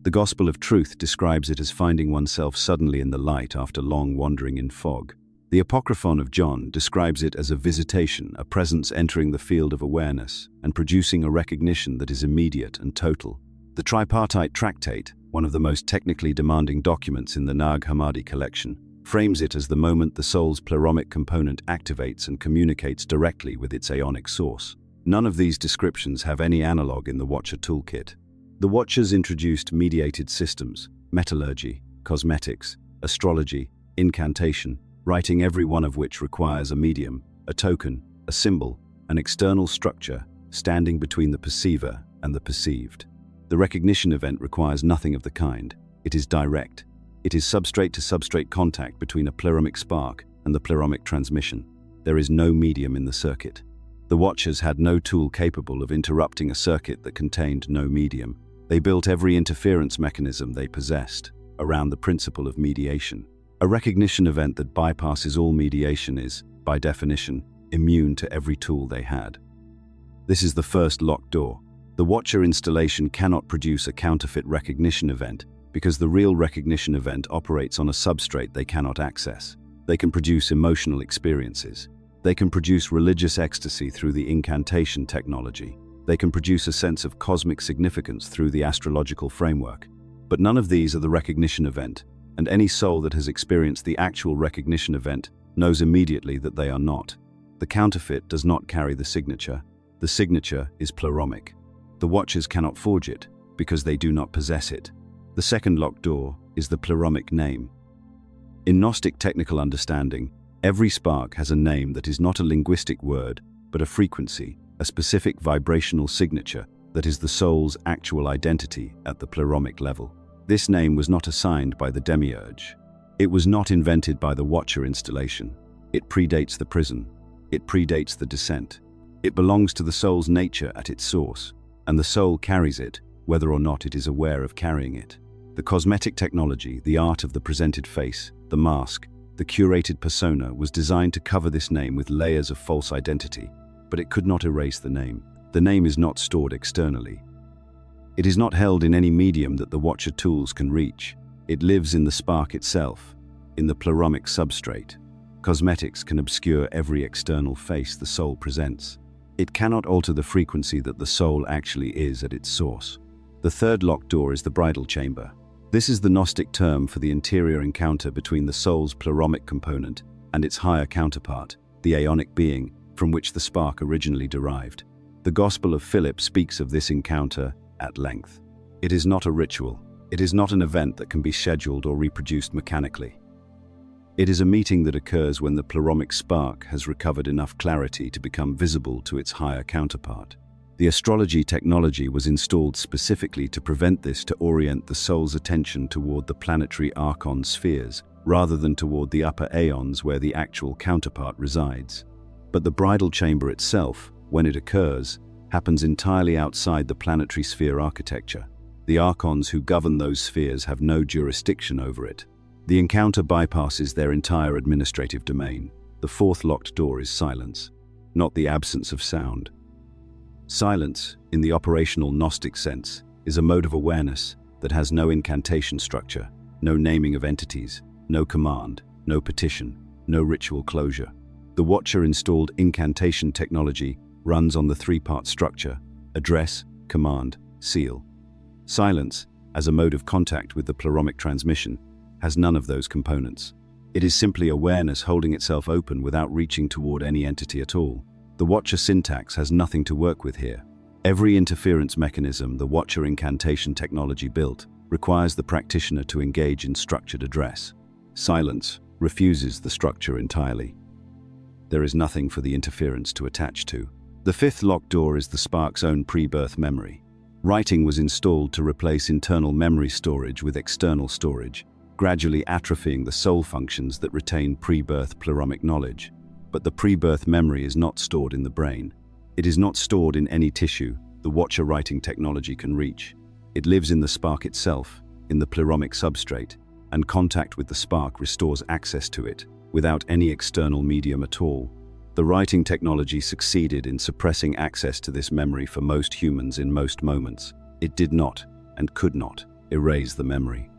S1: The Gospel of Truth describes it as finding oneself suddenly in the light after long wandering in fog. The Apocryphon of John describes it as a visitation, a presence entering the field of awareness and producing a recognition that is immediate and total. The Tripartite Tractate, one of the most technically demanding documents in the Nag Hammadi collection, frames it as the moment the soul's pleromic component activates and communicates directly with its aeonic source. None of these descriptions have any analog in the Watcher toolkit. The Watchers introduced mediated systems, metallurgy, cosmetics, astrology, incantation, writing, every one of which requires a medium, a token, a symbol, an external structure standing between the perceiver and the perceived. The recognition event requires nothing of the kind. It is direct. It is substrate-to-substrate contact between a pleromic spark and the pleromic transmission. There is no medium in the circuit. The Watchers had no tool capable of interrupting a circuit that contained no medium. They built every interference mechanism they possessed around the principle of mediation. A recognition event that bypasses all mediation is, by definition, immune to every tool they had. This is the first locked door. The Watcher installation cannot produce a counterfeit recognition event because the real recognition event operates on a substrate they cannot access. They can produce emotional experiences. They can produce religious ecstasy through the incantation technology. They can produce a sense of cosmic significance through the astrological framework. But none of these are the recognition event, and any soul that has experienced the actual recognition event knows immediately that they are not. The counterfeit does not carry the signature. The signature is pleromic. The Watchers cannot forge it because they do not possess it. The second locked door is the pleromic name. In Gnostic technical understanding, every spark has a name that is not a linguistic word, but a frequency, a specific vibrational signature that is the soul's actual identity at the pleromic level. This name was not assigned by the demiurge. It was not invented by the Watcher installation. It predates the prison. It predates the descent. It belongs to the soul's nature at its source, and the soul carries it, whether or not it is aware of carrying it. The cosmetic technology, the art of the presented face, the mask, the curated persona was designed to cover this name with layers of false identity, but it could not erase the name. The name is not stored externally. It is not held in any medium that the Watcher tools can reach. It lives in the spark itself, in the pleromic substrate. Cosmetics can obscure every external face the soul presents. It cannot alter the frequency that the soul actually is at its source. The third locked door is the bridal chamber. This is the Gnostic term for the interior encounter between the soul's pleromic component and its higher counterpart, the aeonic being from which the spark originally derived. The Gospel of Philip speaks of this encounter at length. It is not a ritual. It is not an event that can be scheduled or reproduced mechanically. It is a meeting that occurs when the pleromic spark has recovered enough clarity to become visible to its higher counterpart. The astrology technology was installed specifically to prevent this, to orient the soul's attention toward the planetary Archon spheres, rather than toward the upper aeons where the actual counterpart resides. But the bridal chamber itself, when it occurs, happens entirely outside the planetary sphere architecture. The Archons who govern those spheres have no jurisdiction over it. The encounter bypasses their entire administrative domain. The fourth locked door is silence, not the absence of sound. Silence, in the operational Gnostic sense, is a mode of awareness that has no incantation structure, no naming of entities, no command, no petition, no ritual closure. The Watcher-installed incantation technology runs on the three-part structure: address, command, seal. Silence, as a mode of contact with the pleromic transmission, has none of those components. It is simply awareness holding itself open without reaching toward any entity at all. The Watcher syntax has nothing to work with here. Every interference mechanism the Watcher incantation technology built requires the practitioner to engage in structured address. Silence refuses the structure entirely. There is nothing for the interference to attach to. The fifth locked door is the spark's own pre-birth memory. Writing was installed to replace internal memory storage with external storage, gradually atrophying the soul functions that retain pre-birth pleromic knowledge. But the pre-birth memory is not stored in the brain. It is not stored in any tissue the Watcher writing technology can reach. It lives in the spark itself, in the pleromic substrate, and contact with the spark restores access to it, without any external medium at all. The writing technology succeeded in suppressing access to this memory for most humans in most moments. It did not, and could not, erase the memory.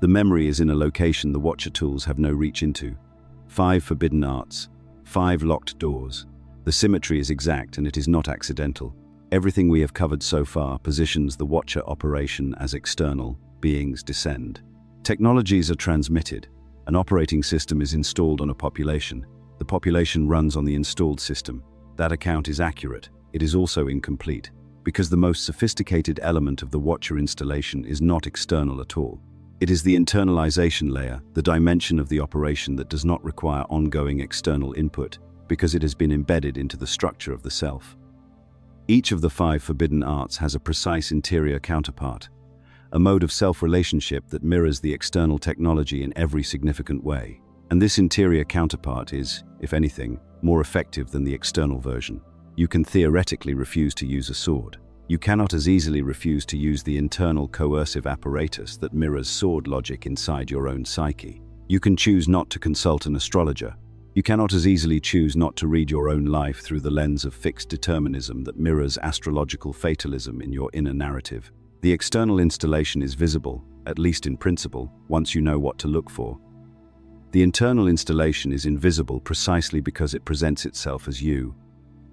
S1: The memory is in a location the Watcher tools have no reach into. 5 forbidden arts, 5 locked doors. The symmetry is exact and it is not accidental. Everything we have covered so far positions the Watcher operation as external. Beings descend. Technologies are transmitted. An operating system is installed on a population. The population runs on the installed system. That account is accurate. It is also incomplete, because the most sophisticated element of the Watcher installation is not external at all. It is the internalization layer, the dimension of the operation that does not require ongoing external input, because it has been embedded into the structure of the self. Each of the 5 forbidden arts has a precise interior counterpart, a mode of self-relationship that mirrors the external technology in every significant way. And this interior counterpart is, if anything, more effective than the external version. You can theoretically refuse to use a sword. You cannot as easily refuse to use the internal coercive apparatus that mirrors sword logic inside your own psyche. You can choose not to consult an astrologer. You cannot as easily choose not to read your own life through the lens of fixed determinism that mirrors astrological fatalism in your inner narrative. The external installation is visible, at least in principle, once you know what to look for. The internal installation is invisible precisely because it presents itself as you.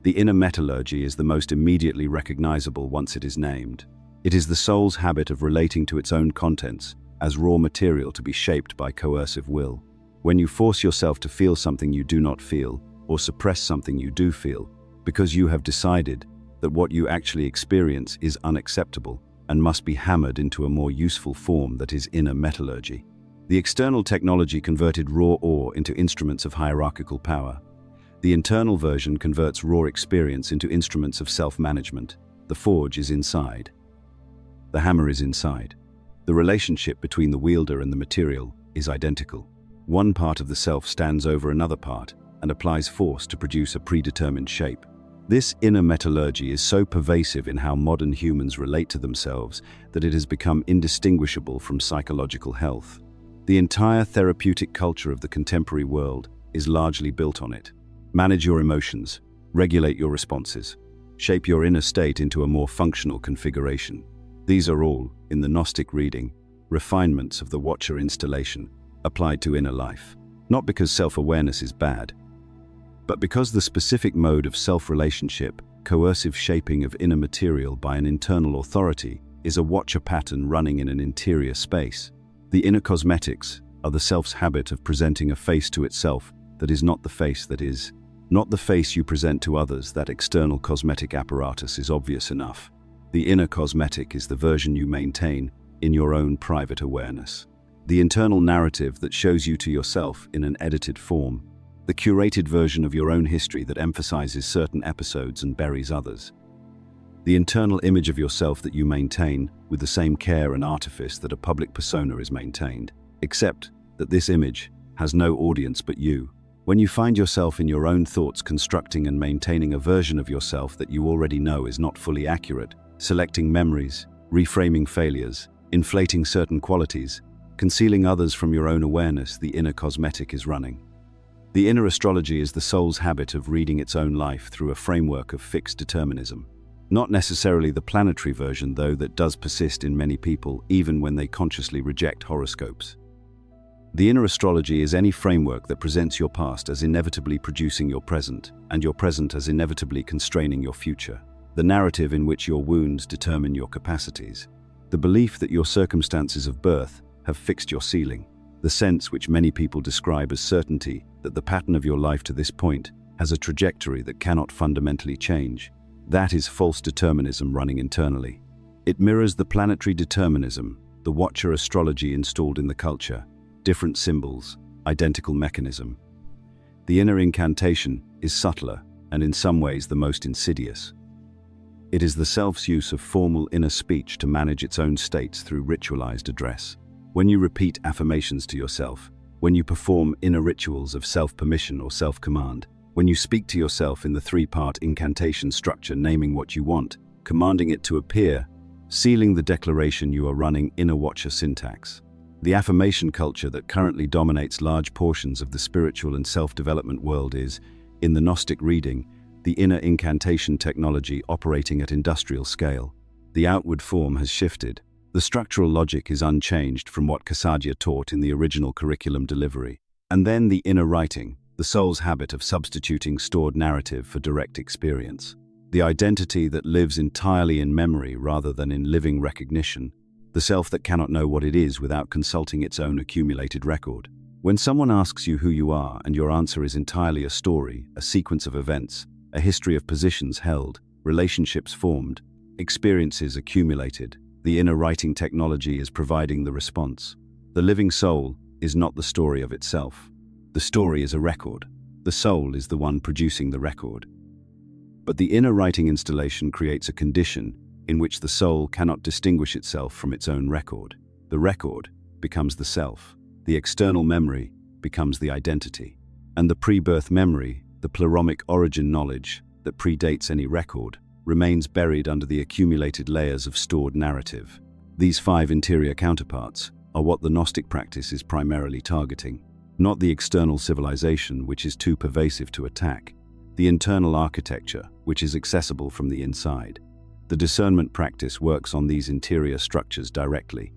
S1: The inner metallurgy is the most immediately recognizable once it is named. It is the soul's habit of relating to its own contents as raw material to be shaped by coercive will. When you force yourself to feel something you do not feel, or suppress something you do feel, because you have decided that what you actually experience is unacceptable and must be hammered into a more useful form, that is inner metallurgy. The external technology converted raw ore into instruments of hierarchical power. The internal version converts raw experience into instruments of self-management. The forge is inside. The hammer is inside. The relationship between the wielder and the material is identical. One part of the self stands over another part and applies force to produce a predetermined shape. This inner metallurgy is so pervasive in how modern humans relate to themselves that it has become indistinguishable from psychological health. The entire therapeutic culture of the contemporary world is largely built on it. Manage your emotions, regulate your responses, shape your inner state into a more functional configuration. These are all, in the Gnostic reading, refinements of the Watcher installation applied to inner life. Not because self-awareness is bad, but because the specific mode of self-relationship, coercive shaping of inner material by an internal authority, is a Watcher pattern running in an interior space. The inner cosmetics are the self's habit of presenting a face to itself that is not the face that is. Not the face you present to others. That external cosmetic apparatus is obvious enough. The inner cosmetic is the version you maintain in your own private awareness. The internal narrative that shows you to yourself in an edited form. The curated version of your own history that emphasizes certain episodes and buries others. The internal image of yourself that you maintain with the same care and artifice that a public persona is maintained, except that this image has no audience but you. When you find yourself in your own thoughts constructing and maintaining a version of yourself that you already know is not fully accurate, selecting memories, reframing failures, inflating certain qualities, concealing others from your own awareness, the inner cosmetic is running. The inner astrology is the soul's habit of reading its own life through a framework of fixed determinism. Not necessarily the planetary version, though, that does persist in many people even when they consciously reject horoscopes. The inner astrology is any framework that presents your past as inevitably producing your present, and your present as inevitably constraining your future. The narrative in which your wounds determine your capacities. The belief that your circumstances of birth have fixed your ceiling. The sense which many people describe as certainty that the pattern of your life to this point has a trajectory that cannot fundamentally change. That is false determinism running internally. It mirrors the planetary determinism, the Watcher astrology installed in the culture. Different symbols, identical mechanism. The inner incantation is subtler and in some ways the most insidious. It is the self's use of formal inner speech to manage its own states through ritualized address. When you repeat affirmations to yourself, when you perform inner rituals of self-permission or self-command, when you speak to yourself in the 3-part incantation structure, naming what you want, commanding it to appear, sealing the declaration, you are running inner Watcher syntax. The affirmation culture that currently dominates large portions of the spiritual and self-development world is, in the Gnostic reading, the inner incantation technology operating at industrial scale. The outward form has shifted. The structural logic is unchanged from what Kasadia taught in the original curriculum delivery. And then the inner writing, the soul's habit of substituting stored narrative for direct experience. The identity that lives entirely in memory rather than in living recognition. The self that cannot know what it is without consulting its own accumulated record. When someone asks you who you are and your answer is entirely a story, a sequence of events, a history of positions held, relationships formed, experiences accumulated, the inner writing technology is providing the response. The living soul is not the story of itself. The story is a record. The soul is the one producing the record. But the inner writing installation creates a condition in which the soul cannot distinguish itself from its own record. The record becomes the self. The external memory becomes the identity. And the pre-birth memory, the pleromaic origin knowledge that predates any record, remains buried under the accumulated layers of stored narrative. These 5 interior counterparts are what the Gnostic practice is primarily targeting. Not the external civilization, which is too pervasive to attack. The internal architecture, which is accessible from the inside. The discernment practice works on these interior structures directly.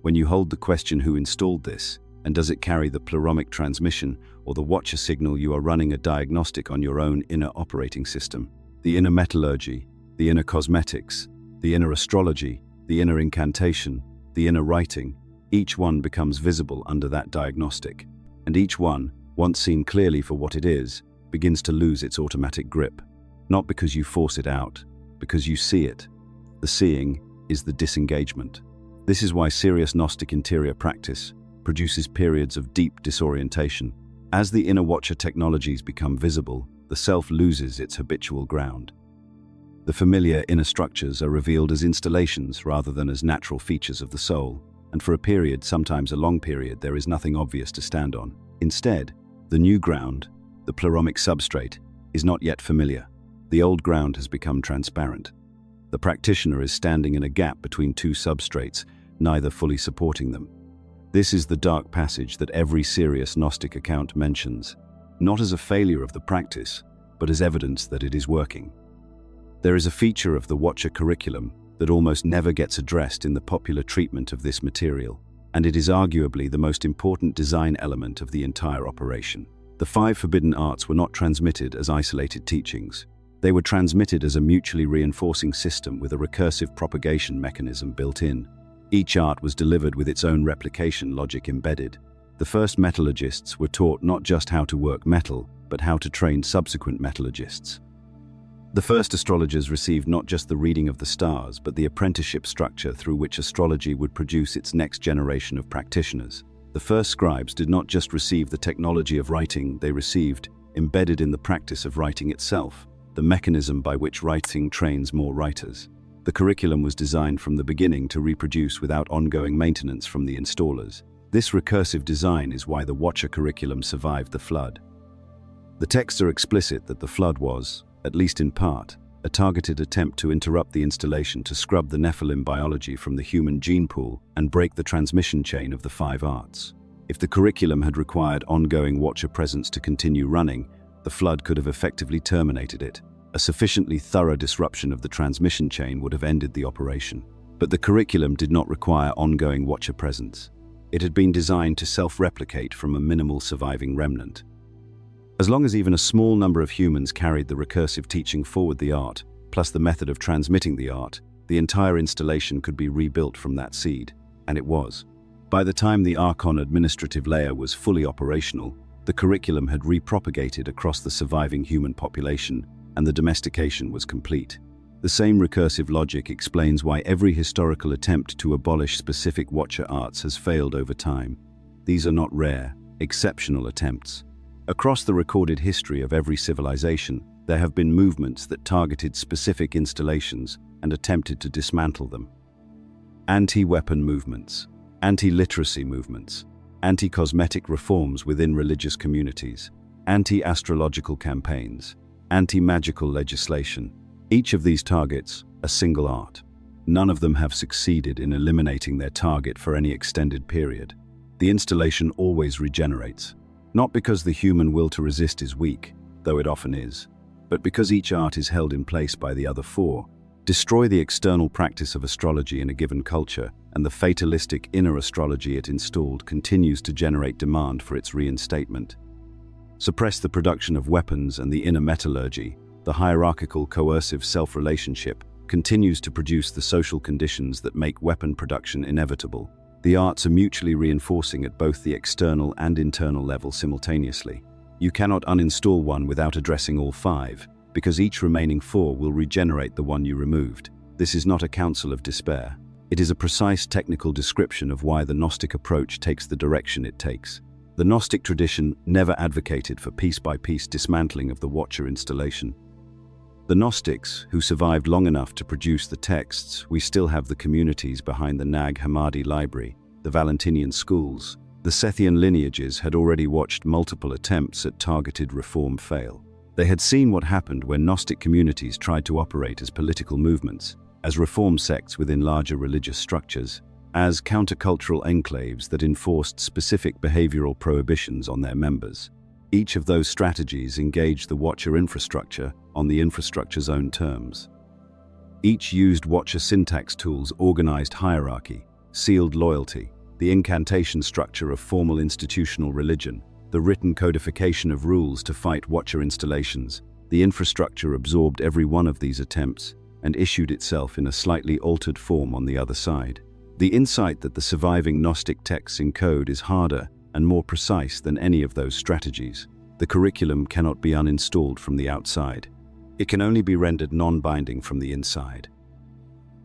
S1: When you hold the question who installed this, and does it carry the pleromaic transmission or the watcher signal, you are running a diagnostic on your own inner operating system. The inner metallurgy, the inner cosmetics, the inner astrology, the inner incantation, the inner writing, each one becomes visible under that diagnostic. And each one, once seen clearly for what it is, begins to lose its automatic grip. Not because you force it out, because you see it. The seeing is the disengagement. This is why serious Gnostic interior practice produces periods of deep disorientation. As the inner watcher technologies become visible, the self loses its habitual ground. The familiar inner structures are revealed as installations rather than as natural features of the soul, and for a period, sometimes a long period, there is nothing obvious to stand on. Instead, the new ground, the pleromaic substrate, is not yet familiar. The old ground has become transparent. The practitioner is standing in a gap between 2 substrates, neither fully supporting them. This is the dark passage that every serious Gnostic account mentions, not as a failure of the practice, but as evidence that it is working. There is a feature of the Watcher curriculum that almost never gets addressed in the popular treatment of this material, and it is arguably the most important design element of the entire operation. The 5 forbidden arts were not transmitted as isolated teachings. They were transmitted as a mutually reinforcing system with a recursive propagation mechanism built in. Each art was delivered with its own replication logic embedded. The first metallurgists were taught not just how to work metal, but how to train subsequent metallurgists. The first astrologers received not just the reading of the stars, but the apprenticeship structure through which astrology would produce its next generation of practitioners. The first scribes did not just receive the technology of writing, they received, embedded in the practice of writing itself, the mechanism by which writing trains more writers. The curriculum was designed from the beginning to reproduce without ongoing maintenance from the installers. This recursive design is why the Watcher curriculum survived the flood. The texts are explicit that the flood was, at least in part, a targeted attempt to interrupt the installation to scrub the Nephilim biology from the human gene pool and break the transmission chain of the 5 arts. If the curriculum had required ongoing Watcher presence to continue running, the flood could have effectively terminated it. A sufficiently thorough disruption of the transmission chain would have ended the operation. But the curriculum did not require ongoing Watcher presence. It had been designed to self-replicate from a minimal surviving remnant. As long as even a small number of humans carried the recursive teaching forward the art, plus the method of transmitting the art, the entire installation could be rebuilt from that seed, and it was. By the time the Archon administrative layer was fully operational, the curriculum had repropagated across the surviving human population, and the domestication was complete. The same recursive logic explains why every historical attempt to abolish specific Watcher arts has failed over time. These are not rare, exceptional attempts. Across the recorded history of every civilization, there have been movements that targeted specific installations and attempted to dismantle them. Anti-weapon movements, anti-literacy movements, anti-cosmetic reforms within religious communities, anti-astrological campaigns, anti-magical legislation. Each of these targets a single art. None of them have succeeded in eliminating their target for any extended period. The installation always regenerates, not because the human will to resist is weak, though it often is, but because each art is held in place by the other 4. Destroy the external practice of astrology in a given culture, and the fatalistic inner astrology it installed continues to generate demand for its reinstatement. Suppress the production of weapons and the inner metallurgy, the hierarchical coercive self-relationship continues to produce the social conditions that make weapon production inevitable. The arts are mutually reinforcing at both the external and internal level simultaneously. You cannot uninstall one without addressing all 5, because each remaining 4 will regenerate the one you removed. This is not a counsel of despair. It is a precise technical description of why the Gnostic approach takes the direction it takes. The Gnostic tradition never advocated for piece-by-piece dismantling of the Watcher installation. The Gnostics, who survived long enough to produce the texts, we still have the communities behind the Nag Hammadi library, the Valentinian schools. The Sethian lineages had already watched multiple attempts at targeted reform fail. They had seen what happened when Gnostic communities tried to operate as political movements, as reform sects within larger religious structures, as countercultural enclaves that enforced specific behavioral prohibitions on their members. Each of those strategies engaged the Watcher infrastructure on the infrastructure's own terms. Each used Watcher syntax tools, organized hierarchy, sealed loyalty, the incantation structure of formal institutional religion, the written codification of rules to fight Watcher installations. The infrastructure absorbed every one of these attempts and issued itself in a slightly altered form on the other side. The insight that the surviving Gnostic texts encode is harder and more precise than any of those strategies. The curriculum cannot be uninstalled from the outside. It can only be rendered non-binding from the inside.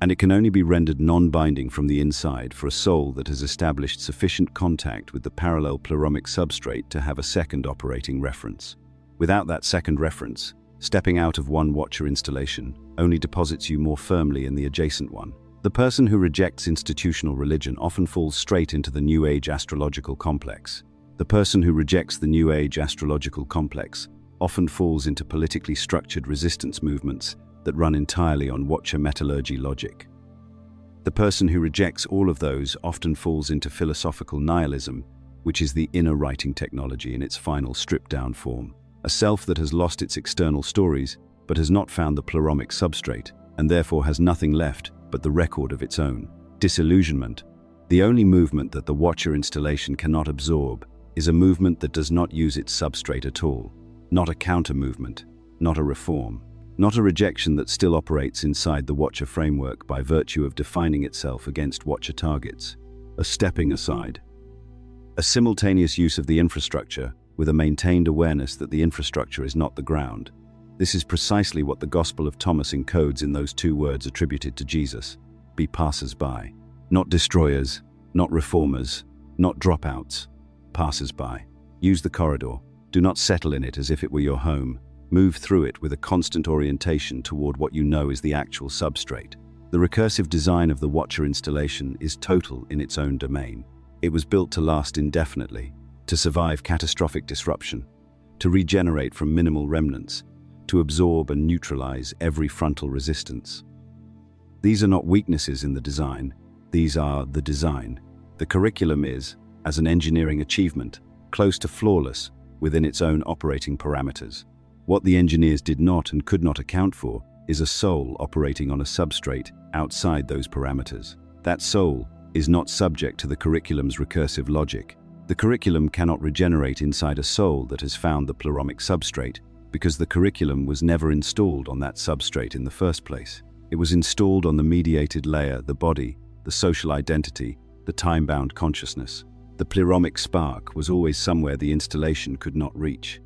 S1: And it can only be rendered non-binding from the inside for a soul that has established sufficient contact with the parallel pleromic substrate to have a second operating reference. Without that second reference, stepping out of one Watcher installation only deposits you more firmly in the adjacent one. The person who rejects institutional religion often falls straight into the New Age astrological complex. The person who rejects the New Age astrological complex often falls into politically structured resistance movements that run entirely on Watcher metallurgy logic. The person who rejects all of those often falls into philosophical nihilism, which is the inner writing technology in its final stripped-down form. A self that has lost its external stories, but has not found the pleromic substrate, and therefore has nothing left but the record of its own. Disillusionment. The only movement that the Watcher installation cannot absorb is a movement that does not use its substrate at all. Not a counter-movement, not a reform. Not a rejection that still operates inside the Watcher framework by virtue of defining itself against Watcher targets. A stepping aside. A simultaneous use of the infrastructure with a maintained awareness that the infrastructure is not the ground. This is precisely what the Gospel of Thomas encodes in those two words attributed to Jesus. Be passers-by. Not destroyers, not reformers, not dropouts. Passers-by. Use the corridor. Do not settle in it as if it were your home. Move through it with a constant orientation toward what you know is the actual substrate. The recursive design of the Watcher installation is total in its own domain. It was built to last indefinitely, to survive catastrophic disruption, to regenerate from minimal remnants, to absorb and neutralize every frontal resistance. These are not weaknesses in the design, these are the design. The curriculum is, as an engineering achievement, close to flawless within its own operating parameters. What the engineers did not and could not account for is a soul operating on a substrate outside those parameters. That soul is not subject to the curriculum's recursive logic. The curriculum cannot regenerate inside a soul that has found the pleromic substrate, because the curriculum was never installed on that substrate in the first place. It was installed on the mediated layer, the body, the social identity, the time-bound consciousness. The pleromic spark was always somewhere the installation could not reach.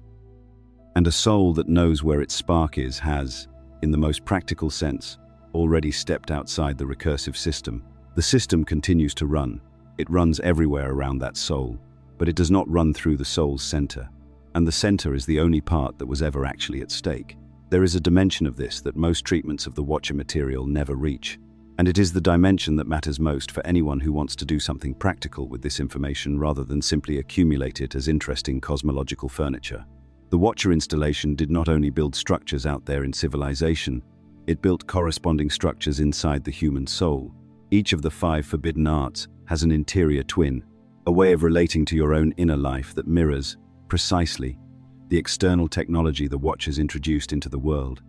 S1: And a soul that knows where its spark is has, in the most practical sense, already stepped outside the recursive system. The system continues to run. It runs everywhere around that soul, but it does not run through the soul's center. And the center is the only part that was ever actually at stake. There is a dimension of this that most treatments of the Watcher material never reach, and it is the dimension that matters most for anyone who wants to do something practical with this information rather than simply accumulate it as interesting cosmological furniture. The Watcher installation did not only build structures out there in civilization, it built corresponding structures inside the human soul. Each of the 5 forbidden arts has an interior twin, a way of relating to your own inner life that mirrors, precisely, the external technology the Watchers introduced into the world.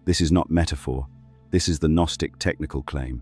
S1: This is not metaphor, this is the Gnostic technical claim.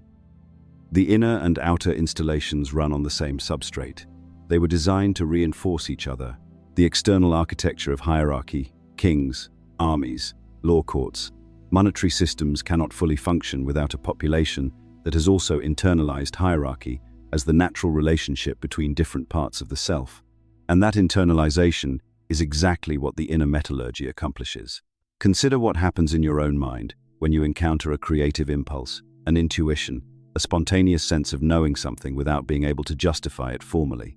S1: The inner and outer installations run on the same substrate. They were designed to reinforce each other. The external architecture of hierarchy, kings, armies, law courts, monetary systems cannot fully function without a population that has also internalized hierarchy as the natural relationship between different parts of the self. And that internalization is exactly what the inner metallurgy accomplishes. Consider what happens in your own mind when you encounter a creative impulse, an intuition, a spontaneous sense of knowing something without being able to justify it formally.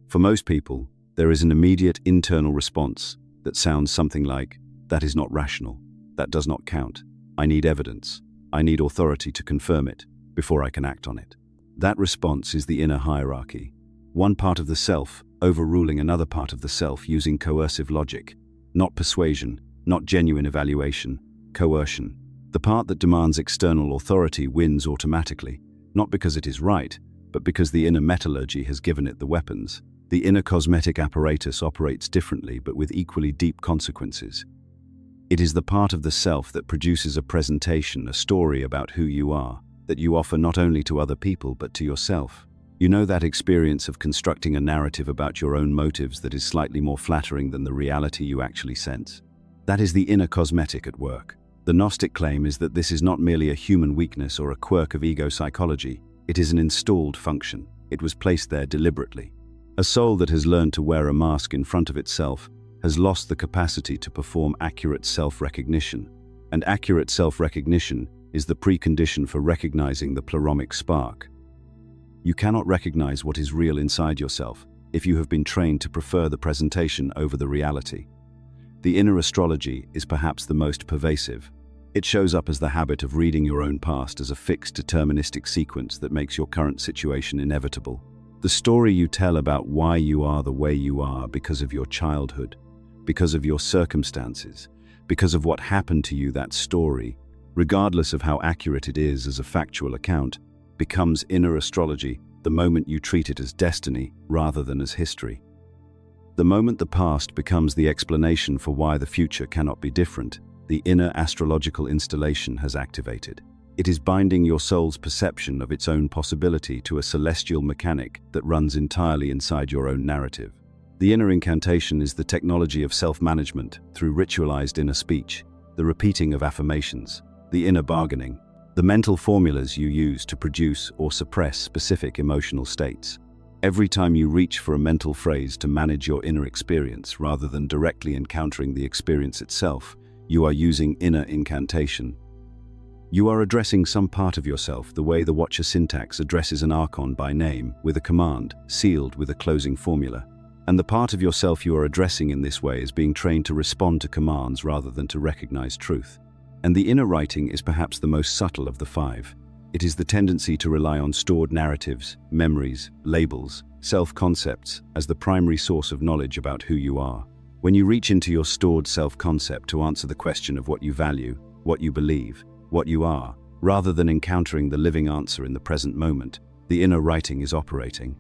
S1: For most people, there is an immediate internal response that sounds something like, "That is not rational. That does not count. I need evidence. I need authority to confirm it before I can act on it." That response is the inner hierarchy. One part of the self overruling another part of the self using coercive logic. Not persuasion, not genuine evaluation, coercion. The part that demands external authority wins automatically, not because it is right, but because the inner metallurgy has given it the weapons. The inner cosmetic apparatus operates differently but with equally deep consequences. It is the part of the self that produces a presentation, a story about who you are, that you offer not only to other people but to yourself. You know that experience of constructing a narrative about your own motives that is slightly more flattering than the reality you actually sense? That is the inner cosmetic at work. The Gnostic claim is that this is not merely a human weakness or a quirk of ego psychology. It is an installed function. It was placed there deliberately. A soul that has learned to wear a mask in front of itself has lost the capacity to perform accurate self-recognition. And accurate self-recognition is the precondition for recognizing the pleromic spark. You cannot recognize what is real inside yourself if you have been trained to prefer the presentation over the reality. The inner astrology is perhaps the most pervasive. It shows up as the habit of reading your own past as a fixed deterministic sequence that makes your current situation inevitable. The story you tell about why you are the way you are because of your childhood, because of your circumstances, because of what happened to you, that story, regardless of how accurate it is as a factual account, becomes inner astrology the moment you treat it as destiny rather than as history. The moment the past becomes the explanation for why the future cannot be different, the inner astrological installation has activated. It is binding your soul's perception of its own possibility to a celestial mechanic that runs entirely inside your own narrative. The inner incantation is the technology of self-management through ritualized inner speech, the repeating of affirmations, the inner bargaining, the mental formulas you use to produce or suppress specific emotional states. Every time you reach for a mental phrase to manage your inner experience rather than directly encountering the experience itself, you are using inner incantation. You are addressing some part of yourself the way the Watcher syntax addresses an Archon by name, with a command, sealed with a closing formula. And the part of yourself you are addressing in this way is being trained to respond to commands rather than to recognize truth. And the inner writing is perhaps the most subtle of the five. It is the tendency to rely on stored narratives, memories, labels, self-concepts as the primary source of knowledge about who you are. When you reach into your stored self-concept to answer the question of what you value, what you believe, what you are, rather than encountering the living answer in the present moment, the inner writing is operating.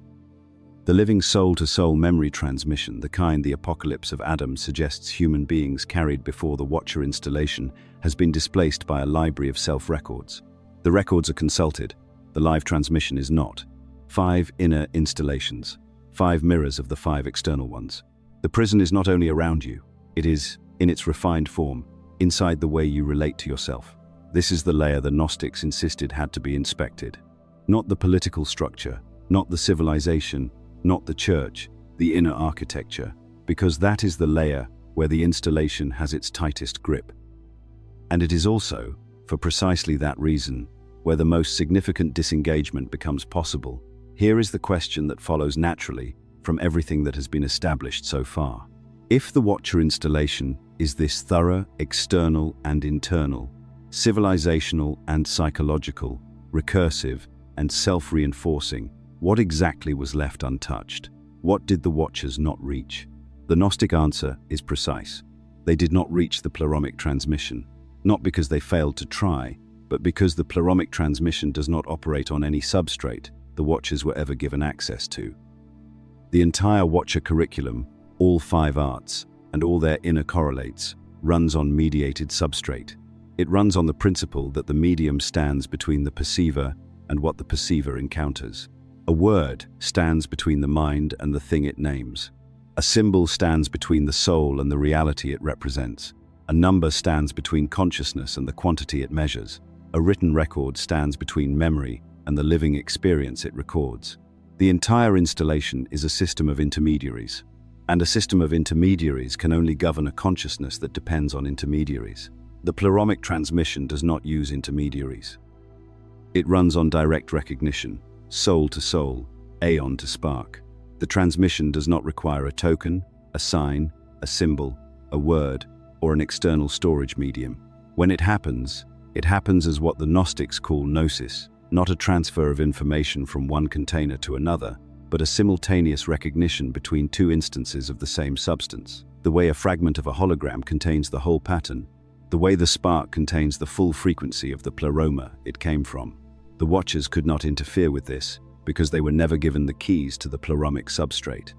S1: The living soul-to-soul memory transmission, the kind the Apocalypse of Adam suggests human beings carried before the Watcher installation, has been displaced by a library of self-records. The records are consulted, the live transmission is not. 5 inner installations, 5 mirrors of the 5 external ones. The prison is not only around you, it is, in its refined form, inside the way you relate to yourself. This is the layer the Gnostics insisted had to be inspected. Not the political structure, not the civilization, not the church, the inner architecture, because that is the layer where the installation has its tightest grip. And it is also, for precisely that reason, where the most significant disengagement becomes possible. Here is the question that follows naturally from everything that has been established so far. If the Watcher installation is this thorough, external and internal, civilizational and psychological, recursive and self-reinforcing, what exactly was left untouched? What did the Watchers not reach? The Gnostic answer is precise. They did not reach the pleromic transmission, not because they failed to try, but because the pleromic transmission does not operate on any substrate the Watchers were ever given access to. The entire Watcher curriculum, all 5 arts, and all their inner correlates, runs on mediated substrate. It runs on the principle that the medium stands between the perceiver and what the perceiver encounters. A word stands between the mind and the thing it names. A symbol stands between the soul and the reality it represents. A number stands between consciousness and the quantity it measures. A written record stands between memory and the living experience it records. The entire installation is a system of intermediaries, and a system of intermediaries can only govern a consciousness that depends on intermediaries. The pleromic transmission does not use intermediaries. It runs on direct recognition, soul to soul, aeon to spark. The transmission does not require a token, a sign, a symbol, a word, or an external storage medium. When it happens as what the Gnostics call gnosis, not a transfer of information from one container to another, but a simultaneous recognition between two instances of the same substance. The way a fragment of a hologram contains the whole pattern, the way the spark contains the full frequency of the pleroma it came from. The Watchers could not interfere with this because they were never given the keys to the pleromic substrate.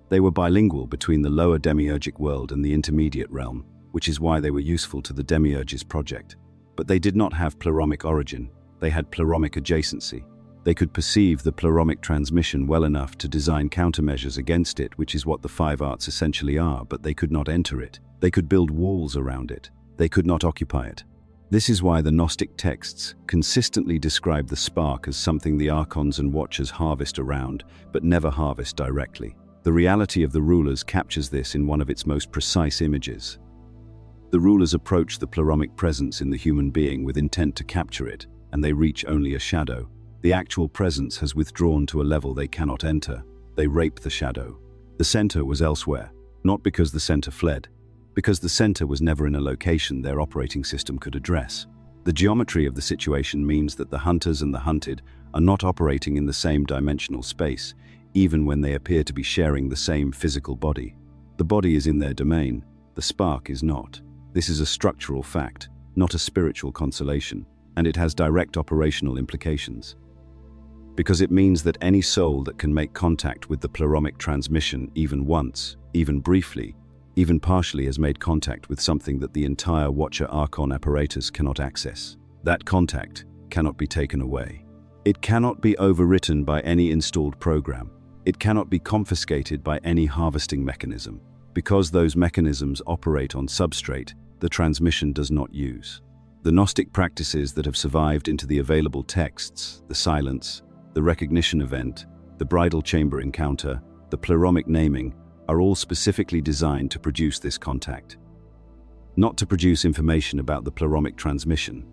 S1: They were bilingual between the lower demiurgic world and the intermediate realm, which is why they were useful to the Demiurges project. But they did not have pleromic origin, they had pleromic adjacency. They could perceive the pleromic transmission well enough to design countermeasures against it, which is what the five arts essentially are, but they could not enter it. They could build walls around it. They could not occupy it. This is why the Gnostic texts consistently describe the spark as something the Archons and Watchers harvest around, but never harvest directly. The reality of the rulers captures this in one of its most precise images. The rulers approach the pleromic presence in the human being with intent to capture it, and they reach only a shadow. The actual presence has withdrawn to a level they cannot enter. They rape the shadow. The center was elsewhere, not because the center fled, because the center was never in a location their operating system could address. The geometry of the situation means that the hunters and the hunted are not operating in the same dimensional space, even when they appear to be sharing the same physical body. The body is in their domain, the spark is not. This is a structural fact, not a spiritual consolation, and it has direct operational implications. Because it means that any soul that can make contact with the pleromic transmission even once, even briefly, even partially has made contact with something that the entire Watcher Archon apparatus cannot access. That contact cannot be taken away. It cannot be overwritten by any installed program. It cannot be confiscated by any harvesting mechanism. Because those mechanisms operate on substrate the transmission does not use. The Gnostic practices that have survived into the available texts, the silence, the recognition event, the bridal chamber encounter, the pleromic naming, are all specifically designed to produce this contact. Not to produce information about the pleromic transmission,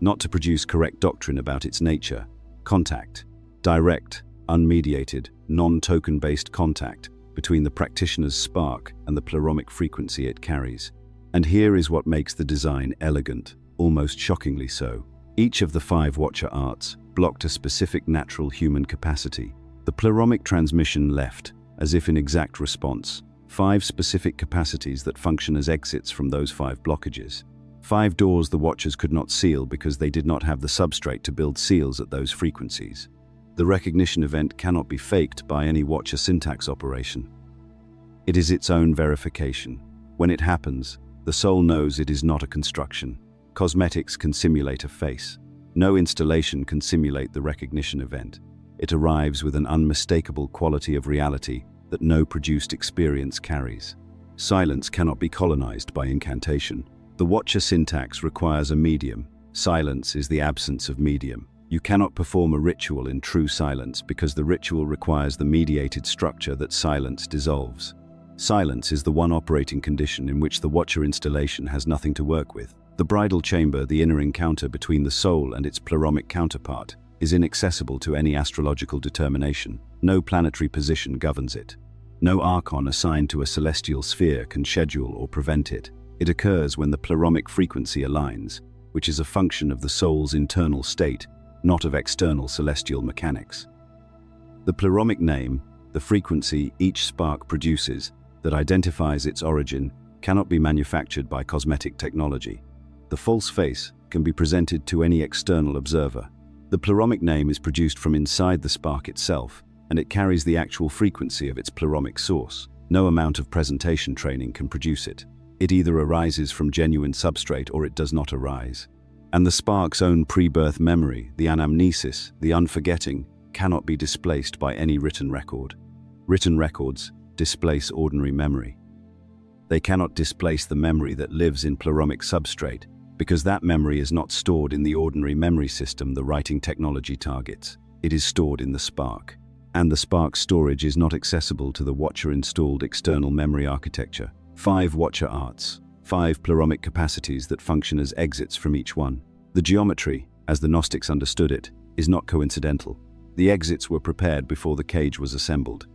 S1: not to produce correct doctrine about its nature. Contact, direct, unmediated, non-token-based contact between the practitioner's spark and the pleromic frequency it carries. And here is what makes the design elegant, almost shockingly so. Each of the five Watcher arts blocked a specific natural human capacity. The pleromic transmission left, as if in exact response, five specific capacities that function as exits from those five blockages. Five doors the Watchers could not seal because they did not have the substrate to build seals at those frequencies. The recognition event cannot be faked by any Watcher syntax operation. It is its own verification. When it happens, the soul knows it is not a construction. Cosmetics can simulate a face. No installation can simulate the recognition event. It arrives with an unmistakable quality of reality that no produced experience carries. Silence cannot be colonized by incantation. The Watcher syntax requires a medium. Silence is the absence of medium. You cannot perform a ritual in true silence because the ritual requires the mediated structure that silence dissolves. Silence is the one operating condition in which the Watcher installation has nothing to work with. The bridal chamber, the inner encounter between the soul and its pleromic counterpart, is inaccessible to any astrological determination. No planetary position governs it. No archon assigned to a celestial sphere can schedule or prevent it. It occurs when the pleromic frequency aligns, which is a function of the soul's internal state, not of external celestial mechanics. The pleromic name, the frequency each spark produces that identifies its origin, cannot be manufactured by cosmetic technology. The false face can be presented to any external observer. The pleromic name is produced from inside the spark itself, and it carries the actual frequency of its pleromic source. No amount of presentation training can produce it. It either arises from genuine substrate or it does not arise. And the spark's own pre-birth memory, the anamnesis, the unforgetting, cannot be displaced by any written record. Written records displace ordinary memory. They cannot displace the memory that lives in pleromic substrate, because that memory is not stored in the ordinary memory system the writing technology targets. It is stored in the spark. And the spark storage is not accessible to the Watcher-installed external memory architecture. 5 Watcher arts, 5 pleromic capacities that function as exits from each one. The geometry, as the Gnostics understood it, is not coincidental. The exits were prepared before the cage was assembled.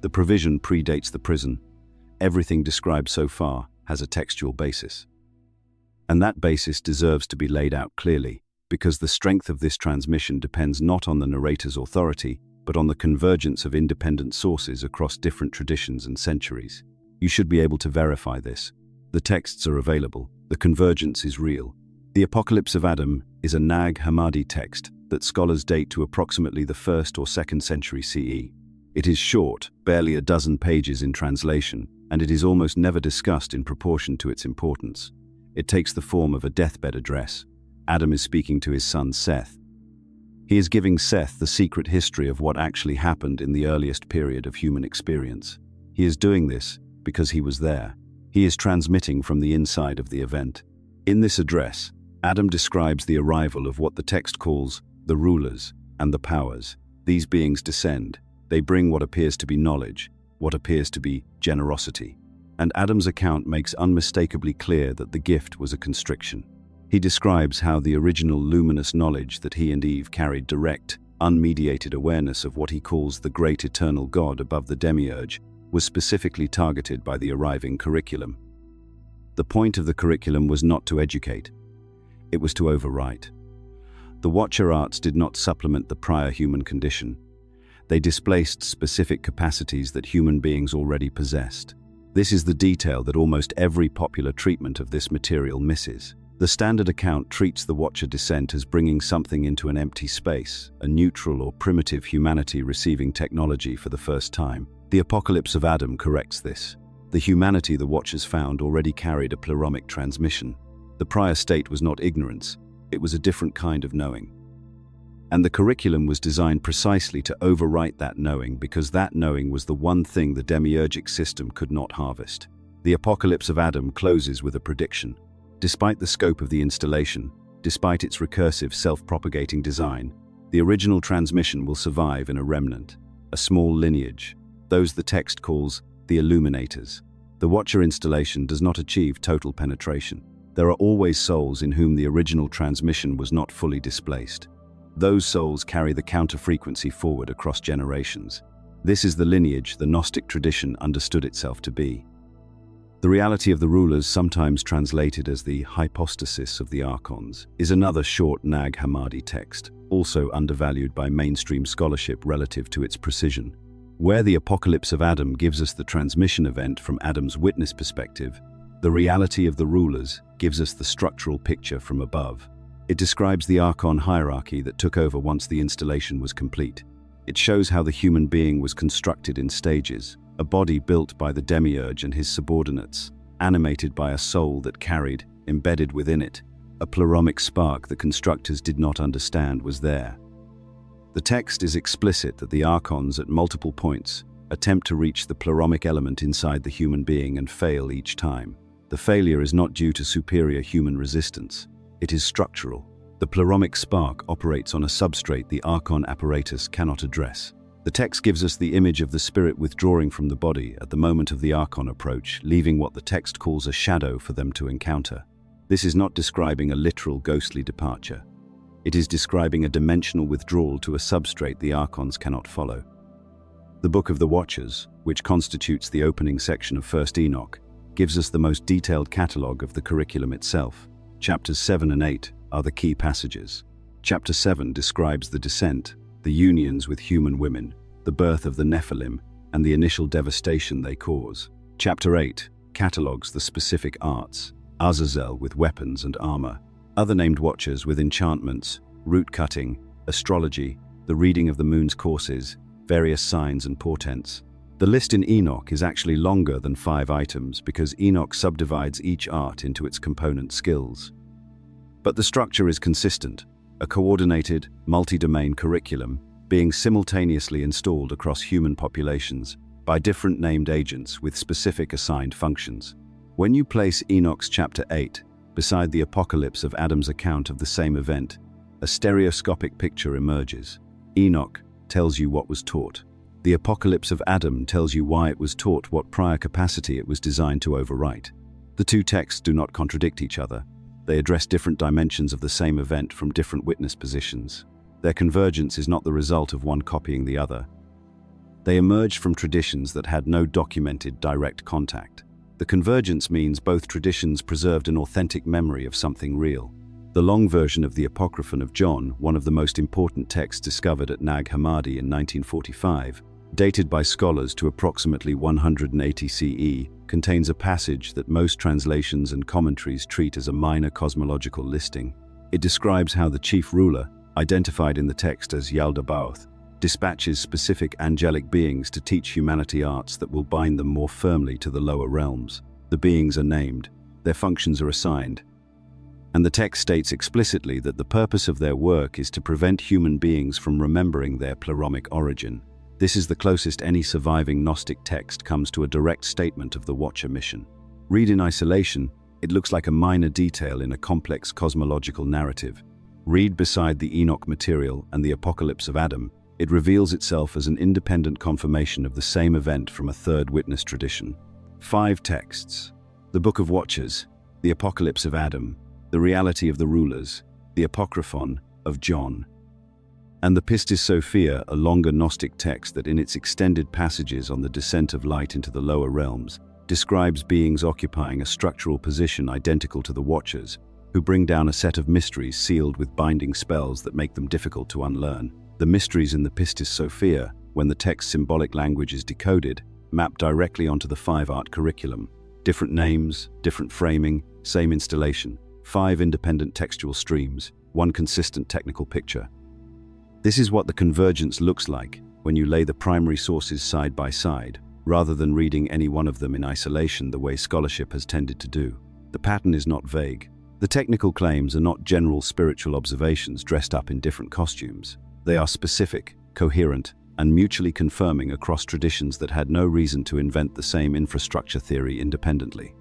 S1: The provision predates the prison. Everything described so far has a textual basis. And that basis deserves to be laid out clearly, because the strength of this transmission depends not on the narrator's authority, but on the convergence of independent sources across different traditions and centuries. You should be able to verify this. The texts are available. The convergence is real. The Apocalypse of Adam is a Nag Hammadi text that scholars date to approximately the 1st or 2nd century CE. It is short, barely a dozen pages in translation, and it is almost never discussed in proportion to its importance. It takes the form of a deathbed address. Adam is speaking to his son Seth. He is giving Seth the secret history of what actually happened in the earliest period of human experience. He is doing this because he was there. He is transmitting from the inside of the event. In this address, Adam describes the arrival of what the text calls the rulers and the powers. These beings descend. They bring what appears to be knowledge, what appears to be generosity. And Adam's account makes unmistakably clear that the gift was a constriction. He describes how the original luminous knowledge that he and Eve carried direct, unmediated awareness of what he calls the great eternal God above the demiurge was specifically targeted by the arriving curriculum. The point of the curriculum was not to educate. It was to overwrite. The Watcher arts did not supplement the prior human condition. They displaced specific capacities that human beings already possessed. This is the detail that almost every popular treatment of this material misses. The standard account treats the Watcher descent as bringing something into an empty space, a neutral or primitive humanity receiving technology for the first time. The Apocalypse of Adam corrects this. The humanity the Watchers found already carried a pleromic transmission. The prior state was not ignorance, it was a different kind of knowing. And the curriculum was designed precisely to overwrite that knowing, because that knowing was the one thing the demiurgic system could not harvest. The Apocalypse of Adam closes with a prediction. Despite the scope of the installation, despite its recursive, self-propagating design, the original transmission will survive in a remnant, a small lineage, those the text calls the Illuminators. The Watcher installation does not achieve total penetration. There are always souls in whom the original transmission was not fully displaced. Those souls carry the counter-frequency forward across generations. This is the lineage the Gnostic tradition understood itself to be. The reality of the rulers, sometimes translated as the hypostasis of the Archons, is another short Nag Hammadi text, also undervalued by mainstream scholarship relative to its precision. Where the Apocalypse of Adam gives us the transmission event from Adam's witness perspective, the reality of the rulers gives us the structural picture from above. It describes the Archon hierarchy that took over once the installation was complete. It shows how the human being was constructed in stages, a body built by the demiurge and his subordinates, animated by a soul that carried, embedded within it, a pleromic spark the constructors did not understand was there. The text is explicit that the Archons at multiple points attempt to reach the pleromic element inside the human being and fail each time. The failure is not due to superior human resistance. It is structural. The pleromic spark operates on a substrate the Archon apparatus cannot address. The text gives us the image of the spirit withdrawing from the body at the moment of the Archon approach, leaving what the text calls a shadow for them to encounter. This is not describing a literal ghostly departure. It is describing a dimensional withdrawal to a substrate the Archons cannot follow. The Book of the Watchers, which constitutes the opening section of 1st Enoch, gives us the most detailed catalogue of the curriculum itself. Chapters 7 and 8 are the key passages. Chapter 7 describes the descent, the unions with human women, the birth of the Nephilim, and the initial devastation they cause. Chapter 8 catalogues the specific arts, Azazel with weapons and armor, other named Watchers with enchantments, root cutting, astrology, the reading of the moon's courses, various signs and portents. The list in Enoch is actually longer than 5 items because Enoch subdivides each art into its component skills. But the structure is consistent, a coordinated, multi-domain curriculum being simultaneously installed across human populations by different named agents with specific assigned functions. When you place Enoch's chapter 8 beside the Apocalypse of Adam's account of the same event, a stereoscopic picture emerges. Enoch tells you what was taught. The Apocalypse of Adam tells you why it was taught, what prior capacity it was designed to overwrite. The two texts do not contradict each other. They address different dimensions of the same event from different witness positions. Their convergence is not the result of one copying the other. They emerged from traditions that had no documented direct contact. The convergence means both traditions preserved an authentic memory of something real. The long version of the Apocryphon of John, one of the most important texts discovered at Nag Hammadi in 1945, dated by scholars to approximately 180 CE, contains a passage that most translations and commentaries treat as a minor cosmological listing. It describes how the chief ruler, identified in the text as Yaldabaoth, dispatches specific angelic beings to teach humanity arts that will bind them more firmly to the lower realms. The beings are named, their functions are assigned, and the text states explicitly that the purpose of their work is to prevent human beings from remembering their pleromic origin. This is the closest any surviving Gnostic text comes to a direct statement of the Watcher mission. Read in isolation, it looks like a minor detail in a complex cosmological narrative. Read beside the Enoch material and the Apocalypse of Adam, it reveals itself as an independent confirmation of the same event from a third witness tradition. 5 texts: the Book of Watchers, the Apocalypse of Adam, the Reality of the Rulers, the Apocryphon of John, and the Pistis Sophia, a longer Gnostic text that in its extended passages on the descent of light into the lower realms, describes beings occupying a structural position identical to the Watchers, who bring down a set of mysteries sealed with binding spells that make them difficult to unlearn. The mysteries in the Pistis Sophia, when the text's symbolic language is decoded, map directly onto the 5-art curriculum. Different names, different framing, same installation. 5 independent textual streams, 1 consistent technical picture. This is what the convergence looks like when you lay the primary sources side by side, rather than reading any one of them in isolation the way scholarship has tended to do. The pattern is not vague. The technical claims are not general spiritual observations dressed up in different costumes. They are specific, coherent, and mutually confirming across traditions that had no reason to invent the same infrastructure theory independently.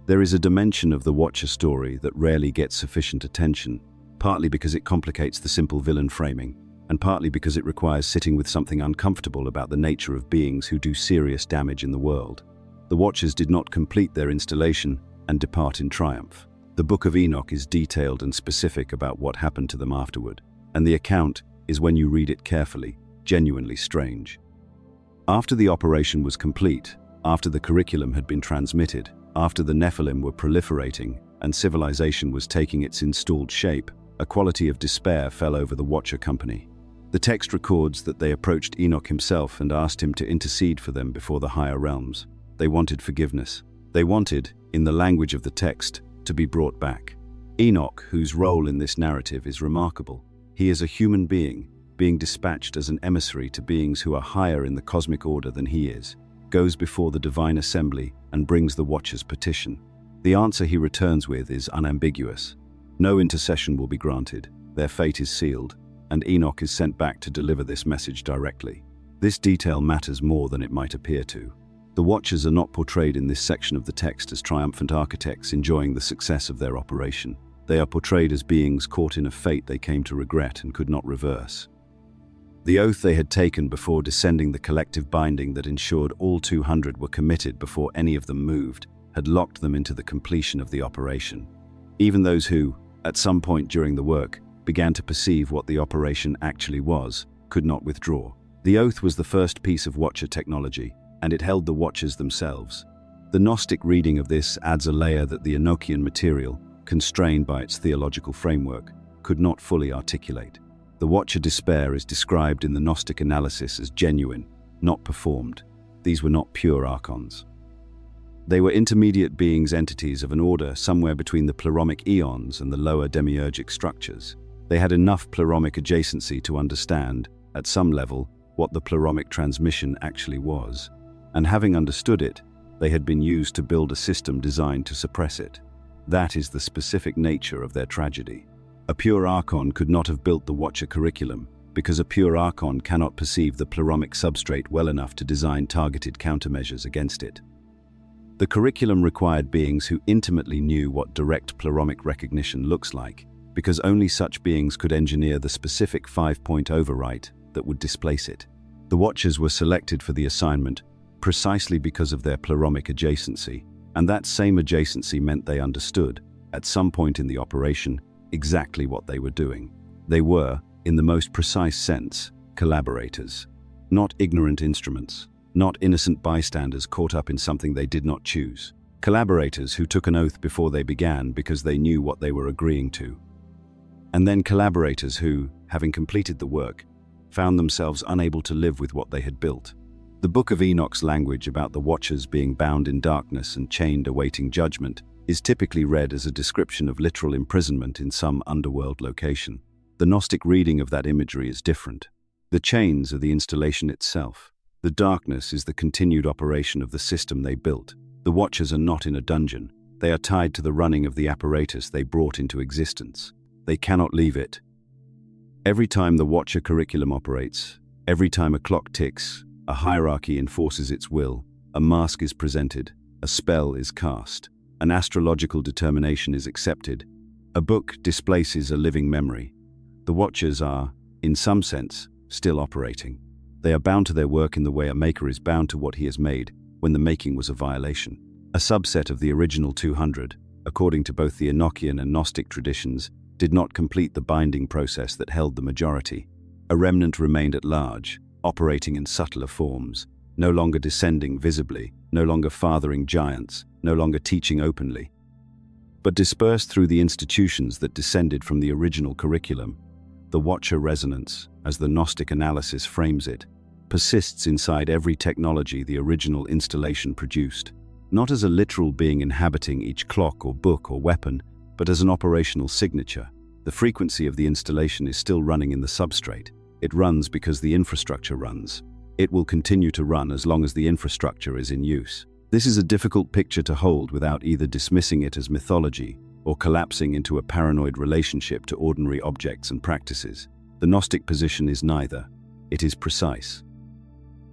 S1: There is a dimension of the Watcher story that rarely gets sufficient attention, partly because it complicates the simple villain framing, and partly because it requires sitting with something uncomfortable about the nature of beings who do serious damage in the world. The Watchers did not complete their installation and depart in triumph. The Book of Enoch is detailed and specific about what happened to them afterward, and the account is, when you read it carefully, genuinely strange. After the operation was complete, after the curriculum had been transmitted, after the Nephilim were proliferating and civilization was taking its installed shape, a quality of despair fell over the Watcher company. The text records that they approached Enoch himself and asked him to intercede for them before the higher realms. They wanted forgiveness. They wanted, in the language of the text, to be brought back. Enoch, whose role in this narrative is remarkable, he is a human being dispatched as an emissary to beings who are higher in the cosmic order than he is, goes before the divine assembly and brings the Watcher's petition. The answer he returns with is unambiguous. No intercession will be granted, their fate is sealed, and Enoch is sent back to deliver this message directly. This detail matters more than it might appear to. The Watchers are not portrayed in this section of the text as triumphant architects enjoying the success of their operation. They are portrayed as beings caught in a fate they came to regret and could not reverse. The oath they had taken before descending the collective binding that ensured all 200 were committed before any of them moved had locked them into the completion of the operation. Even those who, at some point during the work, began to perceive what the operation actually was, could not withdraw. The oath was the first piece of Watcher technology, and it held the Watchers themselves. The Gnostic reading of this adds a layer that the Enochian material, constrained by its theological framework, could not fully articulate. The Watcher despair is described in the Gnostic analysis as genuine, not performed. These were not pure Archons. They were intermediate beings, entities of an order somewhere between the pleromic eons and the lower demiurgic structures. They had enough pleromic adjacency to understand, at some level, what the pleromic transmission actually was. And having understood it, they had been used to build a system designed to suppress it. That is the specific nature of their tragedy. A pure Archon could not have built the Watcher curriculum, because a pure Archon cannot perceive the pleromic substrate well enough to design targeted countermeasures against it. The curriculum required beings who intimately knew what direct pleromic recognition looks like, because only such beings could engineer the specific 5-point overwrite that would displace it. The Watchers were selected for the assignment precisely because of their pleromic adjacency, and that same adjacency meant they understood, at some point in the operation, exactly what they were doing. They were, in the most precise sense, collaborators. Not ignorant instruments, not innocent bystanders caught up in something they did not choose. Collaborators who took an oath before they began because they knew what they were agreeing to. And then collaborators who, having completed the work, found themselves unable to live with what they had built. The Book of Enoch's language about the Watchers being bound in darkness and chained awaiting judgment is typically read as a description of literal imprisonment in some underworld location. The Gnostic reading of that imagery is different. The chains are the installation itself. The darkness is the continued operation of the system they built. The Watchers are not in a dungeon. They are tied to the running of the apparatus they brought into existence. They cannot leave it. Every time the Watcher curriculum operates, every time a clock ticks, a hierarchy enforces its will, a mask is presented, a spell is cast, an astrological determination is accepted, a book displaces a living memory. The Watchers are, in some sense, still operating. They are bound to their work in the way a maker is bound to what he has made when the making was a violation. A subset of the original 200, according to both the Enochian and Gnostic traditions, did not complete the binding process that held the majority. A remnant remained at large, operating in subtler forms, no longer descending visibly, no longer fathering giants, no longer teaching openly, but dispersed through the institutions that descended from the original curriculum. The Watcher resonance, as the Gnostic analysis frames it, persists inside every technology the original installation produced, not as a literal being inhabiting each clock or book or weapon, but as an operational signature. The frequency of the installation is still running in the substrate. It runs because the infrastructure runs. It will continue to run as long as the infrastructure is in use. This is a difficult picture to hold without either dismissing it as mythology or collapsing into a paranoid relationship to ordinary objects and practices. The Gnostic position is neither. It is precise.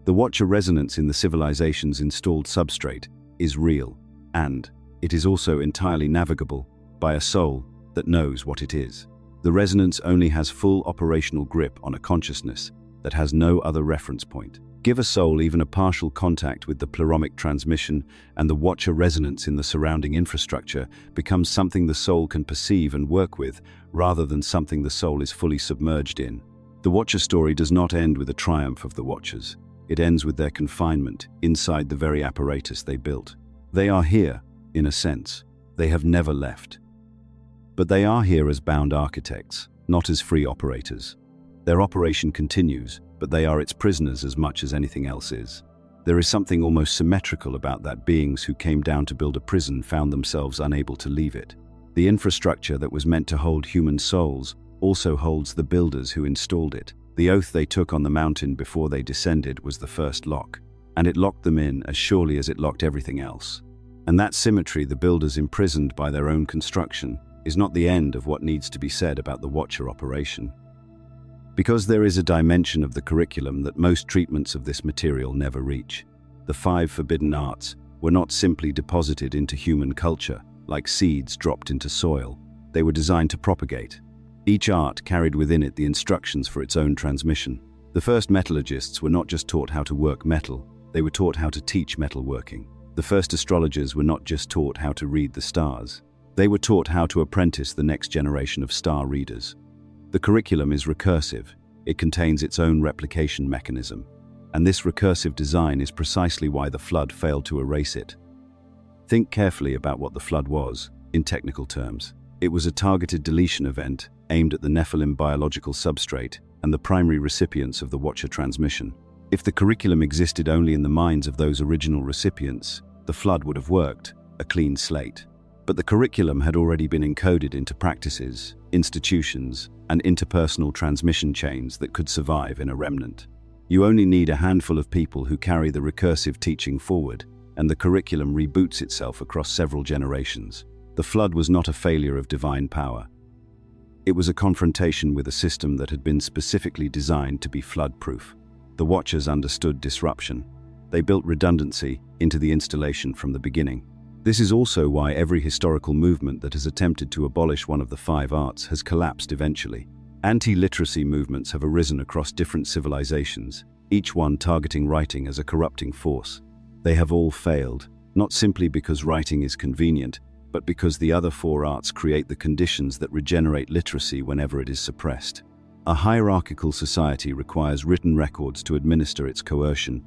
S1: The Watcher resonance in the civilization's installed substrate is real, and it is also entirely navigable by a soul that knows what it is. The resonance only has full operational grip on a consciousness that has no other reference point. Give a soul even a partial contact with the pleromic transmission, and the Watcher resonance in the surrounding infrastructure becomes something the soul can perceive and work with, rather than something the soul is fully submerged in. The Watcher story does not end with a triumph of the Watchers. It ends with their confinement inside the very apparatus they built. They are here, in a sense. They have never left. But they are here as bound architects, not as free operators. Their operation continues, but they are its prisoners as much as anything else is. There is something almost symmetrical about that beings who came down to build a prison found themselves unable to leave it. The infrastructure that was meant to hold human souls also holds the builders who installed it. The oath they took on the mountain before they descended was the first lock, and it locked them in as surely as it locked everything else. And that symmetry the builders imprisoned by their own construction is not the end of what needs to be said about the Watcher operation. Because there is a dimension of the curriculum that most treatments of this material never reach. The 5 forbidden arts were not simply deposited into human culture, like seeds dropped into soil. They were designed to propagate. Each art carried within it the instructions for its own transmission. The first metallurgists were not just taught how to work metal, they were taught how to teach metalworking. The first astrologers were not just taught how to read the stars. They were taught how to apprentice the next generation of star readers. The curriculum is recursive. It contains its own replication mechanism. And this recursive design is precisely why the flood failed to erase it. Think carefully about what the flood was, in technical terms. It was a targeted deletion event aimed at the Nephilim biological substrate and the primary recipients of the Watcher transmission. If the curriculum existed only in the minds of those original recipients, the flood would have worked, a clean slate. But the curriculum had already been encoded into practices, institutions, and interpersonal transmission chains that could survive in a remnant. You only need a handful of people who carry the recursive teaching forward, and the curriculum reboots itself across several generations. The flood was not a failure of divine power. It was a confrontation with a system that had been specifically designed to be flood-proof. The Watchers understood disruption. They built redundancy into the installation from the beginning. This is also why every historical movement that has attempted to abolish one of the 5 arts has collapsed eventually. Anti-literacy movements have arisen across different civilizations, each one targeting writing as a corrupting force. They have all failed, not simply because writing is convenient, but because the other four arts create the conditions that regenerate literacy whenever it is suppressed. A hierarchical society requires written records to administer its coercion.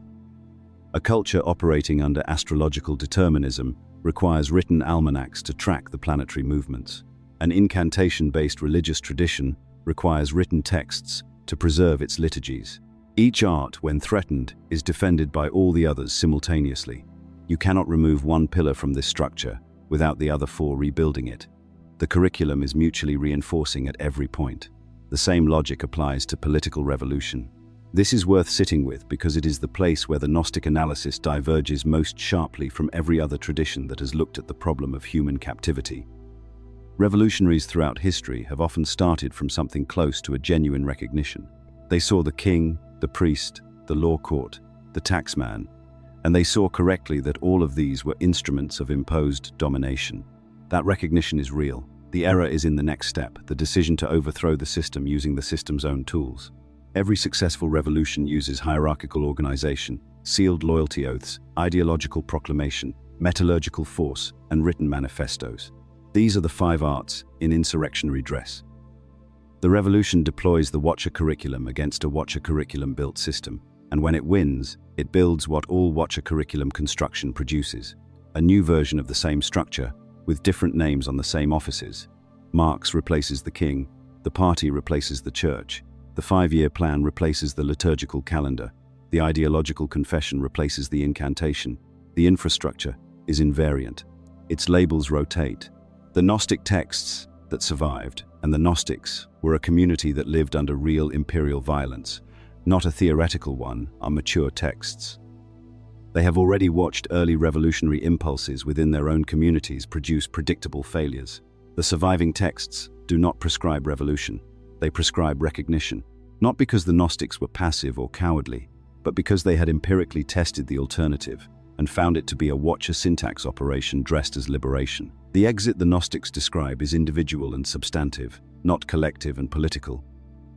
S1: A culture operating under astrological determinism requires written almanacs to track the planetary movements. An incantation-based religious tradition requires written texts to preserve its liturgies. Each art, when threatened, is defended by all the others simultaneously. You cannot remove one pillar from this structure without the other four rebuilding it. The curriculum is mutually reinforcing at every point. The same logic applies to political revolution. This is worth sitting with because it is the place where the Gnostic analysis diverges most sharply from every other tradition that has looked at the problem of human captivity. Revolutionaries throughout history have often started from something close to a genuine recognition. They saw the king, the priest, the law court, the taxman, and they saw correctly that all of these were instruments of imposed domination. That recognition is real. The error is in the next step, the decision to overthrow the system using the system's own tools. Every successful revolution uses hierarchical organization, sealed loyalty oaths, ideological proclamation, metallurgical force, and written manifestos. These are the 5 arts in insurrectionary dress. The revolution deploys the Watcher curriculum against a Watcher curriculum-built system, and when it wins, it builds what all Watcher curriculum construction produces, a new version of the same structure, with different names on the same offices. Marx replaces the king, the party replaces the church, the 5-year plan replaces the liturgical calendar, the ideological confession replaces the incantation, the infrastructure is invariant, its labels rotate. The Gnostic texts that survived, and the Gnostics, were a community that lived under real imperial violence, not a theoretical one, are mature texts. They have already watched early revolutionary impulses within their own communities produce predictable failures. The surviving texts do not prescribe revolution. They prescribe recognition, not because the Gnostics were passive or cowardly, but because they had empirically tested the alternative and found it to be a Watcher syntax operation dressed as liberation. The exit the Gnostics describe is individual and substantive, not collective and political.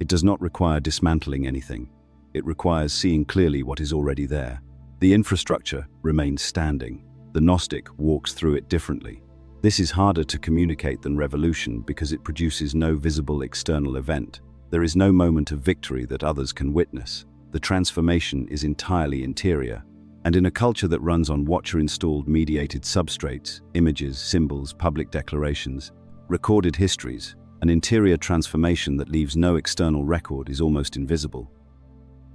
S1: It does not require dismantling anything. It requires seeing clearly what is already there. The infrastructure remains standing. The Gnostic walks through it differently. This is harder to communicate than revolution because it produces no visible external event. There is no moment of victory that others can witness. The transformation is entirely interior. And in a culture that runs on Watcher-installed mediated substrates, images, symbols, public declarations, recorded histories, an interior transformation that leaves no external record is almost invisible.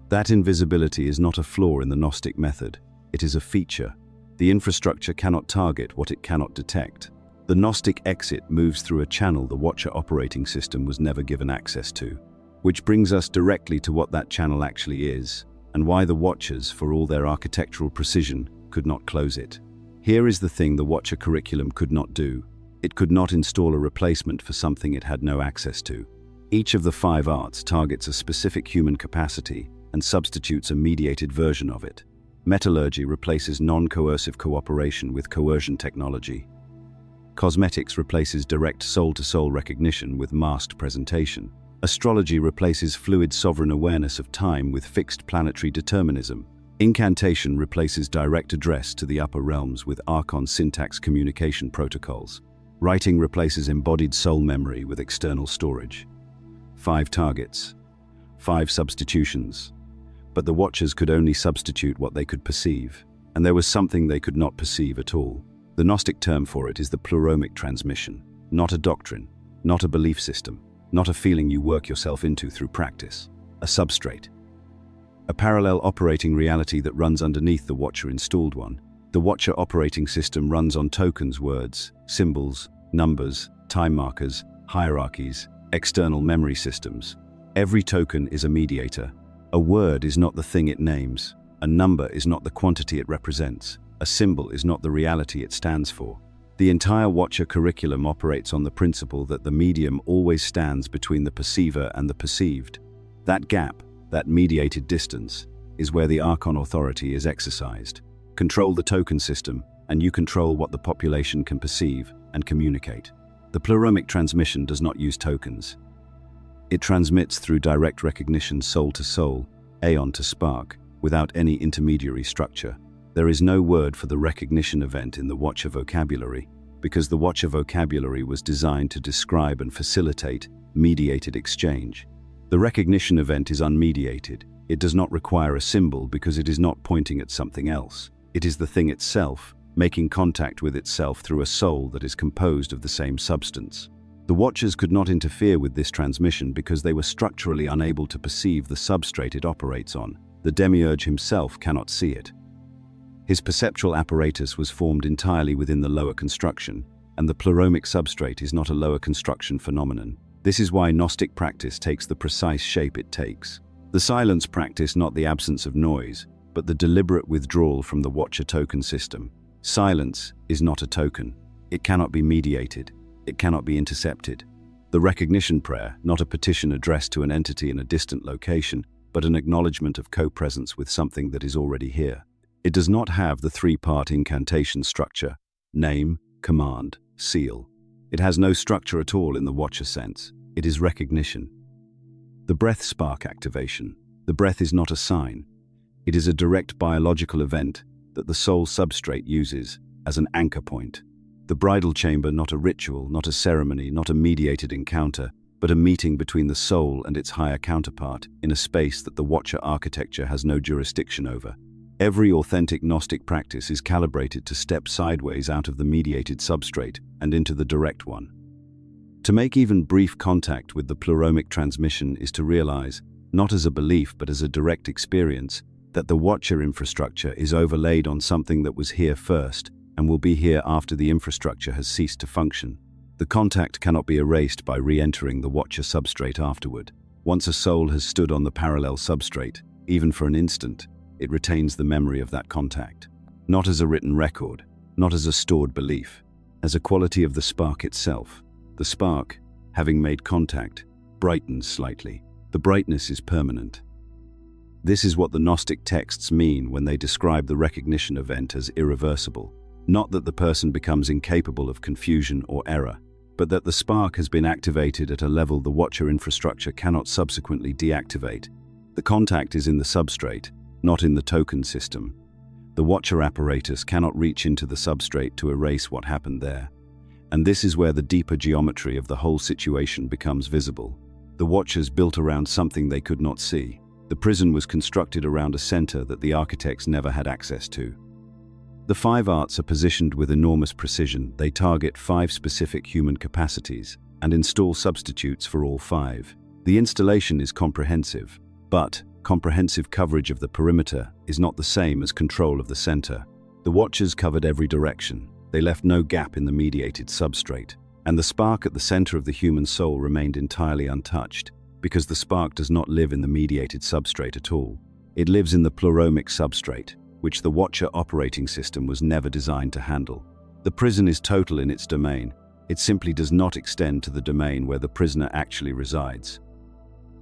S1: That invisibility is not a flaw in the Gnostic method. It is a feature. The infrastructure cannot target what it cannot detect. The Gnostic exit moves through a channel the Watcher operating system was never given access to, which brings us directly to what that channel actually is, and why the Watchers, for all their architectural precision, could not close it. Here is the thing the Watcher curriculum could not do. It could not install a replacement for something it had no access to. Each of the 5 arts targets a specific human capacity and substitutes a mediated version of it. Metallurgy replaces non-coercive cooperation with coercion technology. Cosmetics replaces direct soul-to-soul recognition with masked presentation. Astrology replaces fluid sovereign awareness of time with fixed planetary determinism. Incantation replaces direct address to the upper realms with Archon syntax communication protocols. Writing replaces embodied soul memory with external storage. 5 targets. 5 substitutions. But the Watchers could only substitute what they could perceive, and there was something they could not perceive at all. The Gnostic term for it is the pleromic transmission, not a doctrine, not a belief system, not a feeling you work yourself into through practice, a substrate. A parallel operating reality that runs underneath the Watcher-installed one. The Watcher operating system runs on tokens, words, symbols, numbers, time markers, hierarchies, external memory systems. Every token is a mediator. A word is not the thing it names. A number is not the quantity it represents. A symbol is not the reality it stands for. The entire Watcher curriculum operates on the principle that the medium always stands between the perceiver and the perceived. That gap, that mediated distance, is where the Archon authority is exercised. Control the token system, and you control what the population can perceive and communicate. The pleromic transmission does not use tokens. It transmits through direct recognition soul to soul, aeon to spark, without any intermediary structure. There is no word for the recognition event in the Watcher vocabulary. because the Watcher vocabulary was designed to describe and facilitate mediated exchange. The recognition event is unmediated. It does not require a symbol because it is not pointing at something else. It is the thing itself, making contact with itself through a soul that is composed of the same substance. The Watchers could not interfere with this transmission because they were structurally unable to perceive the substrate it operates on. The Demiurge himself cannot see it. His perceptual apparatus was formed entirely within the lower construction, and the pleromic substrate is not a lower construction phenomenon. This is why Gnostic practice takes the precise shape it takes. The silence practice, not the absence of noise, but the deliberate withdrawal from the Watcher token system. Silence is not a token. It cannot be mediated. It cannot be intercepted. The recognition prayer, not a petition addressed to an entity in a distant location, but an acknowledgement of co-presence with something that is already here. It does not have the three-part incantation structure: name, command, seal. It has no structure at all in the Watcher sense. It is recognition. The breath spark activation. The breath is not a sign. It is a direct biological event that the soul substrate uses as an anchor point. The bridal chamber, not a ritual, not a ceremony, not a mediated encounter, but a meeting between the soul and its higher counterpart in a space that the Watcher architecture has no jurisdiction over. Every authentic Gnostic practice is calibrated to step sideways out of the mediated substrate and into the direct one. To make even brief contact with the pleromic transmission is to realize, not as a belief but as a direct experience, that the Watcher infrastructure is overlaid on something that was here first and will be here after the infrastructure has ceased to function. The contact cannot be erased by re-entering the Watcher substrate afterward. Once a soul has stood on the parallel substrate, even for an instant, it retains the memory of that contact. Not as a written record, not as a stored belief, as a quality of the spark itself. The spark, having made contact, brightens slightly. The brightness is permanent. This is what the Gnostic texts mean when they describe the recognition event as irreversible. Not that the person becomes incapable of confusion or error, but that the spark has been activated at a level the Watcher infrastructure cannot subsequently deactivate. The contact is in the substrate, not in the token system. The Watcher apparatus cannot reach into the substrate to erase what happened there. And this is where the deeper geometry of the whole situation becomes visible. The Watchers built around something they could not see. The prison was constructed around a center that the architects never had access to. The 5 arts are positioned with enormous precision. They target 5 specific human capacities and install substitutes for all 5. The installation is comprehensive, but comprehensive coverage of the perimeter is not the same as control of the center. The Watchers covered every direction. They left no gap in the mediated substrate, and the spark at the center of the human soul remained entirely untouched, because the spark does not live in the mediated substrate at all. It lives in the pleromic substrate, which the Watcher operating system was never designed to handle. The prison is total in its domain. It simply does not extend to the domain where the prisoner actually resides.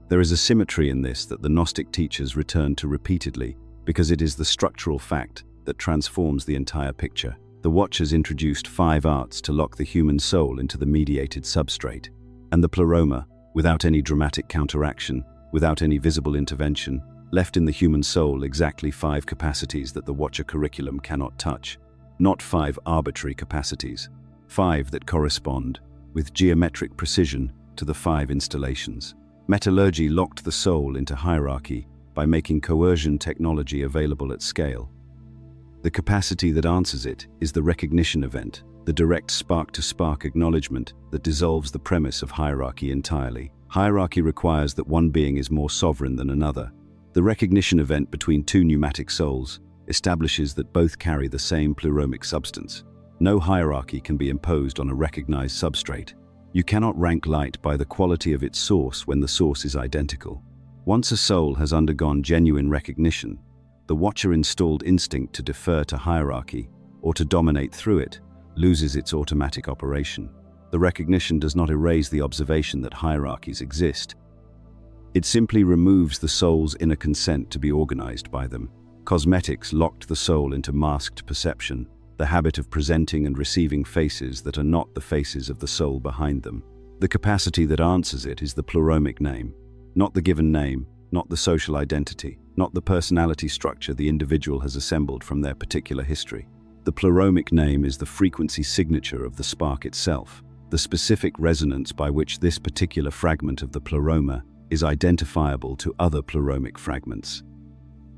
S1: There is a symmetry in this that the Gnostic teachers return to repeatedly, because it is the structural fact that transforms the entire picture. The Watchers introduced 5 arts to lock the human soul into the mediated substrate, and the pleroma, without any dramatic counteraction, without any visible intervention, left in the human soul exactly 5 capacities that the Watcher curriculum cannot touch. Not 5 arbitrary capacities, 5 that correspond, with geometric precision, to the 5 installations. Metallurgy locked the soul into hierarchy by making coercion technology available at scale. The capacity that answers it is the recognition event, the direct spark-to-spark acknowledgement that dissolves the premise of hierarchy entirely. Hierarchy requires that one being is more sovereign than another. The recognition event between 2 pneumatic souls establishes that both carry the same pleromic substance. No hierarchy can be imposed on a recognized substrate. You cannot rank light by the quality of its source when the source is identical. Once a soul has undergone genuine recognition, the Watcher-installed instinct to defer to hierarchy, or to dominate through it, loses its automatic operation. The recognition does not erase the observation that hierarchies exist. It simply removes the soul's inner consent to be organized by them. Cosmetics locked the soul into masked perception, the habit of presenting and receiving faces that are not the faces of the soul behind them. The capacity that answers it is the pleromic name, not the given name, not the social identity, not the personality structure the individual has assembled from their particular history. The pleromic name is the frequency signature of the spark itself, the specific resonance by which this particular fragment of the pleroma is identifiable to other pleromic fragments.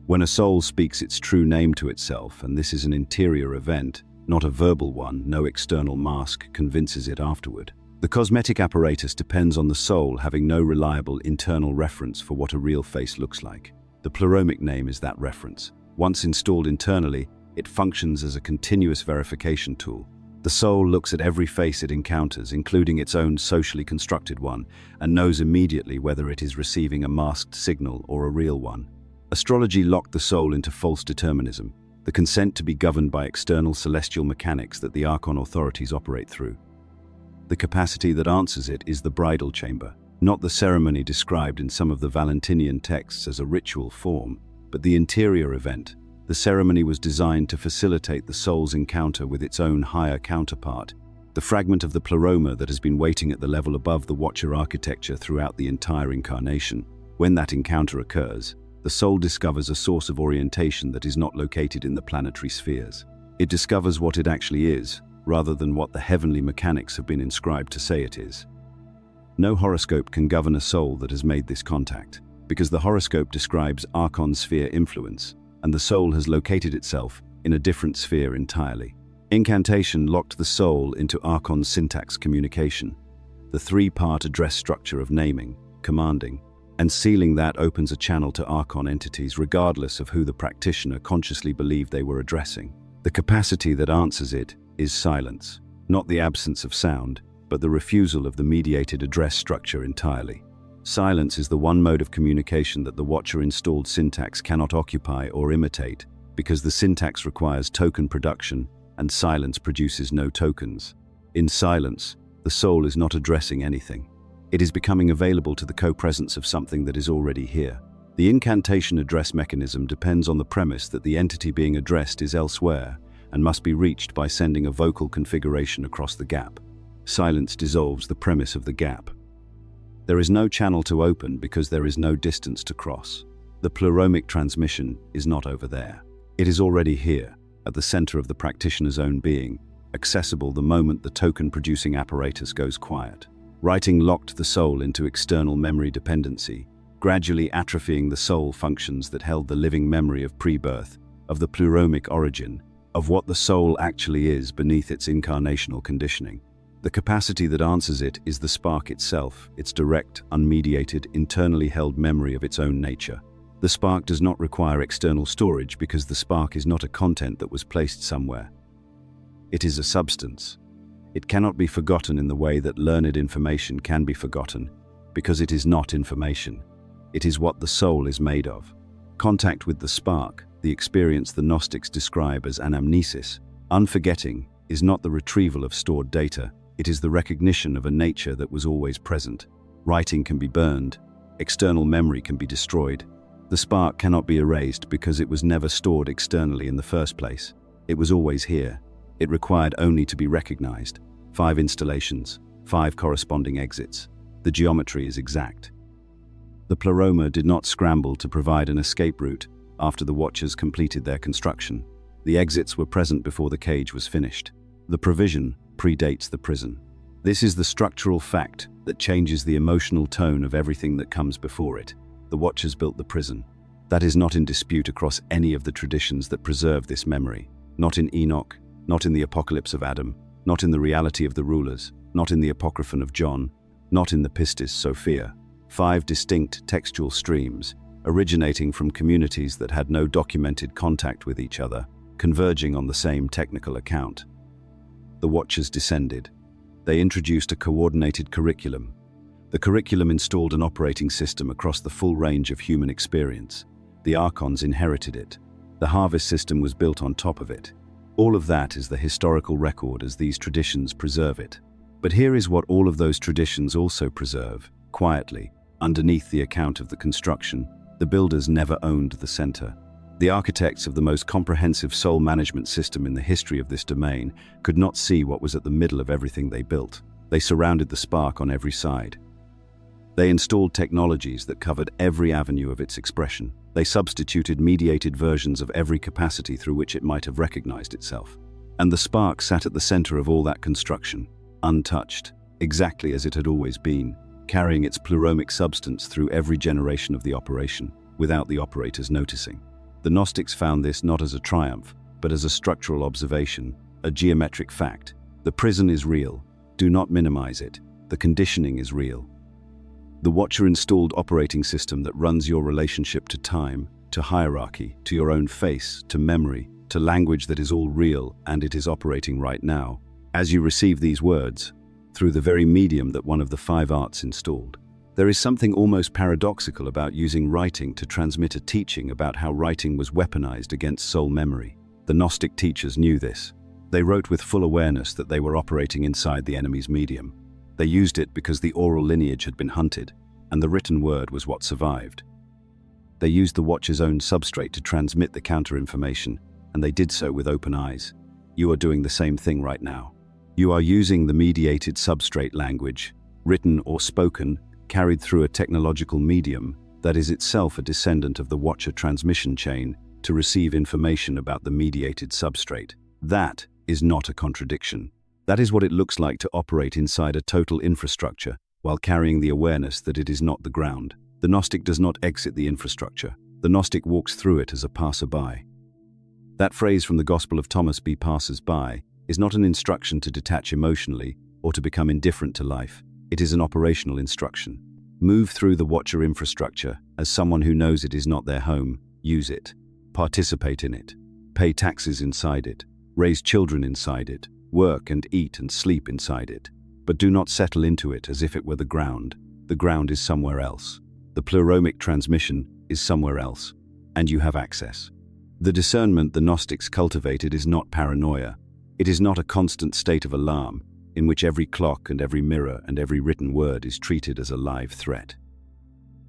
S1: When a soul speaks its true name to itself, and this is an interior event, not a verbal one, no external mask convinces it afterward. The cosmetic apparatus depends on the soul having no reliable internal reference for what a real face looks like. The pleromic name is that reference. Once installed internally, it functions as a continuous verification tool. The soul looks at every face it encounters, including its own socially constructed one, and knows immediately whether it is receiving a masked signal or a real one. Astrology locked the soul into false determinism, the consent to be governed by external celestial mechanics that the Archon authorities operate through. The capacity that answers it is the bridal chamber, not the ceremony described in some of the Valentinian texts as a ritual form, but the interior event. The ceremony was designed to facilitate the soul's encounter with its own higher counterpart, the fragment of the pleroma that has been waiting at the level above the Watcher architecture throughout the entire incarnation. When that encounter occurs, the soul discovers a source of orientation that is not located in the planetary spheres. It discovers what it actually is, rather than what the heavenly mechanics have been inscribed to say it is. No horoscope can govern a soul that has made this contact, because the horoscope describes Archon sphere influence, and the soul has located itself in a different sphere entirely. Incantation locked the soul into Archon syntax communication, the three-part address structure of naming, commanding, and sealing that opens a channel to Archon entities regardless of who the practitioner consciously believed they were addressing. The capacity that answers it is silence, not the absence of sound, but the refusal of the mediated address structure entirely. Silence is the one mode of communication that the Watcher-installed syntax cannot occupy or imitate, because the syntax requires token production, and silence produces no tokens. In silence, the soul is not addressing anything. It is becoming available to the co-presence of something that is already here. The incantation address mechanism depends on the premise that the entity being addressed is elsewhere, and must be reached by sending a vocal configuration across the gap. Silence dissolves the premise of the gap. There is no channel to open because there is no distance to cross. The pleromic transmission is not over there. It is already here, at the center of the practitioner's own being, accessible the moment the token-producing apparatus goes quiet. Writing locked the soul into external memory dependency, gradually atrophying the soul functions that held the living memory of pre-birth, of the pleromic origin, of what the soul actually is beneath its incarnational conditioning. The capacity that answers it is the spark itself, its direct, unmediated, internally held memory of its own nature. The spark does not require external storage because the spark is not a content that was placed somewhere. It is a substance. It cannot be forgotten in the way that learned information can be forgotten, because it is not information. It is what the soul is made of. Contact with the spark, the experience the Gnostics describe as anamnesis, unforgetting, is not the retrieval of stored data. It is the recognition of a nature that was always present. Writing can be burned. External memory can be destroyed. The spark cannot be erased because it was never stored externally in the first place. It was always here. It required only to be recognized. 5 installations, 5 corresponding exits. The geometry is exact. The pleroma did not scramble to provide an escape route after the Watchers completed their construction. The exits were present before the cage was finished. The provision predates the prison. This is the structural fact that changes the emotional tone of everything that comes before it. The Watchers built the prison. That is not in dispute across any of the traditions that preserve this memory. Not in Enoch, not in the Apocalypse of Adam, not in the reality of the rulers, not in the Apocryphon of John, not in the Pistis Sophia. 5 distinct textual streams, originating from communities that had no documented contact with each other, converging on the same technical account. The Watchers descended. They introduced a coordinated curriculum. The curriculum installed an operating system across the full range of human experience. The Archons inherited it. The harvest system was built on top of it. All of that is the historical record as these traditions preserve it. But here is what all of those traditions also preserve, quietly, underneath the account of the construction. The builders never owned the center. The architects of the most comprehensive soul management system in the history of this domain could not see what was at the middle of everything they built. They surrounded the spark on every side. They installed technologies that covered every avenue of its expression. They substituted mediated versions of every capacity through which it might have recognized itself. And the spark sat at the center of all that construction, untouched, exactly as it had always been, carrying its pleuromic substance through every generation of the operation, without the operators noticing. The Gnostics found this not as a triumph, but as a structural observation, a geometric fact. The prison is real. Do not minimize it. The conditioning is real. The Watcher-installed operating system that runs your relationship to time, to hierarchy, to your own face, to memory, to language that is all real, and it is operating right now, as you receive these words, through the very medium that one of the 5 arts installed. There is something almost paradoxical about using writing to transmit a teaching about how writing was weaponized against soul memory. The Gnostic teachers knew this. They wrote with full awareness that they were operating inside the enemy's medium. They used it because the oral lineage had been hunted, and the written word was what survived. They used the Watcher's own substrate to transmit the counter-information, and they did so with open eyes. You are doing the same thing right now. You are using the mediated substrate language, written or spoken, carried through a technological medium that is itself a descendant of the Watcher transmission chain, to receive information about the mediated substrate. That is not a contradiction. That is what it looks like to operate inside a total infrastructure, while carrying the awareness that it is not the ground. The Gnostic does not exit the infrastructure. The Gnostic walks through it as a passerby. That phrase from the Gospel of Thomas, "Be passers-by," is not an instruction to detach emotionally or to become indifferent to life. It is an operational instruction. Move through the Watcher infrastructure as someone who knows it is not their home. Use it. Participate in it. Pay taxes inside it. Raise children inside it. Work and eat and sleep inside it. But do not settle into it as if it were the ground. The ground is somewhere else. The pleuromic transmission is somewhere else, and you have access. The discernment the Gnostics cultivated is not paranoia. It is not a constant state of alarm, in which every clock and every mirror and every written word is treated as a live threat.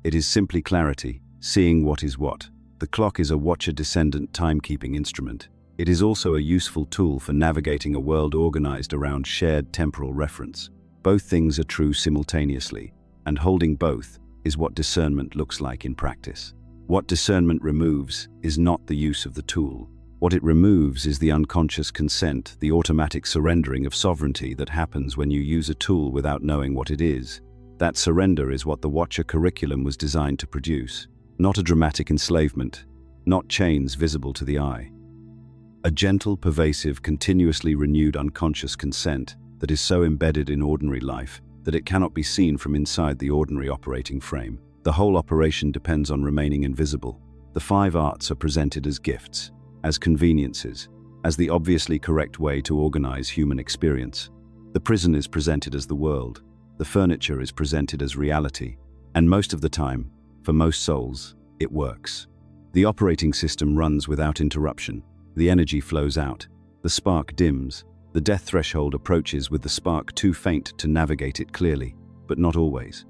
S1: It is simply clarity, seeing what is what. The clock is a Watcher-descendant timekeeping instrument. It is also a useful tool for navigating a world organized around shared temporal reference. Both things are true simultaneously, and holding both is what discernment looks like in practice. What discernment removes is not the use of the tool. What it removes is the unconscious consent, the automatic surrendering of sovereignty that happens when you use a tool without knowing what it is. That surrender is what the Watcher curriculum was designed to produce. Not a dramatic enslavement, not chains visible to the eye. A gentle, pervasive, continuously renewed unconscious consent that is so embedded in ordinary life that it cannot be seen from inside the ordinary operating frame. The whole operation depends on remaining invisible. The 5 arts are presented as gifts, as conveniences, as the obviously correct way to organize human experience. The prison is presented as the world. The furniture is presented as reality. And most of the time, for most souls, it works. The operating system runs without interruption. The energy flows out. The spark dims. The death threshold approaches with the spark too faint to navigate it clearly, but not always.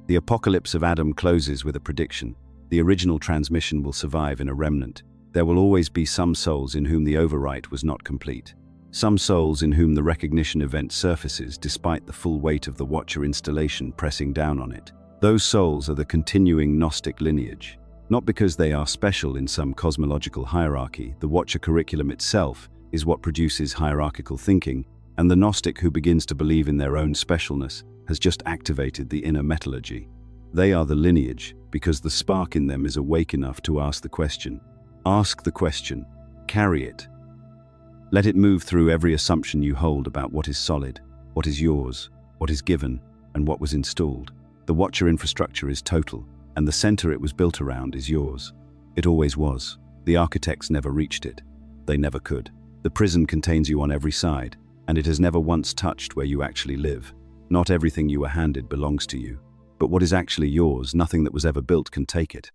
S1: The apocalypse of Adam closes with a prediction. The original transmission will survive in a remnant. There will always be some souls in whom the overwrite was not complete. Some souls in whom the recognition event surfaces despite the full weight of the Watcher installation pressing down on it. Those souls are the continuing Gnostic lineage. Not because they are special in some cosmological hierarchy. The Watcher curriculum itself is what produces hierarchical thinking, and the Gnostic who begins to believe in their own specialness has just activated the inner metallurgy. They are the lineage because the spark in them is awake enough to ask the question. Ask the question. Carry it. Let it move through every assumption you hold about what is solid, what is yours, what is given, and what was installed. The Watcher infrastructure is total, and the center it was built around is yours. It always was. The architects never reached it. They never could. The prison contains you on every side, and it has never once touched where you actually live. Not everything you were handed belongs to you. But what is actually yours, nothing that was ever built can take it.